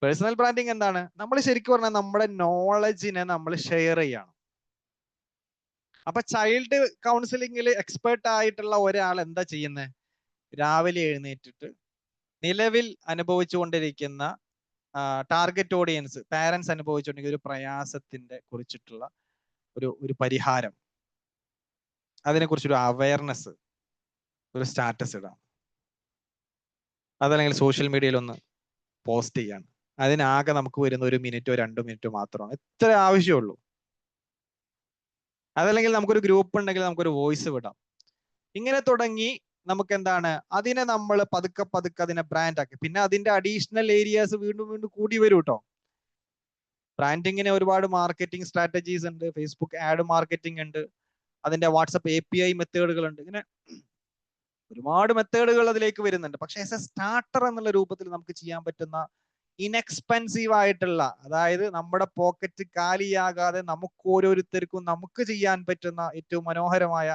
പേഴ്സണൽ ബ്രാൻഡിങ് എന്താണ്? നമ്മൾ ശരിക്കും പറഞ്ഞാൽ നമ്മുടെ നോളജിനെ നമ്മൾ ഷെയർ ചെയ്യണം. അപ്പൊ ചൈൽഡ് കൗൺസിലിംഗിൽ എക്സ്പേർട്ട് ആയിട്ടുള്ള ഒരാൾ എന്താ ചെയ്യുന്നത്? രാവിലെ എഴുന്നേറ്റിട്ട് നിലവിൽ അനുഭവിച്ചുകൊണ്ടിരിക്കുന്ന ടാർഗറ്റ് ഓഡിയൻസ്, പാരന്റ്സ് അനുഭവിച്ചുകൊണ്ടിരിക്കുന്ന ഒരു പ്രയാസത്തിന്റെ കുറിച്ചിട്ടുള്ള ഒരു പരിഹാരം, അതിനെക്കുറിച്ചൊരു അവയർനെസ്, ഒരു സ്റ്റാറ്റസ് ഇടാം, അതല്ലെങ്കിൽ സോഷ്യൽ മീഡിയയിൽ ഒന്ന് പോസ്റ്റ് ചെയ്യാണ്. അതിനാകെ നമുക്ക് വരുന്ന 1 മിനിറ്റോ 2 മിനിറ്റോ മാത്രമാണ്. ഇത്ര ആവശ്യമുള്ളൂ. അതല്ലെങ്കിൽ നമുക്കൊരു ഗ്രൂപ്പ് ഉണ്ടെങ്കിൽ നമുക്കൊരു വോയിസ് വിടാം. ഇങ്ങനെ തുടങ്ങി നമുക്ക് എന്താണ് അതിനെ നമ്മൾ പതുക്കെ പതുക്കെ അതിനെ ബ്രാൻഡ് ആക്കി. പിന്നെ അതിന്റെ അഡീഷണൽ ഏരിയാസ് വീണ്ടും വീണ്ടും കൂടി വരും കേട്ടോ. ബ്രാൻഡിങ്ങിന് ഒരുപാട് മാർക്കറ്റിംഗ് സ്ട്രാറ്റജീസ് ഉണ്ട്. ഫേസ്ബുക്ക് ആഡ് മാർക്കറ്റിംഗ് ഉണ്ട്, അതിന്റെ വാട്സപ്പ് API മെത്തേഡുകൾ ഉണ്ട്. ഇങ്ങനെ ഒരുപാട് മെത്തേഡുകൾ അതിലേക്ക് വരുന്നുണ്ട്. പക്ഷെ ആസ് എ സ്റ്റാർട്ടർ എന്നുള്ള രൂപത്തിൽ നമുക്ക് ചെയ്യാൻ പറ്റുന്ന ഇൻഎക്സ്പെൻസീവ് ആയിട്ടുള്ള, അതായത് നമ്മുടെ പോക്കറ്റ് കാലിയാകാതെ നമുക്ക് ഓരോരുത്തർക്കും നമുക്ക് ചെയ്യാൻ പറ്റുന്ന ഏറ്റവും മനോഹരമായ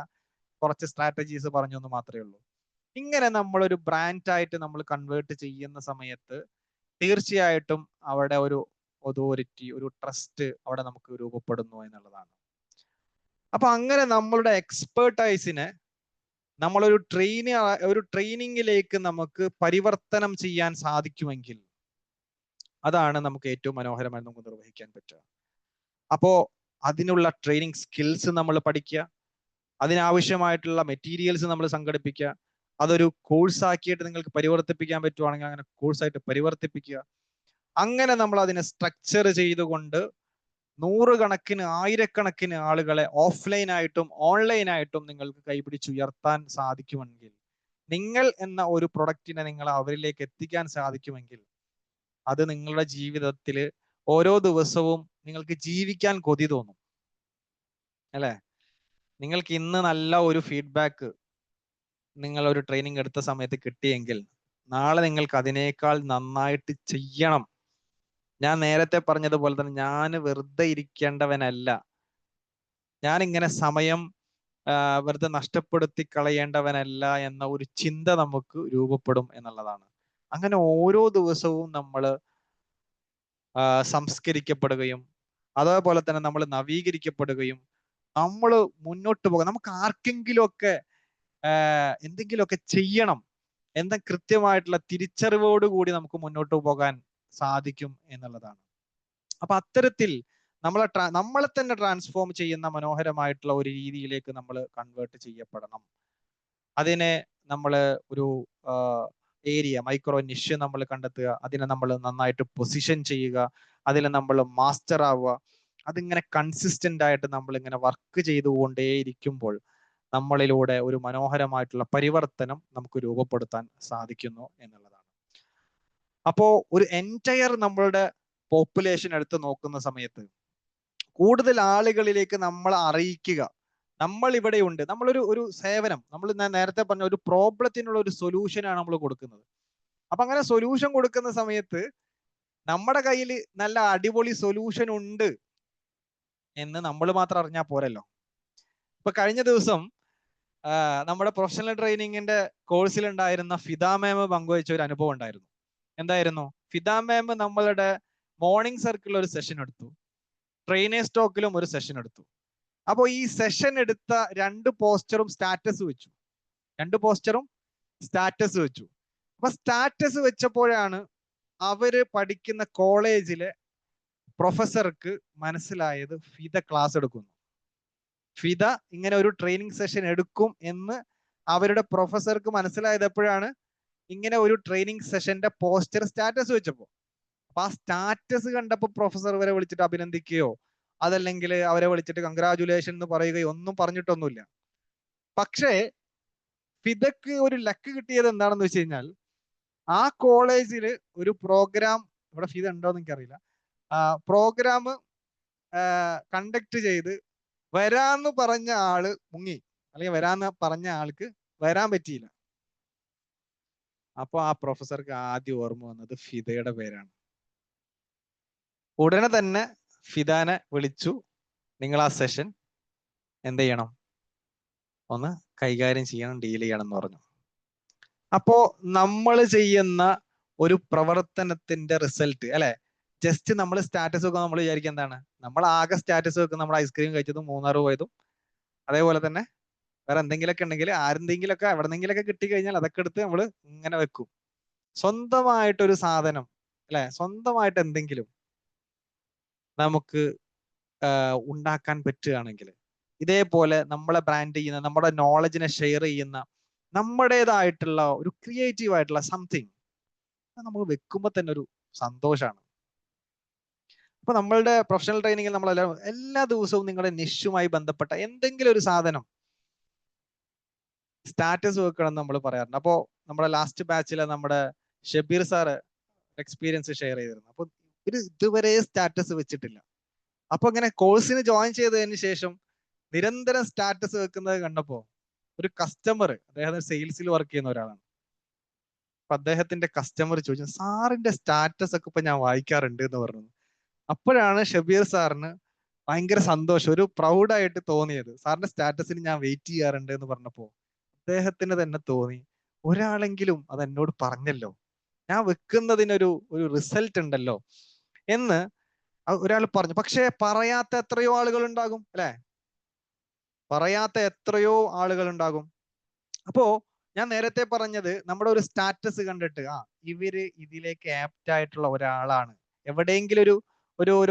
കുറച്ച് സ്ട്രാറ്റജീസ് പറഞ്ഞൊന്ന് മാത്രമേ ഉള്ളൂ. ഇങ്ങനെ നമ്മളൊരു ബ്രാൻഡായിട്ട് നമ്മൾ കൺവേർട്ട് ചെയ്യുന്ന സമയത്ത് തീർച്ചയായിട്ടും അവിടെ ഒരു അതോറിറ്റി, ഒരു ട്രസ്റ്റ് അവിടെ നമുക്ക് രൂപപ്പെടുന്നു എന്നുള്ളതാണ്. അപ്പൊ അങ്ങനെ നമ്മളുടെ എക്സ്പേർട്ടൈസിനെ നമ്മളൊരു ട്രെയിനിങ്ങിലേക്ക് നമുക്ക് പരിവർത്തനം ചെയ്യാൻ സാധിക്കുമെങ്കിൽ അതാണ് നമുക്ക് ഏറ്റവും മനോഹരമായി നമുക്ക് നിർവഹിക്കാൻ പറ്റുക. അപ്പോ അതിനുള്ള ട്രെയിനിങ് സ്കിൽസ് നമ്മൾ പഠിക്കുക, അതിനാവശ്യമായിട്ടുള്ള മെറ്റീരിയൽസ് നമ്മൾ സംഘടിപ്പിക്കുക, അതൊരു കോഴ്സാക്കിയിട്ട് നിങ്ങൾക്ക് പരിവർത്തിപ്പിക്കാൻ പറ്റുവാണെങ്കിൽ അങ്ങനെ കോഴ്സായിട്ട് പരിവർത്തിപ്പിക്കുക. അങ്ങനെ നമ്മൾ അതിനെ സ്ട്രക്ചർ ചെയ്തുകൊണ്ട് 100 കണക്കിന് 1000 ആളുകളെ ഓഫ്ലൈൻ ആയിട്ടും ഓൺലൈൻ ആയിട്ടും നിങ്ങൾക്ക് കൈപിടിച്ചുയർത്താൻ സാധിക്കുമെങ്കിൽ, നിങ്ങൾ എന്ന ഒരു പ്രൊഡക്റ്റിനെ നിങ്ങൾ അവരിലേക്ക് എത്തിക്കാൻ സാധിക്കുമെങ്കിൽ, അത് നിങ്ങളുടെ ജീവിതത്തിൽ ഓരോ ദിവസവും നിങ്ങൾക്ക് ജീവിക്കാൻ കൊതി തോന്നും അല്ലെ. നിങ്ങൾക്ക് ഇന്ന് നല്ല ഒരു ഫീഡ്ബാക്ക് നിങ്ങൾ ഒരു ട്രെയിനിങ് എടുത്ത സമയത്ത് കിട്ടിയെങ്കിൽ നാളെ നിങ്ങൾക്ക് അതിനേക്കാൾ നന്നായിട്ട് ചെയ്യണം. ഞാൻ നേരത്തെ പറഞ്ഞതുപോലെ തന്നെ ഞാൻ വെറുതെ ഇരിക്കേണ്ടവനല്ല, ഞാൻ ഇങ്ങനെ സമയം വെറുതെ നഷ്ടപ്പെടുത്തി കളയേണ്ടവനല്ല എന്ന ഒരു ചിന്ത നമുക്ക് രൂപപ്പെടും എന്നുള്ളതാണ്. അങ്ങനെ ഓരോ ദിവസവും നമ്മൾ സംസ്കരിക്കപ്പെടുകയും അതേപോലെ തന്നെ നമ്മൾ നവീകരിക്കപ്പെടുകയും നമ്മൾ മുന്നോട്ട് പോകാം. നമുക്ക് ആർക്കെങ്കിലും ഒക്കെ എന്തെങ്കിലുമൊക്കെ ചെയ്യണം എന്ന കൃത്യമായിട്ടുള്ള തിരിച്ചറിവോടുകൂടി നമുക്ക് മുന്നോട്ട് പോകാൻ സാധിക്കും എന്നുള്ളതാണ്. അപ്പൊ അത്തരത്തിൽ നമ്മളെ തന്നെ ട്രാൻസ്ഫോം ചെയ്യുന്ന മനോഹരമായിട്ടുള്ള ഒരു രീതിയിലേക്ക് നമ്മൾ കൺവേർട്ട് ചെയ്യപ്പെടണം. അതിനെ നമ്മൾ ഒരു ഏരിയ, മൈക്രോ നിഷ് നമ്മൾ കണ്ടെത്തുക, അതിനെ നമ്മൾ നന്നായിട്ട് പൊസിഷൻ ചെയ്യുക, അതിൽ നമ്മൾ മാസ്റ്റർ ആവുക. അതിങ്ങനെ കൺസിസ്റ്റന്റ് ആയിട്ട് നമ്മൾ ഇങ്ങനെ വർക്ക് ചെയ്തുകൊണ്ടേയിരിക്കുമ്പോൾ നമ്മളിലൂടെ ഒരു മനോഹരമായിട്ടുള്ള പരിവർത്തനം നമുക്ക് രൂപപ്പെടുത്താൻ സാധിക്കുന്നു എന്നുള്ളതാണ്. അപ്പോ ഒരു എൻറ്റയർ നമ്മളുടെ പോപ്പുലേഷൻ എടുത്ത് നോക്കുന്ന സമയത്ത് കൂടുതൽ ആളുകളിലേക്ക് നമ്മൾ അറിയിക്കുക, നമ്മൾ ഇവിടെയുണ്ട്, നമ്മളൊരു സേവനം, ഞാൻ നേരത്തെ പറഞ്ഞ ഒരു പ്രോബ്ലത്തിനുള്ള ഒരു സൊല്യൂഷനാണ് നമ്മൾ കൊടുക്കുന്നത്. അപ്പൊ അങ്ങനെ സൊല്യൂഷൻ കൊടുക്കുന്ന സമയത്ത് നമ്മുടെ കയ്യിൽ നല്ല അടിപൊളി സൊല്യൂഷൻ ഉണ്ട് എന്ന് നമ്മൾ മാത്രം അറിഞ്ഞാൽ പോരല്ലോ. ഇപ്പൊ കഴിഞ്ഞ ദിവസം നമ്മുടെ പ്രൊഫഷണൽ ട്രെയിനിങ്ങിന്റെ കോഴ്സിൽ ഉണ്ടായിരുന്ന ഫിദ മാം പങ്കുവച്ച ഒരു അനുഭവം ഉണ്ടായിരുന്നു. എന്തായിരുന്നു? ഫിദ മാം നമ്മളുടെ മോർണിംഗ് സർക്കിളിൽ ഒരു സെഷൻ എടുത്തു, ട്രെയിനേഴ്സ് ടോക്കിലും ഒരു സെഷൻ എടുത്തു. അപ്പോൾ ഈ സെഷൻ എടുത്ത രണ്ട് പോസ്റ്ററും സ്റ്റാറ്റസ് വെച്ചു. അപ്പൊ സ്റ്റാറ്റസ് വെച്ചപ്പോഴാണ് അവര് പഠിക്കുന്ന കോളേജിലെ പ്രൊഫസർക്ക് മനസ്സിലായത് ഫിദ ക്ലാസ് എടുക്കുന്നു, ഫിദ ഇങ്ങനെ ഒരു ട്രെയിനിങ് സെഷൻ എടുക്കും എന്ന് അവരുടെ പ്രൊഫസർക്ക് മനസ്സിലായത് എപ്പോഴാണ്? ഇങ്ങനെ ഒരു ട്രെയിനിങ് സെഷന്റെ പോസ്റ്റർ സ്റ്റാറ്റസ് വെച്ചപ്പോ. അപ്പൊ ആ സ്റ്റാറ്റസ് കണ്ടപ്പോ പ്രൊഫസർ ഇവരെ വിളിച്ചിട്ട് അഭിനന്ദിക്കുകയോ അതല്ലെങ്കിൽ അവരെ വിളിച്ചിട്ട് കൺഗ്രാജുലേഷൻ എന്ന് പറയുകയോ ഒന്നും പറഞ്ഞിട്ടൊന്നുമില്ല. പക്ഷേ ഫിദക്ക് ഒരു ലക്ക് കിട്ടിയത് എന്താണെന്ന് വെച്ച് കഴിഞ്ഞാൽ, ആ കോളേജിൽ ഒരു പ്രോഗ്രാം, ഇവിടെ ഫിദ ഉണ്ടോന്ന് എനിക്കറിയില്ല, പ്രോഗ്രാം കണ്ടക്ട് ചെയ്ത് വരാന്ന് പറഞ്ഞ ആള് മുങ്ങി, അല്ലെങ്കിൽ വരാന്ന് പറഞ്ഞ ആൾക്ക് വരാൻ പറ്റിയില്ല. അപ്പൊ ആ പ്രൊഫസർക്ക് ആദ്യം ഓർമ്മ വന്നത് ഫിദയുടെ പേരാണ്. ഉടനെ തന്നെ ഫിദാനെ വിളിച്ചു, നിങ്ങൾ ആ സെഷൻ എന്ത് ചെയ്യണം, ഒന്ന് കൈകാര്യം ചെയ്യണം, ഡീൽ ചെയ്യണം എന്ന് പറഞ്ഞു. അപ്പോ നമ്മൾ ചെയ്യുന്ന ഒരു പ്രവർത്തനത്തിന്റെ റിസൾട്ട് അല്ലെ, ജസ്റ്റ് നമ്മൾ സ്റ്റാറ്റസ് വെക്കുക, നമ്മൾ വിചാരിക്കുക എന്താണ്, നമ്മൾ ആകെ സ്റ്റാറ്റസ് വെക്കുന്ന നമ്മൾ ഐസ്ക്രീം കഴിച്ചതും മൂന്നാർ പോയതും അതേപോലെ തന്നെ വേറെ എന്തെങ്കിലുമൊക്കെ ഉണ്ടെങ്കിൽ ആരെന്തെങ്കിലുമൊക്കെ എവിടെന്നെങ്കിലൊക്കെ കിട്ടിക്കഴിഞ്ഞാൽ അതൊക്കെ എടുത്ത് നമ്മൾ ഇങ്ങനെ വെക്കും. സ്വന്തമായിട്ടൊരു സാധനം അല്ലെ, സ്വന്തമായിട്ട് എന്തെങ്കിലും നമുക്ക് ഉണ്ടാക്കാൻ പറ്റുകയാണെങ്കിൽ, ഇതേപോലെ നമ്മളെ ബ്രാൻഡ് ചെയ്യുന്ന, നമ്മുടെ നോളജിനെ ഷെയർ ചെയ്യുന്ന നമ്മുടേതായിട്ടുള്ള ഒരു ക്രിയേറ്റീവ് ആയിട്ടുള്ള സംതിങ് നമ്മൾ വെക്കുമ്പോൾ തന്നെ ഒരു സന്തോഷമാണ്. അപ്പൊ നമ്മളുടെ പ്രൊഫഷണൽ ട്രെയിനിങ്ങിൽ നമ്മൾ എല്ലാ ദിവസവും നിങ്ങളുടെ നിഷുമായി ബന്ധപ്പെട്ട എന്തെങ്കിലും ഒരു സാധനം സ്റ്റാറ്റസ് വെക്കണം എന്ന് നമ്മൾ പറയാറുണ്ട്. അപ്പോൾ നമ്മുടെ ലാസ്റ്റ് ബാച്ചിലെ നമ്മുടെ ഷബീർ സാറ് എക്സ്പീരിയൻസ് ഷെയർ ചെയ്തിരുന്നു. അപ്പൊ ഇതുവരെ സ്റ്റാറ്റസ് വെച്ചിട്ടില്ല. അപ്പൊ ഇങ്ങനെ കോഴ്സിന് ജോയിൻ ചെയ്തതിന് ശേഷം നിരന്തരം സ്റ്റാറ്റസ് വെക്കുന്നത് കണ്ടപ്പോ ഒരു കസ്റ്റമർ, അദ്ദേഹം സെയിൽസിൽ വർക്ക് ചെയ്യുന്ന ഒരാളാണ്, അപ്പൊ അദ്ദേഹത്തിന്റെ കസ്റ്റമർ ചോദിച്ചു, സാറിന്റെ സ്റ്റാറ്റസ് ഒക്കെ ഇപ്പൊ ഞാൻ വായിക്കാറുണ്ട് എന്ന് പറഞ്ഞു. അപ്പോഴാണ് ഷബീർ സാറിന് ഭയങ്കര സന്തോഷം, ഒരു പ്രൗഡായിട്ട് തോന്നിയത്. സാറിന്റെ സ്റ്റാറ്റസിന് ഞാൻ വെയിറ്റ് ചെയ്യാറുണ്ട് എന്ന് പറഞ്ഞപ്പോ അദ്ദേഹത്തിന് തന്നെ തോന്നി, ഒരാളെങ്കിലും അത് എന്നോട് പറഞ്ഞല്ലോ, ഞാൻ വെക്കുന്നതിനൊരു റിസൾട്ട് ഉണ്ടല്ലോ എന്ന് ഒരാൾ പറഞ്ഞു. പക്ഷെ പറയാത്ത എത്രയോ ആളുകൾ ഉണ്ടാകും അല്ലെ, പറയാത്ത എത്രയോ ആളുകൾ ഉണ്ടാകും. അപ്പോ ഞാൻ നേരത്തെ പറഞ്ഞത്, നമ്മുടെ ഒരു സ്റ്റാറ്റസ് കണ്ടിട്ട് ഇവര് ഇതിലേക്ക് ആപ്റ്റ് ആയിട്ടുള്ള ഒരാളാണ്, എവിടെയെങ്കിലും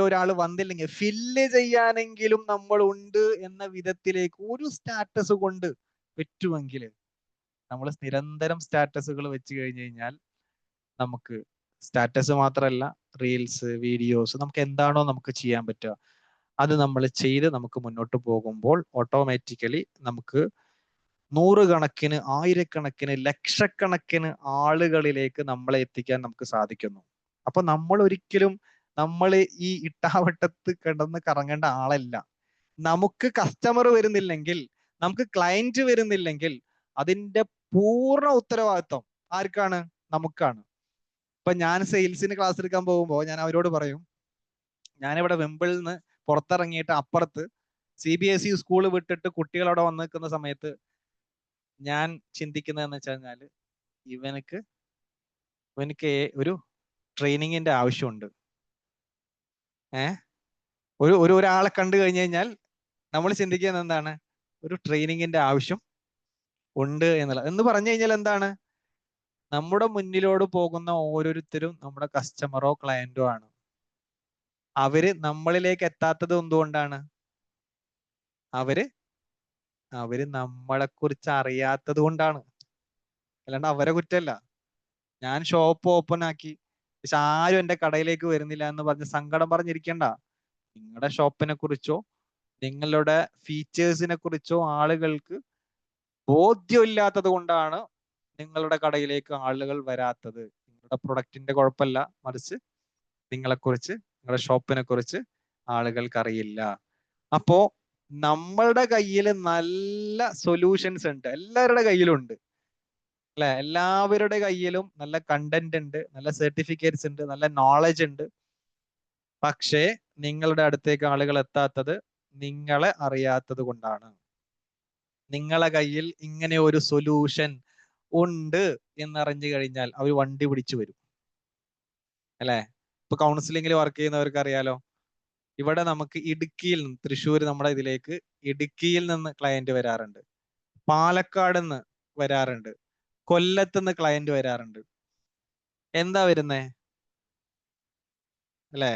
ഒരാൾ വന്നില്ലെങ്കിൽ ഫില്ല് ചെയ്യാനെങ്കിലും നമ്മൾ ഉണ്ട് എന്ന വിധത്തിലേക്ക് ഒരു സ്റ്റാറ്റസ് കൊണ്ട് പറ്റുമെങ്കിൽ, നമ്മൾ നിരന്തരം സ്റ്റാറ്റസുകൾ വെച്ച് കഴിഞ്ഞു കഴിഞ്ഞാൽ നമുക്ക് സ്റ്റാറ്റസ് മാത്രമല്ല, റീൽസ്, വീഡിയോസ്, നമുക്ക് എന്താണോ നമുക്ക് ചെയ്യാൻ പറ്റുക അത് നമ്മൾ ചെയ്ത് നമുക്ക് മുന്നോട്ട് പോകുമ്പോൾ ഓട്ടോമാറ്റിക്കലി നമുക്ക് നൂറുകണക്കിന്, ആയിരക്കണക്കിന്, ലക്ഷക്കണക്കിന് ആളുകളിലേക്ക് നമ്മളെ എത്തിക്കാൻ നമുക്ക് സാധിക്കുന്നു. അപ്പൊ നമ്മൾ ഒരിക്കലും ഈ ഇട്ടാവട്ടത്ത് കിടന്ന് കറങ്ങേണ്ട ആളല്ല. നമുക്ക് കസ്റ്റമർ വരുന്നില്ലെങ്കിൽ, നമുക്ക് ക്ലയന്റ് വരുന്നില്ലെങ്കിൽ അതിന്റെ പൂർണ്ണ ഉത്തരവാദിത്വം ആർക്കാണ്? നമുക്കാണ്. ഇപ്പൊ ഞാൻ സെയിൽസിന് ക്ലാസ് എടുക്കാൻ പോകുമ്പോൾ ഞാൻ അവരോട് പറയും, ഞാനിവിടെ വെമ്പിളിൽ നിന്ന് പുറത്തിറങ്ങിയിട്ട് അപ്പുറത്ത് CBSE സ്കൂൾ വിട്ടിട്ട് കുട്ടികളവിടെ വന്ന് നിൽക്കുന്ന സമയത്ത് ഞാൻ ചിന്തിക്കുന്നതെന്ന് വെച്ച് കഴിഞ്ഞാൽ, ഇവനക്ക് ഒരു ട്രെയിനിങ്ങിന്റെ ആവശ്യമുണ്ട്. ഒരാളെ കണ്ടു കഴിഞ്ഞു കഴിഞ്ഞാൽ നമ്മൾ ചിന്തിക്കുന്നത് എന്താണ്? ഒരു ട്രെയിനിങ്ങിന്റെ ആവശ്യം ഉണ്ട് എന്നുള്ളത്. എന്ന് പറഞ്ഞു കഴിഞ്ഞാൽ എന്താണ്? നമ്മുടെ മുന്നിലോട് പോകുന്ന ഓരോരുത്തരും നമ്മുടെ കസ്റ്റമറോ ക്ലയന്റോ ആണ്. അവര് നമ്മളിലേക്ക് എത്താത്തത് എന്തുകൊണ്ടാണ്? അവര് നമ്മളെ കുറിച്ച് അറിയാത്തത് കൊണ്ടാണ്. അല്ലാണ്ട് അവരെ കുറ്റമല്ല. ഞാൻ ഷോപ്പ് ഓപ്പൺ ആക്കി, പക്ഷെ ആരും എന്റെ കടയിലേക്ക് വരുന്നില്ല എന്ന് പറഞ്ഞ് സങ്കടം പറഞ്ഞിരിക്കണ്ട. നിങ്ങളുടെ ഷോപ്പിനെ കുറിച്ചോ നിങ്ങളുടെ ഫീച്ചേഴ്സിനെ കുറിച്ചോ ആളുകൾക്ക് ബോധ്യമില്ലാത്തത് കൊണ്ടാണ് നിങ്ങളുടെ കടയിലേക്ക് ആളുകൾ വരാത്തത്. നിങ്ങളുടെ പ്രൊഡക്റ്റിന്റെ കുഴപ്പമല്ല, മറിച്ച് നിങ്ങളെക്കുറിച്ച്, നിങ്ങളുടെ ഷോപ്പിനെ കുറിച്ച് ആളുകൾക്ക് അറിയില്ല. അപ്പോ നമ്മളുടെ കയ്യിൽ നല്ല സൊല്യൂഷൻസ് ഉണ്ട്, എല്ലാവരുടെ കയ്യിലും ഉണ്ട് അല്ലെ? എല്ലാവരുടെ കയ്യിലും നല്ല കണ്ടന്റ് ഉണ്ട്, നല്ല സർട്ടിഫിക്കറ്റ്സ് ഉണ്ട്, നല്ല നോളജ് ഉണ്ട്. പക്ഷേ നിങ്ങളുടെ അടുത്തേക്ക് ആളുകൾ എത്താത്തത് നിങ്ങളെ അറിയാത്തത് കൊണ്ടാണ്. നിങ്ങളെ കയ്യിൽ ഇങ്ങനെ ഒരു സൊല്യൂഷൻ ഉണ്ട് എന്നറിഞ്ഞു കഴിഞ്ഞാൽ അവർ വണ്ടി പിടിച്ചു വരും അല്ലെ? ഇപ്പൊ കൗൺസിലിംഗിൽ വർക്ക് ചെയ്യുന്നവർക്ക് അറിയാലോ, ഇവിടെ നമുക്ക് ഇടുക്കിയിൽ നിന്ന്, തൃശ്ശൂർ നമ്മുടെ ഇതിലേക്ക് ഇടുക്കിയിൽ നിന്ന് ക്ലയന്റ് വരാറുണ്ട്, പാലക്കാട് നിന്ന് വരാറുണ്ട്, കൊല്ലത്ത് നിന്ന് ക്ലയന്റ് വരാറുണ്ട്. എന്താ വരുന്നേ അല്ലെ?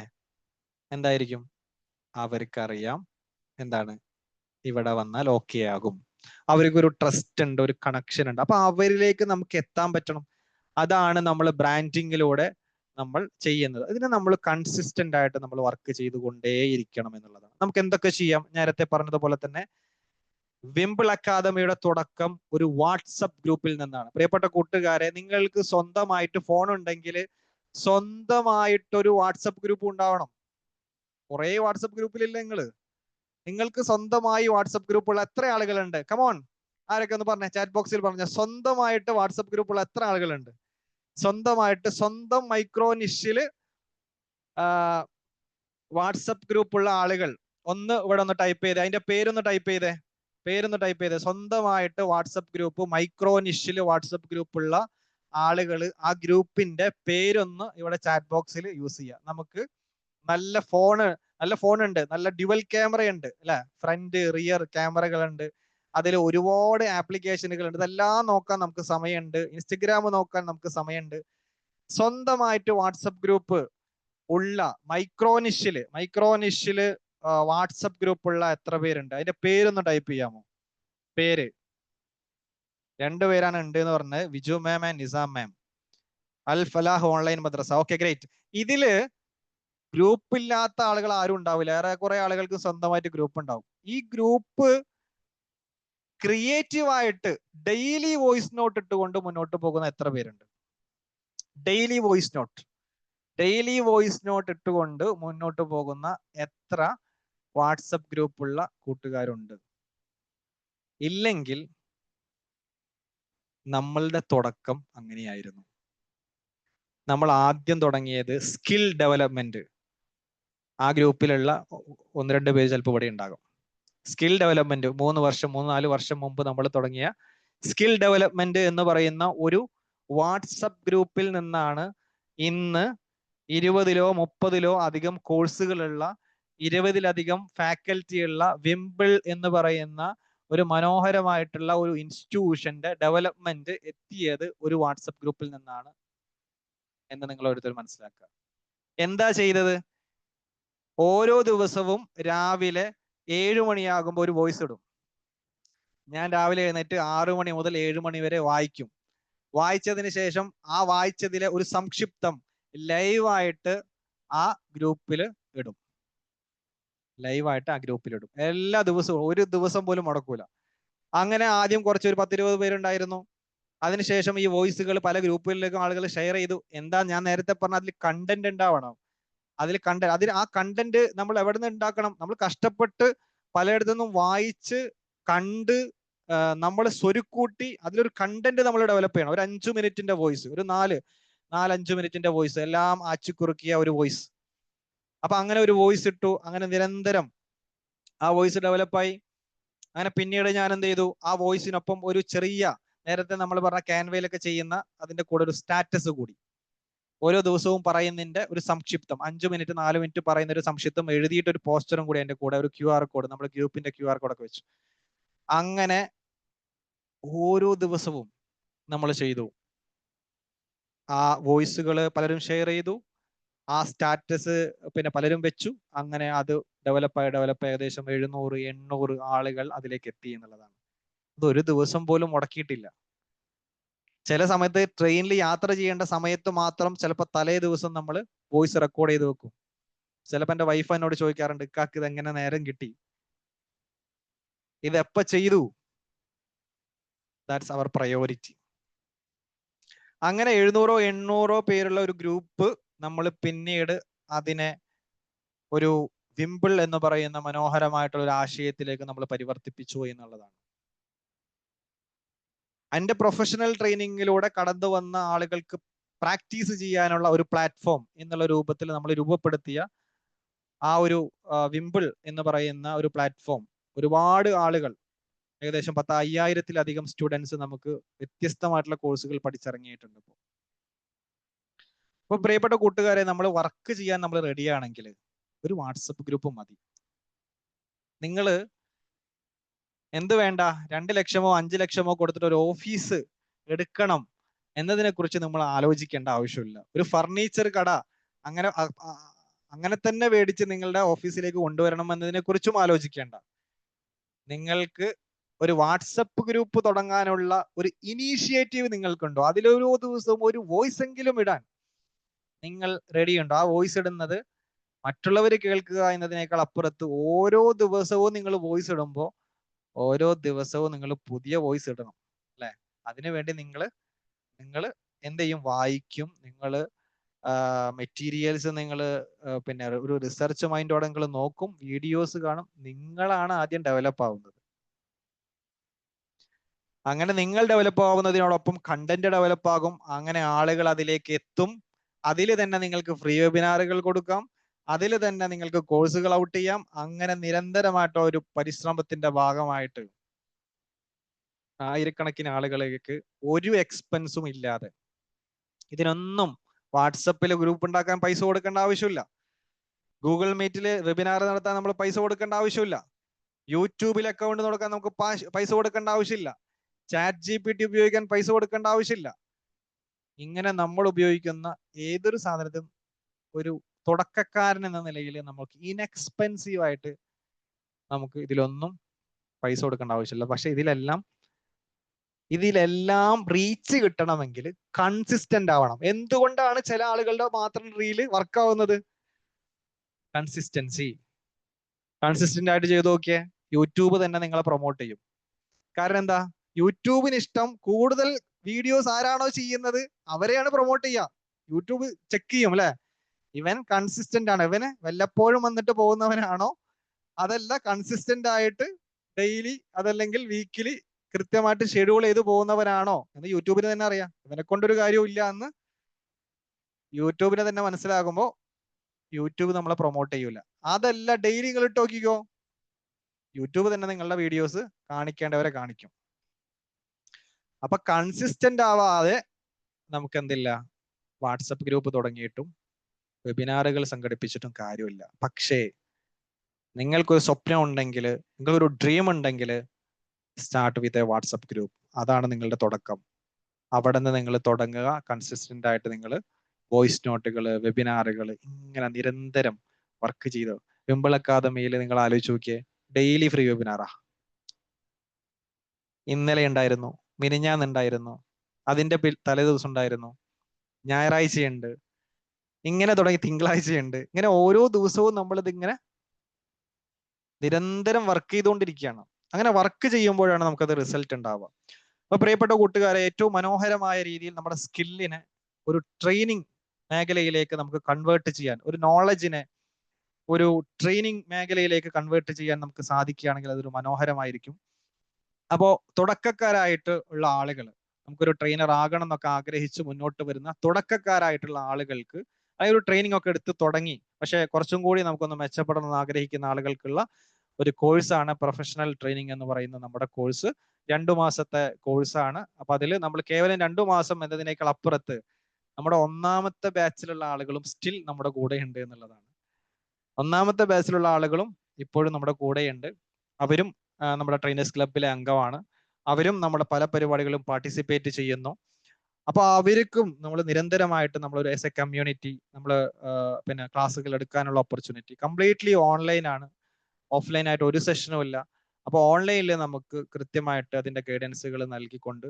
എന്തായിരിക്കും? അവർക്കറിയാം എന്താണ് ഇവിടെ വന്നാൽ ഓക്കെ ആകും. അവർക്ക് ഒരു ട്രസ്റ്റ് ഉണ്ട്, ഒരു കണക്ഷൻ ഉണ്ട്. അപ്പൊ അവരിലേക്ക് നമുക്ക് എത്താൻ പറ്റണം. അതാണ് നമ്മൾ ബ്രാൻഡിങ്ങിലൂടെ നമ്മൾ ചെയ്യുന്നത്. ഇതിന് നമ്മൾ കൺസിസ്റ്റന്റ് ആയിട്ട് നമ്മൾ വർക്ക് ചെയ്തുകൊണ്ടേയിരിക്കണം എന്നുള്ളതാണ്. നമുക്ക് എന്തൊക്കെ ചെയ്യാം? നേരത്തെ പറഞ്ഞതുപോലെ തന്നെ വിംബിൾ അക്കാദമിയുടെ തുടക്കം ഒരു വാട്സപ്പ് ഗ്രൂപ്പിൽ നിന്നാണ്. പ്രിയപ്പെട്ട കൂട്ടുകാരെ, നിങ്ങൾക്ക് സ്വന്തമായിട്ട് ഫോൺ ഉണ്ടെങ്കിൽ സ്വന്തമായിട്ടൊരു വാട്സപ്പ് ഗ്രൂപ്പ് ഉണ്ടാവണം. കുറെ വാട്സപ്പ് ഗ്രൂപ്പിലില്ല നിങ്ങൾക്ക് സ്വന്തമായി വാട്സപ്പ് ഗ്രൂപ്പുള്ള എത്ര ആളുകളുണ്ട്? കമോൺ, ആരൊക്കെ ഒന്ന് പറഞ്ഞേ, ചാറ്റ് ബോക്സിൽ പറഞ്ഞ. സ്വന്തമായിട്ട് വാട്സപ്പ് ഗ്രൂപ്പുള്ള എത്ര ആളുകളുണ്ട്? സ്വന്തമായിട്ട് സ്വന്തം മൈക്രോ നിഷില് വാട്സപ്പ് ഗ്രൂപ്പുള്ള ആളുകൾ ഒന്ന് ഇവിടെ ഒന്ന് ടൈപ്പ് ചെയ്തേ. അതിന്റെ പേരൊന്ന് ടൈപ്പ് ചെയ്തേ. സ്വന്തമായിട്ട് വാട്സപ്പ് ഗ്രൂപ്പ്, മൈക്രോ നിഷിൽ വാട്സപ്പ് ഗ്രൂപ്പുള്ള ആളുകൾ, ആ ഗ്രൂപ്പിന്റെ പേരൊന്ന് ഇവിടെ ചാറ്റ് ബോക്സിൽ യൂസ് ചെയ്യാം. നമുക്ക് നല്ല ഫോൺ ഉണ്ട്, നല്ല ഡ്യുവൽ ക്യാമറ ഉണ്ട് അല്ലെ? ഫ്രണ്ട് റിയർ ക്യാമറകളുണ്ട്, അതിൽ ഒരുപാട് ആപ്ലിക്കേഷനുകൾ ഉണ്ട്. ഇതെല്ലാം നോക്കാൻ നമുക്ക് സമയമുണ്ട്. ഇൻസ്റ്റഗ്രാം നോക്കാൻ നമുക്ക് സമയമുണ്ട്. സ്വന്തമായിട്ട് വാട്സപ്പ് ഗ്രൂപ്പ് ഉള്ള മൈക്രോ നിഷില് വാട്സപ്പ് ഗ്രൂപ്പ് ഉള്ള എത്ര പേരുണ്ട്? അതിന്റെ പേരൊന്ന് ടൈപ്പ് ചെയ്യാമോ? പേര് 2 പേരാണ് ഉണ്ട് എന്ന് പറഞ്ഞത്, Viju ma'am and Nizam ma'am. Al Falah online Madrasa. Okay, great. ഇതില് ഗ്രൂപ്പ് ഇല്ലാത്ത ആളുകൾ ആരും ഉണ്ടാവില്ല. ഏറെ കുറെ ആളുകൾക്ക് സ്വന്തമായിട്ട് ഗ്രൂപ്പ് ഉണ്ടാവും. ഈ ഗ്രൂപ്പ് ക്രിയേറ്റീവായിട്ട് ഡെയിലി വോയിസ് നോട്ട് ഇട്ടുകൊണ്ട് മുന്നോട്ട് പോകുന്ന എത്ര പേരുണ്ട്? ഡെയിലി വോയിസ് നോട്ട് ഇട്ടുകൊണ്ട് മുന്നോട്ട് പോകുന്ന എത്ര വാട്സപ്പ് ഗ്രൂപ്പുള്ള കൂട്ടുകാരുണ്ട്? ഇല്ലെങ്കിൽ നമ്മളുടെ തുടക്കം അങ്ങനെയായിരുന്നു. നമ്മൾ ആദ്യം തുടങ്ങിയത് സ്കിൽ ഡെവലപ്മെന്റ്. ആ ഗ്രൂപ്പിലുള്ള 1-2 പേര് ചിലപ്പോൾ ഇവിടെ ഉണ്ടാകും. സ്കിൽ ഡെവലപ്മെന്റ് 3-4 വർഷം മുമ്പ് നമ്മൾ തുടങ്ങിയ സ്കിൽ ഡെവലപ്മെന്റ് എന്ന് പറയുന്ന ഒരു വാട്സപ്പ് ഗ്രൂപ്പിൽ നിന്നാണ് ഇന്ന് 20-30 അധികം കോഴ്സുകളുള്ള, 20-ലധികം ഫാക്കൽറ്റി ഉള്ള വിംബിൾ എന്ന് പറയുന്ന ഒരു മനോഹരമായിട്ടുള്ള ഒരു ഇൻസ്റ്റിറ്റ്യൂഷന്റെ ഡെവലപ്മെന്റ് എത്തിയത് ഒരു വാട്സപ്പ് ഗ്രൂപ്പിൽ നിന്നാണ് എന്ന് നിങ്ങൾ ഓരോരുത്തർ മനസ്സിലാക്കുക. എന്താ ചെയ്തത്? ഓരോ ദിവസവും രാവിലെ 7 മണിയാകുമ്പോൾ ഒരു വോയിസ് ഇടും. ഞാൻ രാവിലെ എഴുന്നേറ്റ് 6 മണി മുതൽ 7 മണി വരെ വായിക്കും. വായിച്ചതിന് ശേഷം ആ വായിച്ചതിലെ ഒരു സംക്ഷിപ്തം ലൈവായിട്ട് ആ ഗ്രൂപ്പിൽ ഇടും. എല്ലാ ദിവസവും, ഒരു ദിവസം പോലും മുടക്കൂല. അങ്ങനെ ആദ്യം കുറച്ച് ഒരു 10-20 പേരുണ്ടായിരുന്നു. അതിനുശേഷം ഈ വോയിസുകൾ പല ഗ്രൂപ്പുകളിലേക്കും ആളുകൾ ഷെയർ ചെയ്തു. എന്താ ഞാൻ നേരത്തെ പറഞ്ഞ, അതിൽ കണ്ടന്റ് ഉണ്ടാവണം. ആ കണ്ടന്റ് നമ്മൾ എവിടെ നിന്ന് ഉണ്ടാക്കണം? നമ്മൾ കഷ്ടപ്പെട്ട് പലയിടത്തു നിന്നും വായിച്ച് കണ്ട് നമ്മൾ സ്വരുക്കൂട്ടി അതിലൊരു കണ്ടന്റ് നമ്മൾ ഡെവലപ്പ് ചെയ്യണം. ഒരു 5 മിനിറ്റിന്റെ വോയിസ്, ഒരു 4-5 മിനിറ്റിന്റെ വോയിസ്, എല്ലാം ആച്ചിക്കുറുക്കിയ ഒരു വോയിസ്. അപ്പൊ അങ്ങനെ ഒരു വോയിസ് ഇട്ടു. അങ്ങനെ നിരന്തരം ആ വോയിസ് ഡെവലപ്പായി. അങ്ങനെ പിന്നീട് ഞാൻ എന്ത് ചെയ്തു? ആ വോയിസിനൊപ്പം ഒരു ചെറിയ, നേരത്തെ നമ്മൾ പറഞ്ഞ ക്യാൻവയിലൊക്കെ ചെയ്യുന്ന അതിന്റെ കൂടെ ഒരു സ്റ്റാറ്റസ് കൂടി, ഓരോ ദിവസവും പറയുന്നതിന്റെ ഒരു സംക്ഷിപ്തം, 5 മിനിറ്റ് 4 മിനിറ്റ് പറയുന്ന ഒരു സംക്ഷിപ്തം എഴുതിയിട്ട് ഒരു പോസ്റ്ററും കൂടി അതിന്റെ കൂടെ, ഒരു QR കോഡ്, നമ്മുടെ ഗ്രൂപ്പിന്റെ QR കോഡൊക്കെ വെച്ചു. അങ്ങനെ ഓരോ ദിവസവും നമ്മൾ ചെയ്തു. ആ വോയിസുകൾ പലരും ഷെയർ ചെയ്തു, ആ സ്റ്റാറ്റസ് പിന്നെ പലരും വെച്ചു. അങ്ങനെ അത് ഡെവലപ്പായി ഏകദേശം 700-800 ആളുകൾ അതിലേക്ക് എത്തി എന്നുള്ളതാണ്. ഇത് ഒരു ദിവസം പോലും മുടക്കിയിട്ടില്ല. ചില സമയത്ത് ട്രെയിനിൽ യാത്ര ചെയ്യേണ്ട സമയത്ത് മാത്രം ചിലപ്പോൾ തലേ ദിവസം നമ്മൾ വോയിസ് റെക്കോർഡ് ചെയ്ത് വെക്കും. ചിലപ്പോൾ എൻ്റെ വൈഫ് എന്നോട് ചോദിക്കാറുണ്ട്, ഇക്കാക്ക് ഇത് എങ്ങനെ നേരം കിട്ടി, ഇത് എപ്പോ ചെയ്തു? That's our priority. അങ്ങനെ 700-800 പേരുള്ള ഒരു ഗ്രൂപ്പ് നമ്മൾ പിന്നീട് അതിനെ ഒരു വിംബിൾ എന്ന് പറയുന്ന മനോഹരമായിട്ടുള്ള ഒരു ആശയത്തിലേക്ക് നമ്മൾ പരിവർത്തിപ്പിച്ചു എന്നുള്ളതാണ്. എൻ്റെ പ്രൊഫഷണൽ ട്രെയിനിങ്ങിലൂടെ കടന്നു വന്ന ആളുകൾക്ക് പ്രാക്ടീസ് ചെയ്യാനുള്ള ഒരു പ്ലാറ്റ്ഫോം എന്നുള്ള രൂപത്തിൽ നമ്മൾ രൂപപ്പെടുത്തിയ ആ ഒരു വിംബിൾ എന്ന് പറയുന്ന ഒരു പ്ലാറ്റ്ഫോം ഒരുപാട് ആളുകൾ, ഏകദേശം 5000-ത്തിലധികം സ്റ്റുഡൻസ് നമുക്ക് വ്യത്യസ്തമായിട്ടുള്ള കോഴ്സുകൾ പഠിച്ചിറങ്ങിയിട്ടുണ്ട്. അപ്പോൾ പ്രിയപ്പെട്ട കൂട്ടുകാരെ, നമ്മൾ വർക്ക് ചെയ്യാൻ നമ്മൾ റെഡിയാണെങ്കിൽ ഒരു വാട്സപ്പ് ഗ്രൂപ്പ് മതി. നിങ്ങൾ എന്ത് വേണ്ട, 2 ലക്ഷമോ 5 ലക്ഷമോ കൊടുത്തിട്ട് ഒരു ഓഫീസ് എടുക്കണം എന്നതിനെ കുറിച്ച് നമ്മൾ ആലോചിക്കേണ്ട ആവശ്യമില്ല. ഒരു ഫർണിച്ചർ കട അങ്ങനെ തന്നെ മേടിച്ച് നിങ്ങളുടെ ഓഫീസിലേക്ക് കൊണ്ടുവരണം എന്നതിനെ കുറിച്ചും ആലോചിക്കേണ്ട. നിങ്ങൾക്ക് ഒരു വാട്സപ്പ് ഗ്രൂപ്പ് തുടങ്ങാനുള്ള ഒരു ഇനീഷ്യേറ്റീവ് നിങ്ങൾക്കുണ്ടോ? അതിലൊരു ദിവസവും ഒരു വോയിസ് എങ്കിലും ഇടാൻ നിങ്ങൾ റെഡിയുണ്ടോ? ആ വോയിസ് ഇടുന്നത് മറ്റുള്ളവർ കേൾക്കുക എന്നതിനേക്കാൾ അപ്പുറത്ത് ഓരോ ദിവസവും നിങ്ങൾ വോയിസ് ഇടുമ്പോൾ ഓരോ ദിവസവും നിങ്ങൾ പുതിയ വോയിസ് ഇടണം അല്ലെ? അതിനുവേണ്ടി നിങ്ങൾ എന്ത് ചെയ്യും? വായിക്കും, നിങ്ങൾ മെറ്റീരിയൽസ് നിങ്ങൾ പിന്നെ ഒരു റിസർച്ച് മൈൻഡോടെ നിങ്ങൾ നോക്കും, വീഡിയോസ് കാണും. നിങ്ങളാണ് ആദ്യം ഡെവലപ്പ് ആവുന്നത്. അങ്ങനെ നിങ്ങൾ ഡെവലപ്പ് ആവുന്നതിനോടൊപ്പം കണ്ടന്റ് ഡെവലപ്പ് ആകും. അങ്ങനെ ആളുകൾ അതിലേക്ക് എത്തും. അതിൽ തന്നെ നിങ്ങൾക്ക് ഫ്രീ വെബിനാറുകൾ കൊടുക്കാം, അതിൽ തന്നെ നിങ്ങൾക്ക് കോഴ്സുകൾ ഔട്ട് ചെയ്യാം. അങ്ങനെ നിരന്തരമായിട്ട് ഒരു പരിശ്രമത്തിന്റെ ഭാഗമായിട്ട് ആയിരക്കണക്കിന് ആളുകളിലേക്ക് ഒരു എക്സ്പെൻസും ഇല്ലാതെ, ഇതിനൊന്നും വാട്സപ്പിൽ ഗ്രൂപ്പ് ഉണ്ടാക്കാൻ പൈസ കൊടുക്കേണ്ട ആവശ്യമില്ല, ഗൂഗിൾ മീറ്റിൽ വെബിനാർ നടത്താൻ നമ്മൾ പൈസ കൊടുക്കേണ്ട ആവശ്യമില്ല, യൂട്യൂബിൽ അക്കൗണ്ട് നടക്കാൻ നമുക്ക് പൈസ കൊടുക്കേണ്ട ആവശ്യമില്ല, ചാറ്റ് GPT ഉപയോഗിക്കാൻ പൈസ കൊടുക്കേണ്ട ആവശ്യമില്ല. ഇങ്ങനെ നമ്മൾ ഉപയോഗിക്കുന്ന ഏതൊരു സാധനത്തിനും ഒരു തുടക്കക്കാരൻ എന്ന നിലയിൽ നമുക്ക് ഇൻഎക്സ്പെൻസീവ് ആയിട്ട് നമുക്ക് ഇതിലൊന്നും പൈസ കൊടുക്കേണ്ട ആവശ്യമില്ല. പക്ഷെ ഇതിലെല്ലാം റീച്ച് കിട്ടണമെങ്കിൽ കൺസിസ്റ്റന്റ് ആവണം. എന്തുകൊണ്ടാണ് ചില ആളുകളുടെ മാത്രം റീല് വർക്ക് ആവുന്നത്? കൺസിസ്റ്റന്റ് ആയിട്ട് ചെയ്ത് നോക്കിയേ, യൂട്യൂബ് തന്നെ നിങ്ങളെ പ്രൊമോട്ട് ചെയ്യും. കാരണം എന്താ? യൂട്യൂബിന് ഇഷ്ടം കൂടുതൽ വീഡിയോസ് ആരാണോ ചെയ്യുന്നത് അവരെയാണ് പ്രൊമോട്ട് ചെയ്യുക. യൂട്യൂബ് ചെക്ക് ചെയ്യും അല്ലെ, ഇവൻ കൺസിസ്റ്റന്റ് ആണ്, ഇവന് വല്ലപ്പോഴും വന്നിട്ട് പോകുന്നവനാണോ, അതല്ല കൺസിസ്റ്റന്റ് ആയിട്ട് ഡെയിലി അതല്ലെങ്കിൽ വീക്കിലി കൃത്യമായിട്ട് ഷെഡ്യൂൾ ചെയ്ത് പോകുന്നവനാണോ എന്ന് യൂട്യൂബിന് തന്നെ അറിയാം. ഇവനെ കൊണ്ടൊരു കാര്യവും ഇല്ല എന്ന് യൂട്യൂബിന് തന്നെ മനസ്സിലാകുമ്പോൾ യൂട്യൂബ് നമ്മളെ പ്രൊമോട്ട് ചെയ്യൂല. അതല്ല, ഡെയിലി നിങ്ങൾ ഇട്ട് നോക്കിക്കോ, യൂട്യൂബ് തന്നെ നിങ്ങളുടെ വീഡിയോസ് കാണിക്കേണ്ടവരെ കാണിക്കും. അപ്പൊ കൺസിസ്റ്റന്റ് ആവാതെ നമുക്ക് എന്തില്ല, വാട്സപ്പ് ഗ്രൂപ്പ് തുടങ്ങിയിട്ടും വെബിനാറുകൾ സംഘടിപ്പിച്ചിട്ടും കാര്യമില്ല. പക്ഷേ നിങ്ങൾക്കൊരു സ്വപ്നം ഉണ്ടെങ്കിൽ, നിങ്ങൾക്കൊരു ഡ്രീം ഉണ്ടെങ്കിൽ, start with a WhatsApp group. അതാണ് നിങ്ങളുടെ തുടക്കം. അവിടെ നിന്ന് നിങ്ങൾ തുടങ്ങുക. കൺസിസ്റ്റന്റ് ആയിട്ട് നിങ്ങൾ വോയിസ് നോട്ടുകൾ, വെബിനാറുകൾ ഇങ്ങനെ നിരന്തരം വർക്ക് ചെയ്ത് വിംബിൾ അക്കാദമിയിൽ നിങ്ങൾ ആലോചിച്ച് നോക്കിയേ, ഡെയിലി ഫ്രീ വെബിനാറാ. ഇന്നലെ ഉണ്ടായിരുന്നു, മിനിഞ്ഞാന്നുണ്ടായിരുന്നു, അതിന്റെ തലേ ദിവസം ഉണ്ടായിരുന്നു, ഞായറാഴ്ചയുണ്ട്, ഇങ്ങനെ തുടങ്ങി തിങ്കളാഴ്ചയുണ്ട്. ഇങ്ങനെ ഓരോ ദിവസവും നമ്മളിതിങ്ങനെ നിരന്തരം വർക്ക് ചെയ്തുകൊണ്ടിരിക്കുകയാണ്. അങ്ങനെ വർക്ക് ചെയ്യുമ്പോഴാണ് നമുക്കത് റിസൾട്ട് ഉണ്ടാവുക. അപ്പൊ പ്രിയപ്പെട്ട കൂട്ടുകാരെ, ഏറ്റവും മനോഹരമായ രീതിയിൽ നമ്മുടെ സ്കില്ലിനെ ഒരു ട്രെയിനിങ് മേഖലയിലേക്ക് നമുക്ക് കൺവേർട്ട് ചെയ്യാൻ, ഒരു നോളജിനെ ഒരു ട്രെയിനിങ് മേഖലയിലേക്ക് കൺവേർട്ട് ചെയ്യാൻ നമുക്ക് സാധിക്കുകയാണെങ്കിൽ അതൊരു മനോഹരമായിരിക്കും. അപ്പോൾ തുടക്കക്കാരായിട്ട് ഉള്ള ആളുകൾ, നമുക്കൊരു ട്രെയിനർ ആകണം എന്നൊക്കെ ആഗ്രഹിച്ച് മുന്നോട്ട് വരുന്ന തുടക്കക്കാരായിട്ടുള്ള ആളുകൾക്ക്, അതായത് ഒരു ട്രെയിനിങ് ഒക്കെ എടുത്ത് തുടങ്ങി പക്ഷെ കുറച്ചും കൂടി നമുക്കൊന്ന് മെച്ചപ്പെടണം എന്ന് ആഗ്രഹിക്കുന്ന ആളുകൾക്കുള്ള ഒരു കോഴ്സാണ് പ്രൊഫഷണൽ ട്രെയിനിങ് എന്ന് പറയുന്ന നമ്മുടെ കോഴ്സ്. 2 മാസത്തെ കോഴ്സാണ്. അപ്പൊ അതിൽ നമ്മൾ കേവലം 2 മാസം എന്നതിനേക്കാൾ അപ്പുറത്ത് നമ്മുടെ ഒന്നാമത്തെ ബാച്ചിലുള്ള ആളുകളും സ്റ്റിൽ നമ്മുടെ കൂടെ ഉണ്ട് എന്നുള്ളതാണ്. ഒന്നാമത്തെ ബാച്ചിലുള്ള ആളുകളും ഇപ്പോഴും നമ്മുടെ കൂടെയുണ്ട്. അവരും നമ്മുടെ ട്രെയിനേഴ്സ് ക്ലബിലെ അംഗമാണ്. അവരും നമ്മുടെ പല പരിപാടികളും പാർട്ടിസിപ്പേറ്റ് ചെയ്യുന്നു. അപ്പൊ അവർക്കും നമ്മൾ നിരന്തരമായിട്ട് നമ്മൾ ആസ് എ കമ്മ്യൂണിറ്റി നമ്മൾ പിന്നെ ക്ലാസ്സുകൾ എടുക്കാനുള്ള ഓപ്പർച്യൂണിറ്റി കംപ്ലീറ്റ്ലി ഓൺലൈൻ ആണ്, ഓഫ്ലൈൻ ആയിട്ട് ഒരു സെഷനും ഇല്ല. അപ്പൊ ഓൺലൈനിൽ നമുക്ക് കൃത്യമായിട്ട് അതിന്റെ ഗൈഡൻസുകൾ നൽകിക്കൊണ്ട്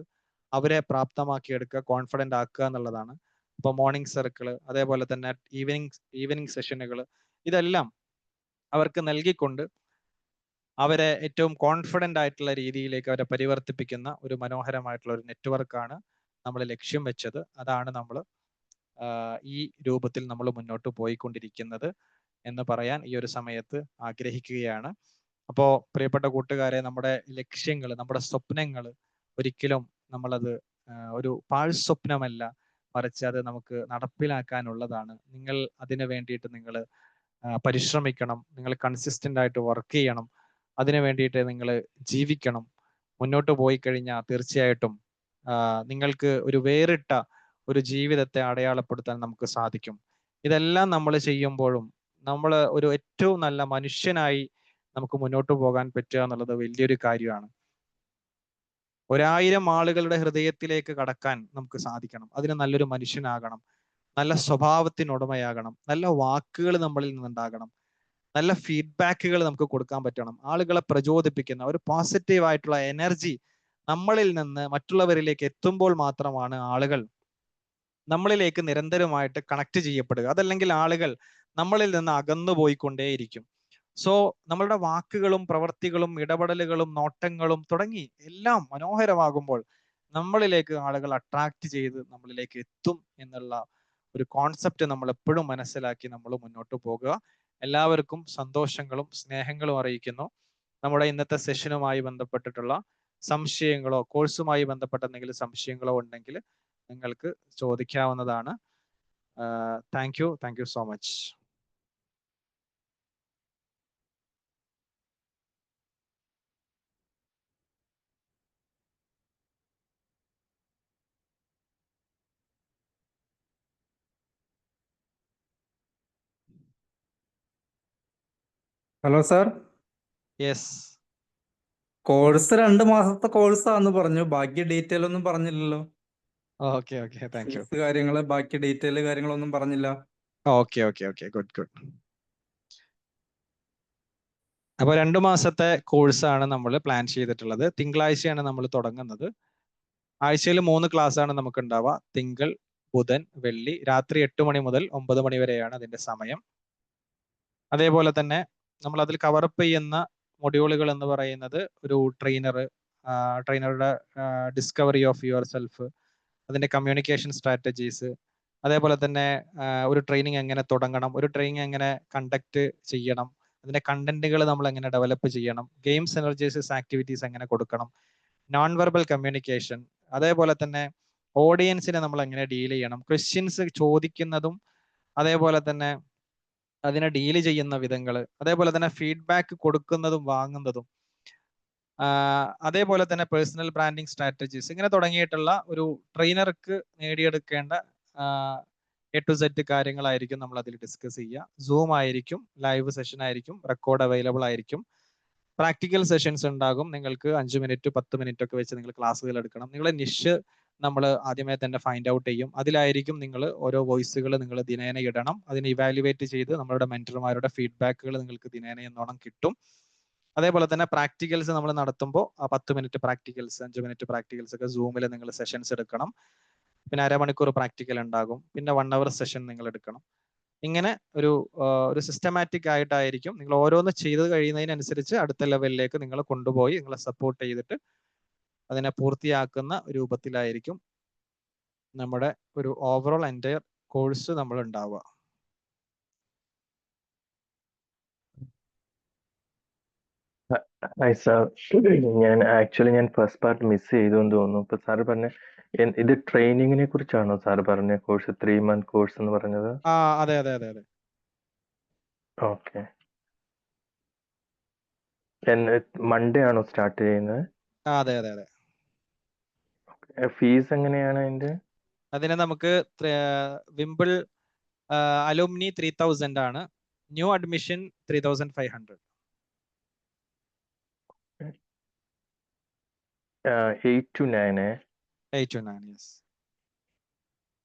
അവരെ പ്രാപ്തമാക്കി എടുക്കുക, കോൺഫിഡന്റ് ആക്കുക എന്നുള്ളതാണ്. ഇപ്പൊ മോർണിംഗ് സർക്കിള്, അതേപോലെ തന്നെ ഈവനിങ് സെഷനുകൾ, ഇതെല്ലാം അവർക്ക് നൽകിക്കൊണ്ട് അവരെ ഏറ്റവും കോൺഫിഡന്റ് ആയിട്ടുള്ള രീതിയിലേക്ക് അവരെ പരിവർത്തിപ്പിക്കുന്ന ഒരു മനോഹരമായിട്ടുള്ള ഒരു നെറ്റ്വർക്കാണ് നമ്മൾ ലക്ഷ്യം വെച്ചത്. അതാണ് നമ്മൾ ഈ രൂപത്തിൽ നമ്മൾ മുന്നോട്ട് പോയിക്കൊണ്ടിരിക്കുന്നത് എന്ന് പറയാൻ ഈ ഒരു സമയത്ത് ആഗ്രഹിക്കുകയാണ്. അപ്പോൾ പ്രിയപ്പെട്ട കൂട്ടുകാരെ, നമ്മുടെ ലക്ഷ്യങ്ങൾ, നമ്മുടെ സ്വപ്നങ്ങൾ ഒരിക്കലും നമ്മളത് ഒരു പാഴ് സ്വപ്നമല്ല, മറിച്ച് അത് നമുക്ക് നടപ്പിലാക്കാനുള്ളതാണ്. നിങ്ങൾ അതിനു വേണ്ടിയിട്ട് നിങ്ങൾ പരിശ്രമിക്കണം, നിങ്ങൾ കൺസിസ്റ്റന്റ് ആയിട്ട് വർക്ക് ചെയ്യണം, അതിനു വേണ്ടിയിട്ട് നിങ്ങൾ ജീവിക്കണം. മുന്നോട്ട് പോയി കഴിഞ്ഞാൽ തീർച്ചയായിട്ടും നിങ്ങൾക്ക് ഒരു വേറിട്ട ഒരു ജീവിതത്തെ അടയാളപ്പെടുത്താൻ നമുക്ക് സാധിക്കും. ഇതെല്ലാം നമ്മൾ ചെയ്യുമ്പോഴും നമ്മൾ ഒരു ഏറ്റവും നല്ല മനുഷ്യനായി നമുക്ക് മുന്നോട്ട് പോകാൻ പറ്റുക എന്നുള്ളത് വലിയൊരു കാര്യമാണ്. 1000 ആളുകളുടെ ഹൃദയത്തിലേക്ക് കടക്കാൻ നമുക്ക് സാധിക്കണം. അതിന് നല്ലൊരു മനുഷ്യനാകണം, നല്ല സ്വഭാവത്തിനുടമയാകണം, നല്ല വാക്കുകൾ നമ്മളിൽ നിന്നുണ്ടാകണം, നല്ല ഫീഡ്ബാക്കുകൾ നമുക്ക് കൊടുക്കാൻ പറ്റണം. ആളുകളെ പ്രചോദിപ്പിക്കുന്ന ഒരു പോസിറ്റീവ് ആയിട്ടുള്ള എനർജി നമ്മളിൽ നിന്ന് മറ്റുള്ളവരിലേക്ക് എത്തുമ്പോൾ മാത്രമാണ് ആളുകൾ നമ്മളിലേക്ക് നിരന്തരമായിട്ട് കണക്ട് ചെയ്യപ്പെടുക. അതല്ലെങ്കിൽ ആളുകൾ നമ്മളിൽ നിന്ന് അകന്നു പോയിക്കൊണ്ടേയിരിക്കും. സോ നമ്മളുടെ വാക്കുകളും പ്രവർത്തികളും ഇടപെടലുകളും നോട്ടങ്ങളും തുടങ്ങി എല്ലാം മനോഹരമാകുമ്പോൾ നമ്മളിലേക്ക് ആളുകൾ അട്രാക്ട് ചെയ്ത് നമ്മളിലേക്ക് എത്തും എന്നുള്ള ഒരു കോൺസെപ്റ്റ് നമ്മൾ എപ്പോഴും മനസ്സിലാക്കി നമ്മൾ മുന്നോട്ട് പോകുക. എല്ലാവർക്കും സന്തോഷങ്ങളും സ്നേഹങ്ങളും അറിയിക്കുന്നു. നമ്മുടെ ഇന്നത്തെ സെഷനുമായി ബന്ധപ്പെട്ടിട്ടുള്ള സംശയങ്ങളോ കോഴ്സുമായി ബന്ധപ്പെട്ട എന്തെങ്കിലും സംശയങ്ങളോ ഉണ്ടെങ്കിൽ നിങ്ങൾക്ക് ചോദിക്കാവുന്നതാണ്. Thank you so much. Hello sir, yes, course 2 മാസത്തെ കോഴ്സാന്ന് പറഞ്ഞു, ബാക്കി ഡീറ്റെയിൽ ഒന്നും പറഞ്ഞില്ലല്ലോ. Okay thank U. ഫീസ് കാര്യങ്ങള്, ബാക്കി ഡീറ്റെയിൽ കാര്യങ്ങളൊന്നും പറഞ്ഞില്ല. Okay good. അപ്പോൾ 2 മാസത്തെ കോഴ്സാണ് നമ്മൾ പ്ലാൻ ചെയ്തിട്ടുള്ളത്. തിങ്കളാഴ്ചയാണ് നമ്മൾ തുടങ്ങുന്നത്. ആഴ്ചയിൽ 3 ക്ലാസ് ആണ് നമുക്ക് ഉണ്ടാവുക. തിങ്കൾ, ബുധൻ, വെള്ളി. രാത്രി 8 മണി മുതൽ 9 മണി വരെയാണ് അതിന്റെ സമയം. അതേപോലെ തന്നെ നമ്മൾ അതിൽ കവറപ്പ് ചെയ്യുന്ന മൊഡ്യൂളുകൾ എന്ന് പറയുന്നത് ഒരു ട്രെയിനറുടെ ഡിസ്കവറി ഓഫ് യുവർ സെൽഫ്, അതിന്റെ കമ്മ്യൂണിക്കേഷൻ സ്ട്രാറ്റജീസ്, അതേപോലെ തന്നെ ഒരു ട്രെയിനിങ് എങ്ങനെ തുടങ്ങണം, ഒരു ട്രെയിനിങ് എങ്ങനെ കണ്ടക്ട് ചെയ്യണം, അതിന്റെ കണ്ടന്റുകൾ നമ്മൾ എങ്ങനെ ഡെവലപ്പ് ചെയ്യണം, ഗെയിംസ് എനർജൈസസ് ആക്ടിവിറ്റീസ് എങ്ങനെ കൊടുക്കണം, നോൺ വെർബൽ കമ്മ്യൂണിക്കേഷൻ, അതേപോലെ തന്നെ ഓഡിയൻസിനെ നമ്മൾ എങ്ങനെ ഡീൽ ചെയ്യണം, ക്വസ്റ്റ്യൻസ് ചോദിക്കുന്നതും അതേപോലെ തന്നെ അതിനെ ഡീൽ ചെയ്യുന്ന വിധങ്ങൾ, അതേപോലെ തന്നെ ഫീഡ്ബാക്ക് കൊടുക്കുന്നതും വാങ്ങുന്നതും, അതേപോലെ തന്നെ പേഴ്സണൽ ബ്രാൻഡിങ് സ്ട്രാറ്റജീസ്, ഇങ്ങനെ തുടങ്ങിയിട്ടുള്ള ഒരു ട്രെയിനർക്ക് നേടിയെടുക്കേണ്ട A to Z കാര്യങ്ങളായിരിക്കും നമ്മൾ അതിൽ ഡിസ്കസ് ചെയ്യുക. സൂം ആയിരിക്കും, ലൈവ് സെഷൻ ആയിരിക്കും, റെക്കോർഡ് അവൈലബിൾ ആയിരിക്കും, പ്രാക്ടിക്കൽ സെഷൻസ് ഉണ്ടാകും. നിങ്ങൾക്ക് 5 മിനിറ്റ് 10 മിനിറ്റ് ഒക്കെ വെച്ച് നിങ്ങൾ ക്ലാസ്സുകൾ എടുക്കണം. നിങ്ങളെ നിഷ് നമ്മൾ ആദ്യമേ തന്നെ ഫൈൻഡ് ഔട്ട് ചെയ്യും. അതിലായിരിക്കും നിങ്ങൾ ഓരോ വോയിസുകൾ നിങ്ങൾ ദിനേന ഇടണം. അതിനെ ഇവാലുവേറ്റ് ചെയ്ത് നമ്മളുടെ മെന്റർമാരുടെ ഫീഡ്ബാക്കുകൾ നിങ്ങൾക്ക് ദിനേന എന്നോണം കിട്ടും. അതേപോലെ തന്നെ പ്രാക്ടിക്കൽസ് നമ്മൾ നടത്തുമ്പോൾ 10 മിനിറ്റ് പ്രാക്ടിക്കൽസ്, 5 മിനിറ്റ് പ്രാക്ടിക്കൽസ് ഒക്കെ സൂമിൽ നിങ്ങൾ സെഷൻസ് എടുക്കണം. പിന്നെ അരമണിക്കൂർ പ്രാക്ടിക്കൽ ഉണ്ടാകും, പിന്നെ 1 അവർ സെഷൻ നിങ്ങൾ എടുക്കണം. ഇങ്ങനെ ഒരു സിസ്റ്റമാറ്റിക് ആയിട്ടായിരിക്കും നിങ്ങൾ ഓരോന്ന് ചെയ്ത് കഴിയുന്നതിനനുസരിച്ച് അടുത്ത ലെവലിലേക്ക് നിങ്ങൾ കൊണ്ടുപോയി നിങ്ങളെ സപ്പോർട്ട് ചെയ്തിട്ട് അതിനെ പൂർത്തിയാക്കുന്ന രൂപത്തിലായിരിക്കും നമ്മുടെ ഒരു ഓവറോൾ എൻറ്റയർ കോഴ്സ് നമ്മൾ ഉണ്ടാവുക. ഹായ് സാർ, ഞാൻ ഫസ്റ്റ് പാർട്ട് മിസ് ചെയ്തു എന്ന് തോന്നുന്നു. ഇപ്പൊ സാറ് പറഞ്ഞ ഇത് ട്രെയിനിങ്ങിനെ കുറിച്ചാണോ സാറ് പറഞ്ഞ കോഴ്സ്, 3 month കോഴ്സ് എന്ന് പറഞ്ഞത്? അതെ. ഓക്കെ. മൺഡേ ആണോ സ്റ്റാർട്ട് ചെയ്യുന്നത്? അതെ. ഫീസ് എങ്ങനെയാണ് അതിന്റെ? അതിന് നമുക്ക് വിംബിൾ അലുമിനി 3000 ആണ്, new admission 3500. 8 to 9 8 to 9, yes.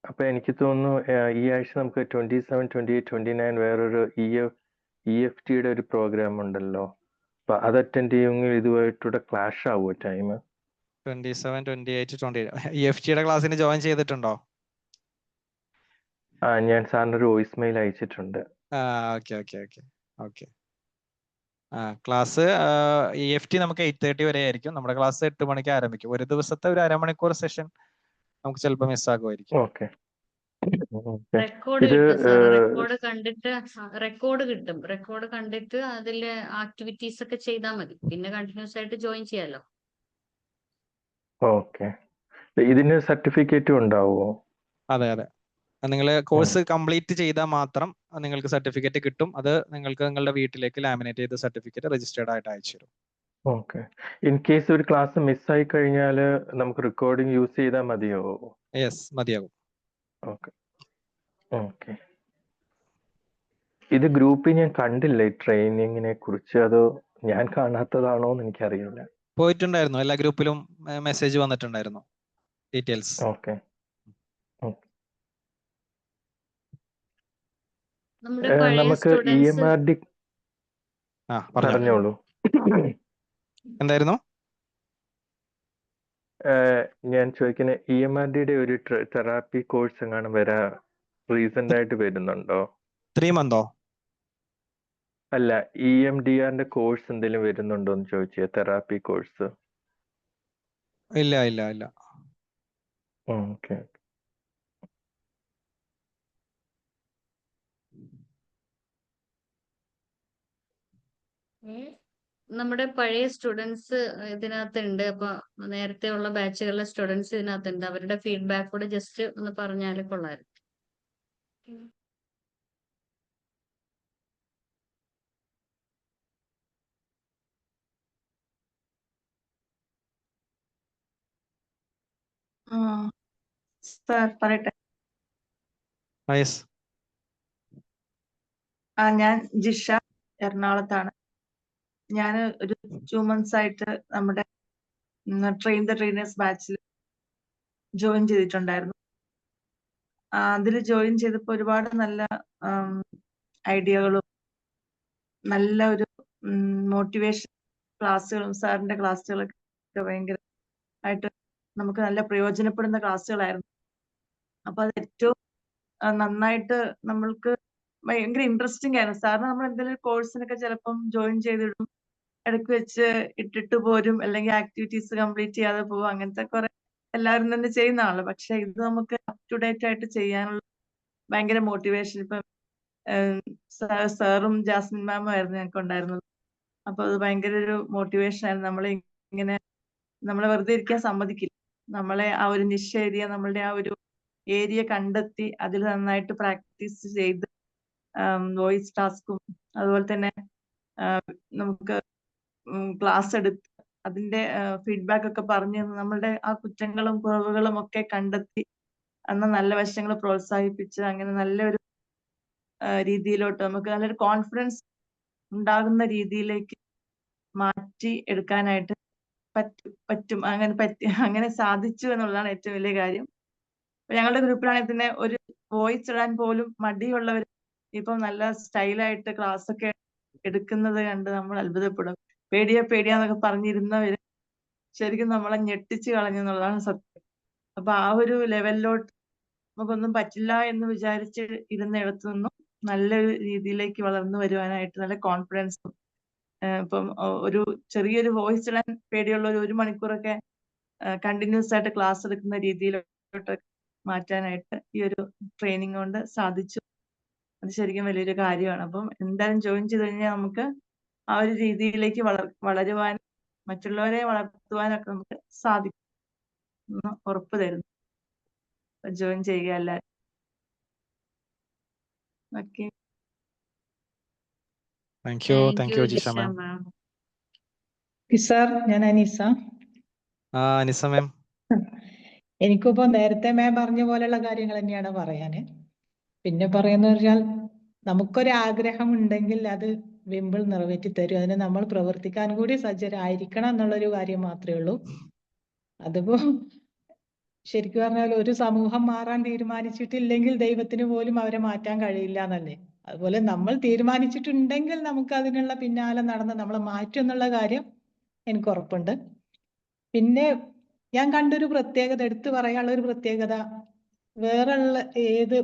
അപ്പൊ എനിക്ക് തോന്നുന്നു ഈ ആഴ്ച നമുക്ക് 27, 28, 29 വേറൊരു EFTയുടെ ഒരു പ്രോഗ്രാം ഉണ്ടല്ലോ. അപ്പൊ അത് അറ്റൻഡ് ചെയ്യുമെങ്കിൽ ഇതുമായിട്ടൂടെ ക്ലാഷ് ആവുമോ ടൈം? 27, 28, 28 EFTയുടെ ക്ലാസ്സിന് ജോയിൻ ചെയ്തിട്ടുണ്ടോ? ഞാൻ സാറിന് ഒരു വോയിസ് മെയിൽ അയച്ചിട്ടുണ്ട്. ഓക്കെ. ക്ലാസ് EFT നമുക്ക് 8:30 വരെ ആയിരിക്കും. നമ്മുടെ ക്ലാസ് 8 മണിക്ക് ആരംഭിക്കും. ഒരു ദിവസത്തെ ഒരു അരമണിക്കൂർ സെഷൻ നമുക്ക് ചിലപ്പോൾ മിസ്സാകുമായിരിക്കും. ഓക്കെ. റെക്കോർഡ് ഇത് കിട്ടും സാർ. റെക്കോർഡ് കിട്ടും. റെക്കോർഡ് കണ്ടിട്ട് അതില് ആക്ടിവിറ്റീസ് ഒക്കെ ചെയ്താൽ മതി. പിന്നെ കണ്ടിന്യൂസ് ആയിട്ട് ജോയിൻ ചെയ്യാലോ. ഓക്കെ. ഇതിന് സർട്ടിഫിക്കറ്റും ഉണ്ടാവുമോ? അതെ. നിങ്ങൾ കോഴ്സ് കംപ്ലീറ്റ് ചെയ്താൽ മാത്രം നിങ്ങൾക്ക് സർട്ടിഫിക്കറ്റ് കിട്ടും. അത് നിങ്ങൾക്ക് നിങ്ങളുടെ വീട്ടിലേക്ക് ലാമിനേറ്റ് ചെയ്ത സർട്ടിഫിക്കറ്റ് രജിസ്റ്റേർഡ് ആയിട്ട് അയച്ചു തരും. ഓക്കെ. ഇൻ കേസ് ഒരു ക്ലാസ് മിസ്സായി കഴിഞ്ഞാൽ നമുക്ക് റെക്കോർഡിംഗ് യൂസ് ചെയ്താൽ മതിയോ? യെസ്, മതിയാകും. ഓക്കെ. ഇത് ഗ്രൂപ്പിൽ ഞാൻ കണ്ടില്ല ഈ ട്രെയിനിങ്ങിനെ കുറിച്ച്. അതോ ഞാൻ കാണാത്തതാണോ എന്ന് എനിക്കറിയില്ല. പോയിട്ടുണ്ടായിരുന്നു, എല്ലാ ഗ്രൂപ്പിലും മെസ്സേജ് വന്നിട്ടുണ്ടായിരുന്നു ഡീറ്റെയിൽസ്. ഓക്കെ. നമ്മുടെ പഴയ നമുക്ക് സ്റ്റുഡൻസ് EMRD പറഞ്ഞോളൂ. എന്തായിരുന്നു? ഞാൻ ചോദിക്കുന്നത് EMRDയുടെ ഒരു തെറാപ്പി കോഴ്സ് എങ്ങാനും റീസെന്റ് ആയിട്ട് വരുന്നുണ്ടോ? 3 months അല്ല, EMDRന്റെ കോഴ്സ് എന്തെങ്കിലും വരുന്നുണ്ടോ എന്ന് ചോദിച്ചേ. Therapy course. ഇല്ല. ഓക്കെ. നമ്മുടെ പഴയ സ്റ്റുഡൻസ് ഇതിനകത്തുണ്ട്. അപ്പൊ നേരത്തെ ഉള്ള ബാച്ചുകളിലെ സ്റ്റുഡൻസ് ഇതിനകത്തുണ്ട്. അവരുടെ ഫീഡ്ബാക്ക് കൂടെ ജസ്റ്റ് ഒന്ന് പറഞ്ഞാൽ കൊള്ളായിരുന്നു. സാർ പറയട്ടെ. യെസ്. ഞാൻ ജിഷ, എറണാകുളത്താണ്. ഞാൻ ഒരു 2 months ആയിട്ട് നമ്മുടെ ട്രെയിൻ ദ ട്രെയിനേഴ്സ് ബാച്ചിൽ ജോയിൻ ചെയ്തിട്ടുണ്ടായിരുന്നു. അതിൽ ജോയിൻ ചെയ്തപ്പോൾ ഒരുപാട് നല്ല ഐഡിയകളും നല്ല ഒരു മോട്ടിവേഷൻ ക്ലാസ്സുകളും സാറിന്റെ ക്ലാസ്സുകളൊക്കെ ഭയങ്കര ആയിട്ട് നമുക്ക് നല്ല പ്രയോജനപ്പെടുന്ന ക്ലാസ്സുകളായിരുന്നു. അപ്പൊ അത് ഏറ്റവും നന്നായിട്ട് നമ്മൾക്ക് ഭയങ്കര ഇൻട്രസ്റ്റിംഗ് ആയിരുന്നു. സാറിന് നമ്മൾ എന്തെങ്കിലും കോഴ്സിനൊക്കെ ചിലപ്പം ജോയിൻ ചെയ്തിടും, ഇടയ്ക്ക് വെച്ച് ഇട്ടിട്ട് പോരും, അല്ലെങ്കിൽ ആക്ടിവിറ്റീസ് കംപ്ലീറ്റ് ചെയ്യാതെ പോകും. അങ്ങനത്തെ കുറെ എല്ലാവരും തന്നെ ചെയ്യുന്നതാണല്ലോ. പക്ഷെ ഇത് നമുക്ക് അപ് ടു ഡേറ്റ് ആയിട്ട് ചെയ്യാനുള്ള ഭയങ്കര മോട്ടിവേഷൻ. ഇപ്പം സാറും ജാസ്മിൻ മാമും ആയിരുന്നു ഞങ്ങൾക്ക് ഉണ്ടായിരുന്നത്. അപ്പൊ അത് ഭയങ്കര ഒരു മോട്ടിവേഷൻ ആയിരുന്നു. നമ്മളെ വെറുതെ ഇരിക്കാൻ സമ്മതിക്കില്ല. നമ്മളെ ആ ഒരു നിഷ ഏരിയ, നമ്മളുടെ ആ ഒരു ഏരിയ കണ്ടെത്തി അതിൽ നന്നായിട്ട് പ്രാക്ടീസ് ചെയ്ത് വോയിസ് ടാസ്കും അതുപോലെ തന്നെ നമുക്ക് ക്ലാസ് എടുത്ത് അതിന്റെ ഫീഡ്ബാക്ക് ഒക്കെ പറഞ്ഞ് നമ്മളുടെ ആ കുറ്റങ്ങളും കുറവുകളും ഒക്കെ കണ്ടെത്തി അന്ന് നല്ല വശങ്ങൾ പ്രോത്സാഹിപ്പിച്ച് അങ്ങനെ നല്ലൊരു രീതിയിലോട്ട് നമുക്ക് നല്ലൊരു കോൺഫിഡൻസ് ഉണ്ടാകുന്ന രീതിയിലേക്ക് മാറ്റി എടുക്കാനായിട്ട് പറ്റും. അങ്ങനെ സാധിച്ചു എന്നുള്ളതാണ് ഏറ്റവും വലിയ കാര്യം. ഞങ്ങളുടെ ഗ്രൂപ്പിലാണെങ്കിൽ തന്നെ ഒരു വോയിസ് ഇടാൻ പോലും മടിയുള്ളവർ ഇപ്പം നല്ല സ്റ്റൈലായിട്ട് ക്ലാസ് ഒക്കെ എടുക്കുന്നത് കണ്ട് നമ്മൾ അത്ഭുതപ്പെടും. പേടിയാന്നൊക്കെ പറഞ്ഞിരുന്നവര് ശരിക്കും നമ്മളെ ഞെട്ടിച്ച് കളഞ്ഞു എന്നുള്ളതാണ് സത്യം. അപ്പൊ ആ ഒരു ലെവലിലോട്ട് നമുക്കൊന്നും പറ്റില്ല എന്ന് വിചാരിച്ച് ഇരുന്നിടത്തു നിന്നും നല്ലൊരു രീതിയിലേക്ക് വളർന്നു വരുവാനായിട്ട് നല്ല കോൺഫിഡൻസും ഇപ്പം ഒരു ചെറിയൊരു വോയിസ് ഇടാൻ പേടിയുള്ള ഒരു മണിക്കൂറൊക്കെ കണ്ടിന്യൂസ് ആയിട്ട് ക്ലാസ് എടുക്കുന്ന രീതിയിലോട്ട് മാറ്റാനായിട്ട് ഈ ഒരു ട്രെയിനിങ് കൊണ്ട് സാധിച്ചു. അത് ശരിക്കും വലിയൊരു കാര്യമാണ്. അപ്പം എന്തായാലും ജോയിൻ ചെയ്ത് കഴിഞ്ഞാൽ നമുക്ക് ആ ഒരു രീതിയിലേക്ക് വളരുവാനും മറ്റുള്ളവരെ വളർത്തുവാനൊക്കെ നമുക്ക് സാധിക്കും എന്ന് ഉറപ്പ് തരുന്നു. ജോയിൻ ചെയ്യുക എല്ലാവരും. ഓക്കെ. താങ്ക് യു ജിഷ മാം. സാർ, ഞാൻ അനീസ. അനിസ മാം. എനിക്കിപ്പോ നേരത്തെ മാം പറഞ്ഞ പോലെയുള്ള കാര്യങ്ങൾ തന്നെയാണ് പറയാന്. പിന്നെ പറയുന്ന വെച്ചാൽ നമുക്കൊരു ആഗ്രഹം ഉണ്ടെങ്കിൽ അത് വിമ്പിൾ നിറവേറ്റി തരും. അതിന് നമ്മൾ പ്രവർത്തിക്കാൻ കൂടി സജ്ജരായിരിക്കണം എന്നുള്ളൊരു കാര്യം മാത്രമേ ഉള്ളൂ. അതിപ്പോ ശരിക്കും പറഞ്ഞാൽ ഒരു സമൂഹം മാറാൻ തീരുമാനിച്ചിട്ടില്ലെങ്കിൽ ദൈവത്തിന് പോലും അവരെ മാറ്റാൻ കഴിയില്ല എന്നല്ലേ. അതുപോലെ നമ്മൾ തീരുമാനിച്ചിട്ടുണ്ടെങ്കിൽ നമുക്ക് അതിനുള്ള പിന്നാലെ നടന്ന് നമ്മളെ മാറ്റും എന്നുള്ള കാര്യം എനിക്ക് ഉറപ്പുണ്ട്. പിന്നെ ഞാൻ കണ്ടൊരു പ്രത്യേകത, എടുത്തു പറയാനുള്ള ഒരു പ്രത്യേകത, വേറെയുള്ള ഏത്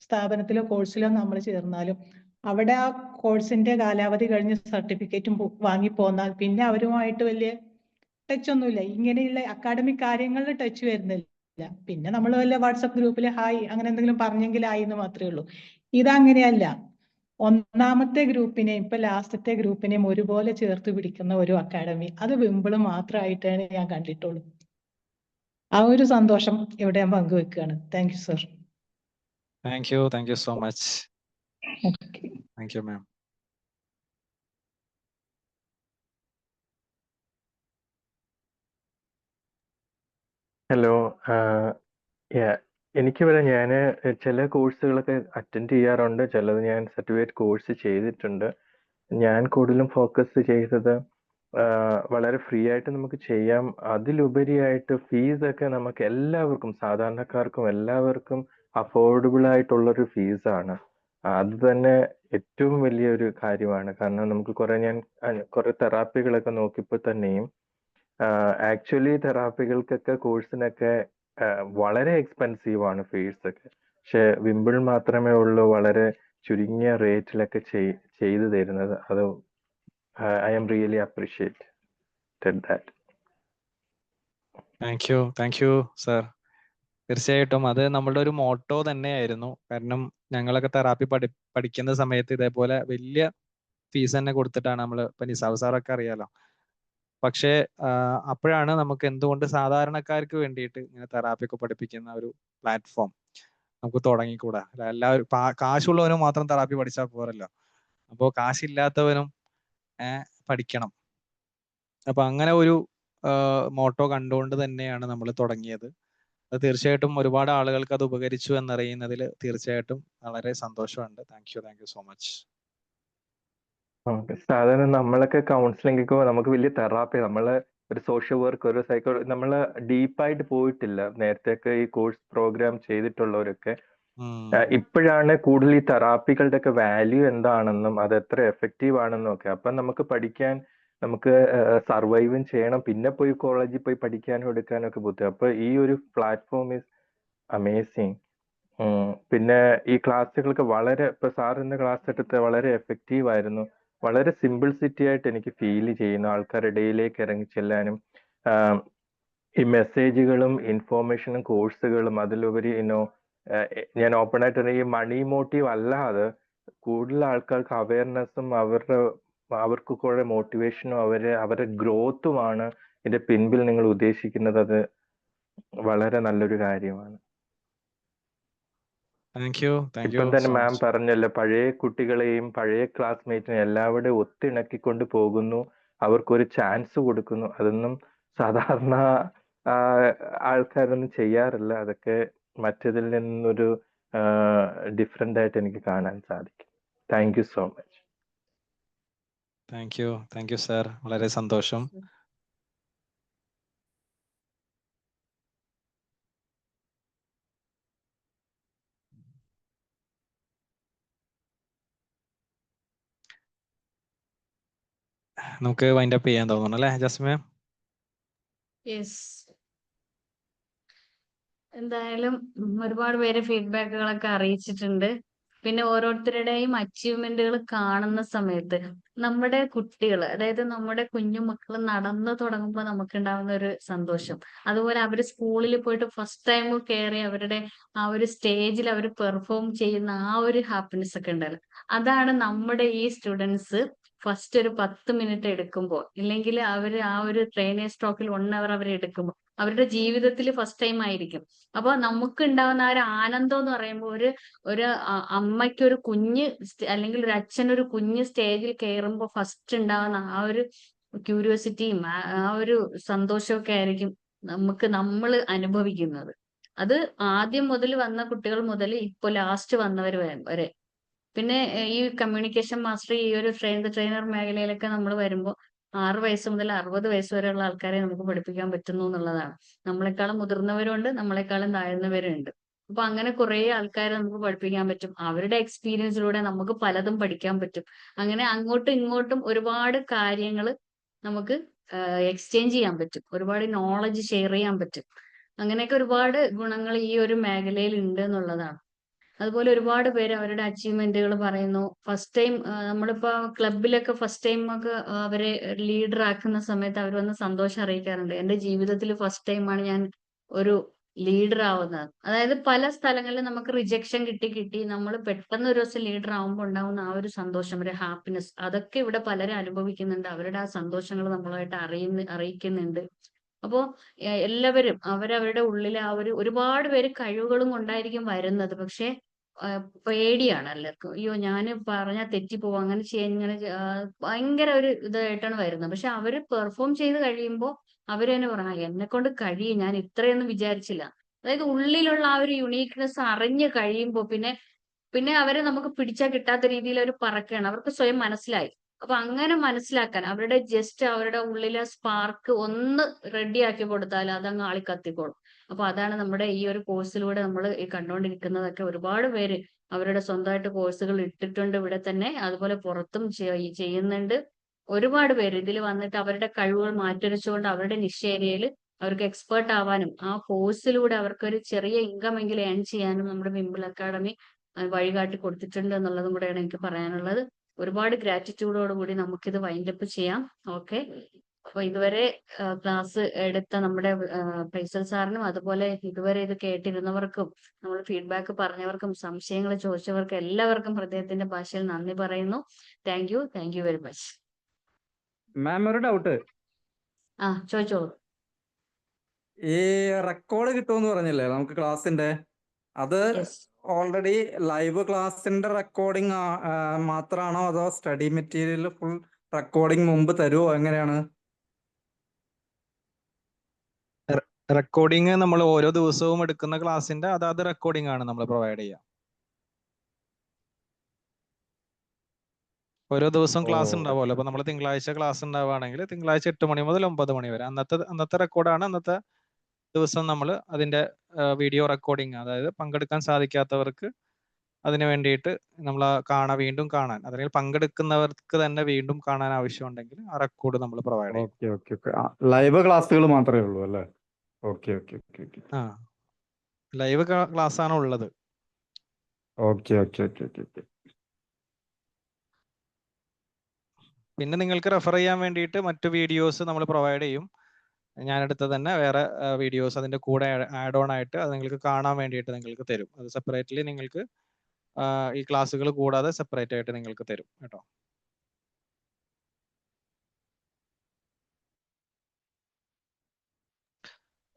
സ്ഥാപനത്തിലോ കോഴ്സിലോ നമ്മൾ ചേർന്നാലും അവിടെ ആ കോഴ്സിന്റെ കാലാവധി കഴിഞ്ഞ് സർട്ടിഫിക്കറ്റും വാങ്ങി പോന്നാൽ പിന്നെ അവരുമായിട്ട് വലിയ ടച്ച് ഒന്നുമില്ല. ഇങ്ങനെയുള്ള അക്കാഡമിക് കാര്യങ്ങളിൽ ടച്ച് വരുന്നില്ല. പിന്നെ നമ്മൾ വല്ല വാട്സപ്പ് ഗ്രൂപ്പിൽ ഹായ് അങ്ങനെ എന്തെങ്കിലും പറഞ്ഞെങ്കിലായി എന്ന് മാത്രമേ ഉള്ളൂ. ഇതങ്ങനെയല്ല. ഒന്നാമത്തെ ഗ്രൂപ്പിനെയും ഇപ്പൊ ലാസ്റ്റത്തെ ഗ്രൂപ്പിനെയും ഒരുപോലെ ചേർത്ത് പിടിക്കുന്ന ഒരു അക്കാഡമി അത് വിമ്പിൾ മാത്രമായിട്ടാണ് ഞാൻ കണ്ടിട്ടുള്ളൂ. ആ ഒരു സന്തോഷം ഇവിടെ ഞാൻ പങ്കുവെക്കുകയാണ്. Thank you sir. Thank you so much. Thank you ma'am. Hello. എനിക്കിവിടെ ഞാൻ ചില കോഴ്സുകളൊക്കെ അറ്റൻഡ് ചെയ്യാറുണ്ട്, ചിലത് ഞാൻ സർട്ടിഫിക്കറ്റ് കോഴ്സ് ചെയ്തിട്ടുണ്ട്. ഞാൻ കൂടുതലും ഫോക്കസ് ചെയ്തത് വളരെ ഫ്രീ ആയിട്ട് നമുക്ക് ചെയ്യാം. അതിലുപരിയായിട്ട് ഫീസൊക്കെ നമുക്ക് എല്ലാവർക്കും, സാധാരണക്കാർക്കും എല്ലാവർക്കും അഫോർഡബിൾ ആയിട്ടുള്ളൊരു ഫീസാണ്. അത് തന്നെ ഏറ്റവും വലിയൊരു കാര്യമാണ്. കാരണം നമുക്ക് കുറെ തെറാപ്പികളൊക്കെ നോക്കിയപ്പോൾ തന്നെയും ആക്ച്വലി തെറാപ്പികൾക്കൊക്കെ കോഴ്സിനൊക്കെ വളരെ എക്സ്പെൻസീവ് ആണ് ഫീസ് ഒക്കെ. പക്ഷെ വിമ്പിൾ മാത്രമേ ഉള്ളൂ വളരെ ചുരുങ്ങിയ റേറ്റിലൊക്കെ ചെയ്തു തരുന്നത്. അത് I am really appreciated that. Thank you sir. തീർച്ചയായിട്ടും അത് നമ്മളുടെ ഒരു മോട്ടോ തന്നെയായിരുന്നു. കാരണം ഞങ്ങളൊക്കെ തെറാപ്പി പഠിക്കുന്ന സമയത്ത് ഇതേപോലെ വലിയ ഫീസ് തന്നെ കൊടുത്തിട്ടാണ് നമ്മൾ, ഇപ്പൊ നിസാവ് സാറൊക്കെ അറിയാലോ. പക്ഷേ അപ്പോഴാണ് നമുക്ക് എന്തുകൊണ്ട് സാധാരണക്കാർക്ക് വേണ്ടിയിട്ട് ഇങ്ങനെ തെറാപ്പി ഒക്കെ പഠിപ്പിക്കുന്ന ഒരു പ്ലാറ്റ്ഫോം നമുക്ക് തുടങ്ങിക്കൂടാ. എല്ലാവരും കാശുള്ളവനും മാത്രം തെറാപ്പി പഠിച്ചാൽ പോരല്ലോ. അപ്പോൾ കാശില്ലാത്തവനും പഠിക്കണം. അപ്പൊ അങ്ങനെ ഒരു മോട്ടോ കണ്ടുകൊണ്ട് തന്നെയാണ് നമ്മൾ തുടങ്ങിയത്. അത് തീർച്ചയായിട്ടും ഒരുപാട് ആളുകൾക്ക് അത് ഉപകരിച്ചു എന്നറിയുന്നതിൽ തീർച്ചയായിട്ടും വളരെ സന്തോഷമുണ്ട്. Thank you so much. സാധാരണ നമ്മളൊക്കെ കൗൺസിലിംഗ് നമുക്ക് വലിയ തെറാപ്പി, നമ്മള് ഒരു സോഷ്യൽ വർക്ക്, ഒരു നമ്മള് ഡീപ്പായിട്ട് പോയിട്ടില്ല. നേരത്തെയൊക്കെ ഈ കോഴ്സ് പ്രോഗ്രാം ചെയ്തിട്ടുള്ളവരൊക്കെ ഇപ്പോഴാണ് കൂടുതൽ ഈ തെറാപ്പികളുടെ ഒക്കെ വാല്യൂ എന്താണെന്നും അത് എത്ര എഫക്റ്റീവ് ആണെന്നും ഒക്കെ. അപ്പൊ നമുക്ക് പഠിക്കാൻ, നമുക്ക് സർവൈവും ചെയ്യണം, പിന്നെ പോയി കോളേജിൽ പോയി പഠിക്കാനും എടുക്കാനും ഒക്കെ ബുദ്ധിമുട്ട്. അപ്പൊ ഈ ഒരു പ്ലാറ്റ്ഫോം ഈസ് അമേസിങ്. പിന്നെ ഈ ക്ലാസ്സുകൾക്ക് വളരെ, ഇപ്പൊ സാർ ഇന്ന് ക്ലാസ് എടുത്ത് വളരെ എഫക്റ്റീവ് ആയിരുന്നു. വളരെ സിംപിൾസിറ്റി ആയിട്ട് എനിക്ക് ഫീൽ ചെയ്യുന്നു. ആൾക്കാരുടെ ഇടയിലേക്ക് ഇറങ്ങി ചെല്ലാനും ഈ മെസ്സേജുകളും ഇൻഫോർമേഷനും കോഴ്സുകളും അതിലുപരി ഞാൻ ഓപ്പൺ ആയിട്ട് ഈ മണി മോട്ടീവ് അല്ലാതെ കൂടുതൽ ആൾക്കാർക്ക് അവയർനെസ്സും അവർക്ക് കുറെ മോട്ടിവേഷനും അവരുടെ ഗ്രോത്തുമാണ് ഇതിന്റെ പിൻപിൽ നിങ്ങൾ ഉദ്ദേശിക്കുന്നത്. അത് വളരെ നല്ലൊരു കാര്യമാണ്. ഇപ്പം തന്നെ മാം പറഞ്ഞല്ലോ, പഴയ കുട്ടികളെയും പഴയ ക്ലാസ്മേറ്റിനെയും എല്ലാവരുടെയും ഒത്തിണക്കിക്കൊണ്ട് പോകുന്നു, അവർക്കൊരു ചാൻസ് കൊടുക്കുന്നു. അതൊന്നും സാധാരണ ആൾക്കാരൊന്നും ചെയ്യാറില്ല. അതൊക്കെ മറ്റതിൽ നിന്നൊരു ഡിഫറെന്റ് ആയിട്ട് എനിക്ക് കാണാൻ സാധിക്കും. Thank you so much. Thank you sir. വളരെ സന്തോഷം. നമുക്ക് വൈൻഡ് അപ്പ് ചെയ്യാൻ തോന്നുന്നു അല്ലേ ജസ്മേ? യെസ്. എന്തായാലും ഒരുപാട് പേര് ഫീഡ്ബാക്കുകളൊക്കെ അറിയിച്ചിട്ടുണ്ട്. പിന്നെ ഓരോരുത്തരുടെയും അച്ചീവ്മെന്റുകൾ കാണുന്ന സമയത്ത് നമ്മുടെ കുട്ടികൾ, അതായത് നമ്മുടെ കുഞ്ഞുമക്കൾ നടന്നു തുടങ്ങുമ്പോൾ നമുക്കുണ്ടാവുന്ന ഒരു സന്തോഷം, അതുപോലെ അവർ സ്കൂളിൽ പോയിട്ട് ഫസ്റ്റ് ടൈം കയറി അവരുടെ ആ ഒരു സ്റ്റേജിൽ അവർ പെർഫോം ചെയ്യുന്ന ആ ഒരു ഹാപ്പിനെസ് ഒക്കെ ഉണ്ടല്ലോ, അതാണ് നമ്മുടെ ഈ സ്റ്റുഡൻസ് ഫസ്റ്റ് ഒരു 10 മിനിറ്റ് എടുക്കുമ്പോൾ, ഇല്ലെങ്കിൽ അവർ ആ ഒരു ട്രെയിനേഴ്സ് ടോക്കിൽ 1 അവർ അവർ എടുക്കുമ്പോൾ അവരുടെ ജീവിതത്തിൽ ഫസ്റ്റ് ടൈം ആയിരിക്കും. അപ്പൊ നമുക്ക് ഉണ്ടാവുന്ന ആ ഒരു ആനന്ദം എന്ന് പറയുമ്പോൾ ഒരു അമ്മയ്ക്ക് ഒരു കുഞ്ഞ് അല്ലെങ്കിൽ ഒരു അച്ഛൻ ഒരു കുഞ്ഞ് സ്റ്റേജിൽ കയറുമ്പോൾ ഫസ്റ്റ് ഉണ്ടാവുന്ന ആ ഒരു ക്യൂരിയോസിറ്റിയും ആ ഒരു സന്തോഷമൊക്കെ ആയിരിക്കും നമ്മൾ അനുഭവിക്കുന്നത്. അത് ആദ്യം മുതൽ വന്ന കുട്ടികൾ മുതൽ ഇപ്പൊ ലാസ്റ്റ് വന്നവർ വരെ. പിന്നെ ഈ കമ്മ്യൂണിക്കേഷൻ മാസ്റ്റർ, ഈ ഒരു ട്രെയിനർ മേഖലയിലൊക്കെ നമ്മൾ വരുമ്പോൾ 6 വയസ്സ് മുതൽ 60 വയസ്സ് വരെയുള്ള ആൾക്കാരെ നമുക്ക് പഠിപ്പിക്കാൻ പറ്റുന്നു എന്നുള്ളതാണ്. നമ്മളെക്കാളും മുതിർന്നവരുണ്ട്, നമ്മളെക്കാളും താഴ്ന്നവരുണ്ട്. അപ്പൊ അങ്ങനെ കുറെ ആൾക്കാരെ നമുക്ക് പഠിപ്പിക്കാൻ പറ്റും. അവരുടെ എക്സ്പീരിയൻസിലൂടെ നമുക്ക് പലതും പഠിക്കാൻ പറ്റും. അങ്ങനെ അങ്ങോട്ടും ഇങ്ങോട്ടും ഒരുപാട് കാര്യങ്ങൾ നമുക്ക് എക്സ്ചേഞ്ച് ചെയ്യാൻ പറ്റും. ഒരുപാട് നോളജ് ഷെയർ ചെയ്യാൻ പറ്റും. അങ്ങനെയൊക്കെ ഒരുപാട് ഗുണങ്ങൾ ഈ ഒരു മേഖലയിൽ ഉണ്ട് എന്നുള്ളതാണ്. അതുപോലെ ഒരുപാട് പേര് അവരുടെ അച്ചീവ്മെന്റുകൾ പറയുന്നു. ഫസ്റ്റ് ടൈം നമ്മളിപ്പോ ക്ലബിലൊക്കെ ഫസ്റ്റ് ടൈം ഒക്കെ അവരെ ലീഡർ ആക്കുന്ന സമയത്ത് അവർ വന്ന് സന്തോഷം അറിയിക്കാറുണ്ട്. എന്റെ ജീവിതത്തിൽ ഫസ്റ്റ് ടൈമാണ് ഞാൻ ഒരു ലീഡർ ആവുന്നത്. അതായത് പല സ്ഥലങ്ങളിലും നമുക്ക് റിജക്ഷൻ കിട്ടി നമ്മൾ പെട്ടെന്ന് ഒരു ദിവസം ലീഡർ ആവുമ്പോൾ ഉണ്ടാവുന്ന ആ ഒരു സന്തോഷം, ഒരു ഹാപ്പിനെസ്, അതൊക്കെ ഇവിടെ പലരും അനുഭവിക്കുന്നുണ്ട്. അവരുടെ ആ സന്തോഷങ്ങൾ നമ്മളായിട്ട് അറിയിക്കുന്നുണ്ട്. അപ്പോ എല്ലാവരും അവരവരുടെ ഉള്ളിലെ ആ ഒരുപാട് പേര് കഴിവുകളും കൊണ്ടായിരിക്കും വരുന്നത്. പക്ഷെ പേടിയാണ് എല്ലാവർക്കും. അയ്യോ ഞാൻ പറഞ്ഞാൽ തെറ്റിപ്പോവും, അങ്ങനെ ചെയ്യാൻ ഇങ്ങനെ ഭയങ്കര ഒരു ഇതായിട്ടാണ് വരുന്നത്. പക്ഷെ അവര് പെർഫോം ചെയ്ത് കഴിയുമ്പോൾ അവര് തന്നെ പറയാം, എന്നെ കൊണ്ട് കഴിയും, ഞാൻ ഇത്രയൊന്നും വിചാരിച്ചില്ല. അതായത് ഉള്ളിലുള്ള ആ ഒരു യുണീക്നെസ് അറിഞ്ഞു കഴിയുമ്പോൾ പിന്നെ അവരെ നമുക്ക് പിടിച്ചാൽ കിട്ടാത്ത രീതിയിൽ അവർ പറക്കുകയാണ്. അവർക്ക് സ്വയം മനസ്സിലായി. അപ്പൊ അങ്ങനെ മനസ്സിലാക്കാൻ അവരുടെ ഉള്ളിലെ സ്പാർക്ക് ഒന്ന് റെഡിയാക്കി കൊടുത്താൽ അതങ്ങ് ആളി കത്തിക്കോളും. അപ്പൊ അതാണ് നമ്മുടെ ഈ ഒരു കോഴ്സിലൂടെ നമ്മൾ ഈ കണ്ടുകൊണ്ടിരിക്കുന്നതൊക്കെ. ഒരുപാട് പേര് അവരുടെ സ്വന്തമായിട്ട് കോഴ്സുകൾ ഇട്ടിട്ടുണ്ട് ഇവിടെ തന്നെ, അതുപോലെ പുറത്തും ചെയ്യുന്നുണ്ട്. ഒരുപാട് പേര് ഇതിൽ വന്നിട്ട് അവരുടെ കഴിവുകൾ മാറ്റുരച്ചുകൊണ്ട് അവരുടെ നിശ്ചയ ഏരിയയിൽ അവർക്ക് എക്സ്പേർട്ട് ആവാനും ആ കോഴ്സിലൂടെ അവർക്ക് ഒരു ചെറിയ ഇൻകം എങ്കിലും ഏൺ ചെയ്യാനും നമ്മുടെ വിംബിൾ അക്കാഡമി വഴികാട്ടി കൊടുത്തിട്ടുണ്ട് എന്നുള്ളതും കൂടെയാണ് എനിക്ക് പറയാനുള്ളത്. ഒരുപാട് ഗ്രാറ്റിറ്റ്യൂഡോടുകൂടി നമുക്കിത് വൈൻഡപ്പ് ചെയ്യാം. ഓക്കെ. അപ്പൊ ഇതുവരെ ക്ലാസ് എടുത്ത നമ്മുടെ ഫൈസൽ സാറിനും അതുപോലെ ഇതുവരെ ഇത് കേട്ടിരുന്നവർക്കും നമ്മൾ ഫീഡ്ബാക്ക് പറഞ്ഞവർക്കും സംശയങ്ങൾ ചോദിച്ചവർക്കും എല്ലാവർക്കും ഹൃദയത്തിന്റെ ഭാഷയിൽ നന്ദി പറയുന്നു. Thank you very much. Ma'am ഒരു ഡൗട്ട്. ചോദിച്ചോളൂ. ഈ റെക്കോർഡ് കിട്ടുമെന്ന് പറഞ്ഞില്ലേ നമുക്ക് ക്ലാസ്സിന്റെ? അത് യെസ്. ഓൾറെഡി ലൈവ് ക്ലാസ്സിന്റെ റെക്കോർഡിംഗ് മാത്രമാണോ അതോ സ്റ്റഡി മെറ്റീരിയൽ ഫുൾ റെക്കോർഡിംഗ് മുമ്പ് തരുമോ, എങ്ങനെയാണ്? റെക്കോർഡിംഗ് നമ്മൾ ഓരോ ദിവസവും എടുക്കുന്ന ക്ലാസ്സിന്റെ അതാത് റെക്കോർഡിംഗ് ആണ് നമ്മൾ പ്രൊവൈഡ് ചെയ്യുക. ഓരോ ദിവസവും ക്ലാസ് ഉണ്ടാവുമല്ലോ. അപ്പൊ നമ്മൾ തിങ്കളാഴ്ച ക്ലാസ് ഉണ്ടാവുകയാണെങ്കിൽ തിങ്കളാഴ്ച 8 മണി മുതൽ 9 മണി വരെ അന്നത്തെ റെക്കോർഡാണ് അന്നത്തെ ദിവസം നമ്മൾ അതിന്റെ വീഡിയോ റെക്കോർഡിംഗ്, അതായത് പങ്കെടുക്കാൻ സാധിക്കാത്തവർക്ക് അതിന് വേണ്ടിയിട്ട് നമ്മൾ വീണ്ടും കാണാൻ, അല്ലെങ്കിൽ പങ്കെടുക്കുന്നവർക്ക് തന്നെ വീണ്ടും കാണാൻ ആവശ്യമുണ്ടെങ്കിൽ ആ റെക്കോർഡ് നമ്മൾ പ്രൊവൈഡ് ചെയ്യും. ഓക്കെ. ലൈവ് ക്ലാസ്സുകൾ മാത്രമേ ഉള്ളൂ അല്ലേ? ഓക്കെ. ലൈവ് ക്ലാസ് ആണ് ഉള്ളത്. ഓക്കെ. പിന്നെ നിങ്ങൾക്ക് റെഫർ ചെയ്യാൻ വേണ്ടിയിട്ട് മറ്റു വീഡിയോസ് നമ്മൾ പ്രൊവൈഡ് ചെയ്യും. ഞാനെടുത്ത തന്നെ വേറെ വീഡിയോസ് അതിന്റെ കൂടെ ആഡ് ഓൺ ആയിട്ട് അത് നിങ്ങൾക്ക് കാണാൻ വേണ്ടിയിട്ട് നിങ്ങൾക്ക് തരും. അത് സെപ്പറേറ്റ്ലി നിങ്ങൾക്ക് ഈ ക്ലാസ്സുകൾ കൂടാതെ സെപ്പറേറ്റ് ആയിട്ട് നിങ്ങൾക്ക് തരും കേട്ടോ.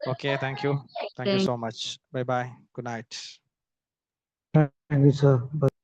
Okay, thank you so much. Bye. Good night. Thank you, sir. Bye.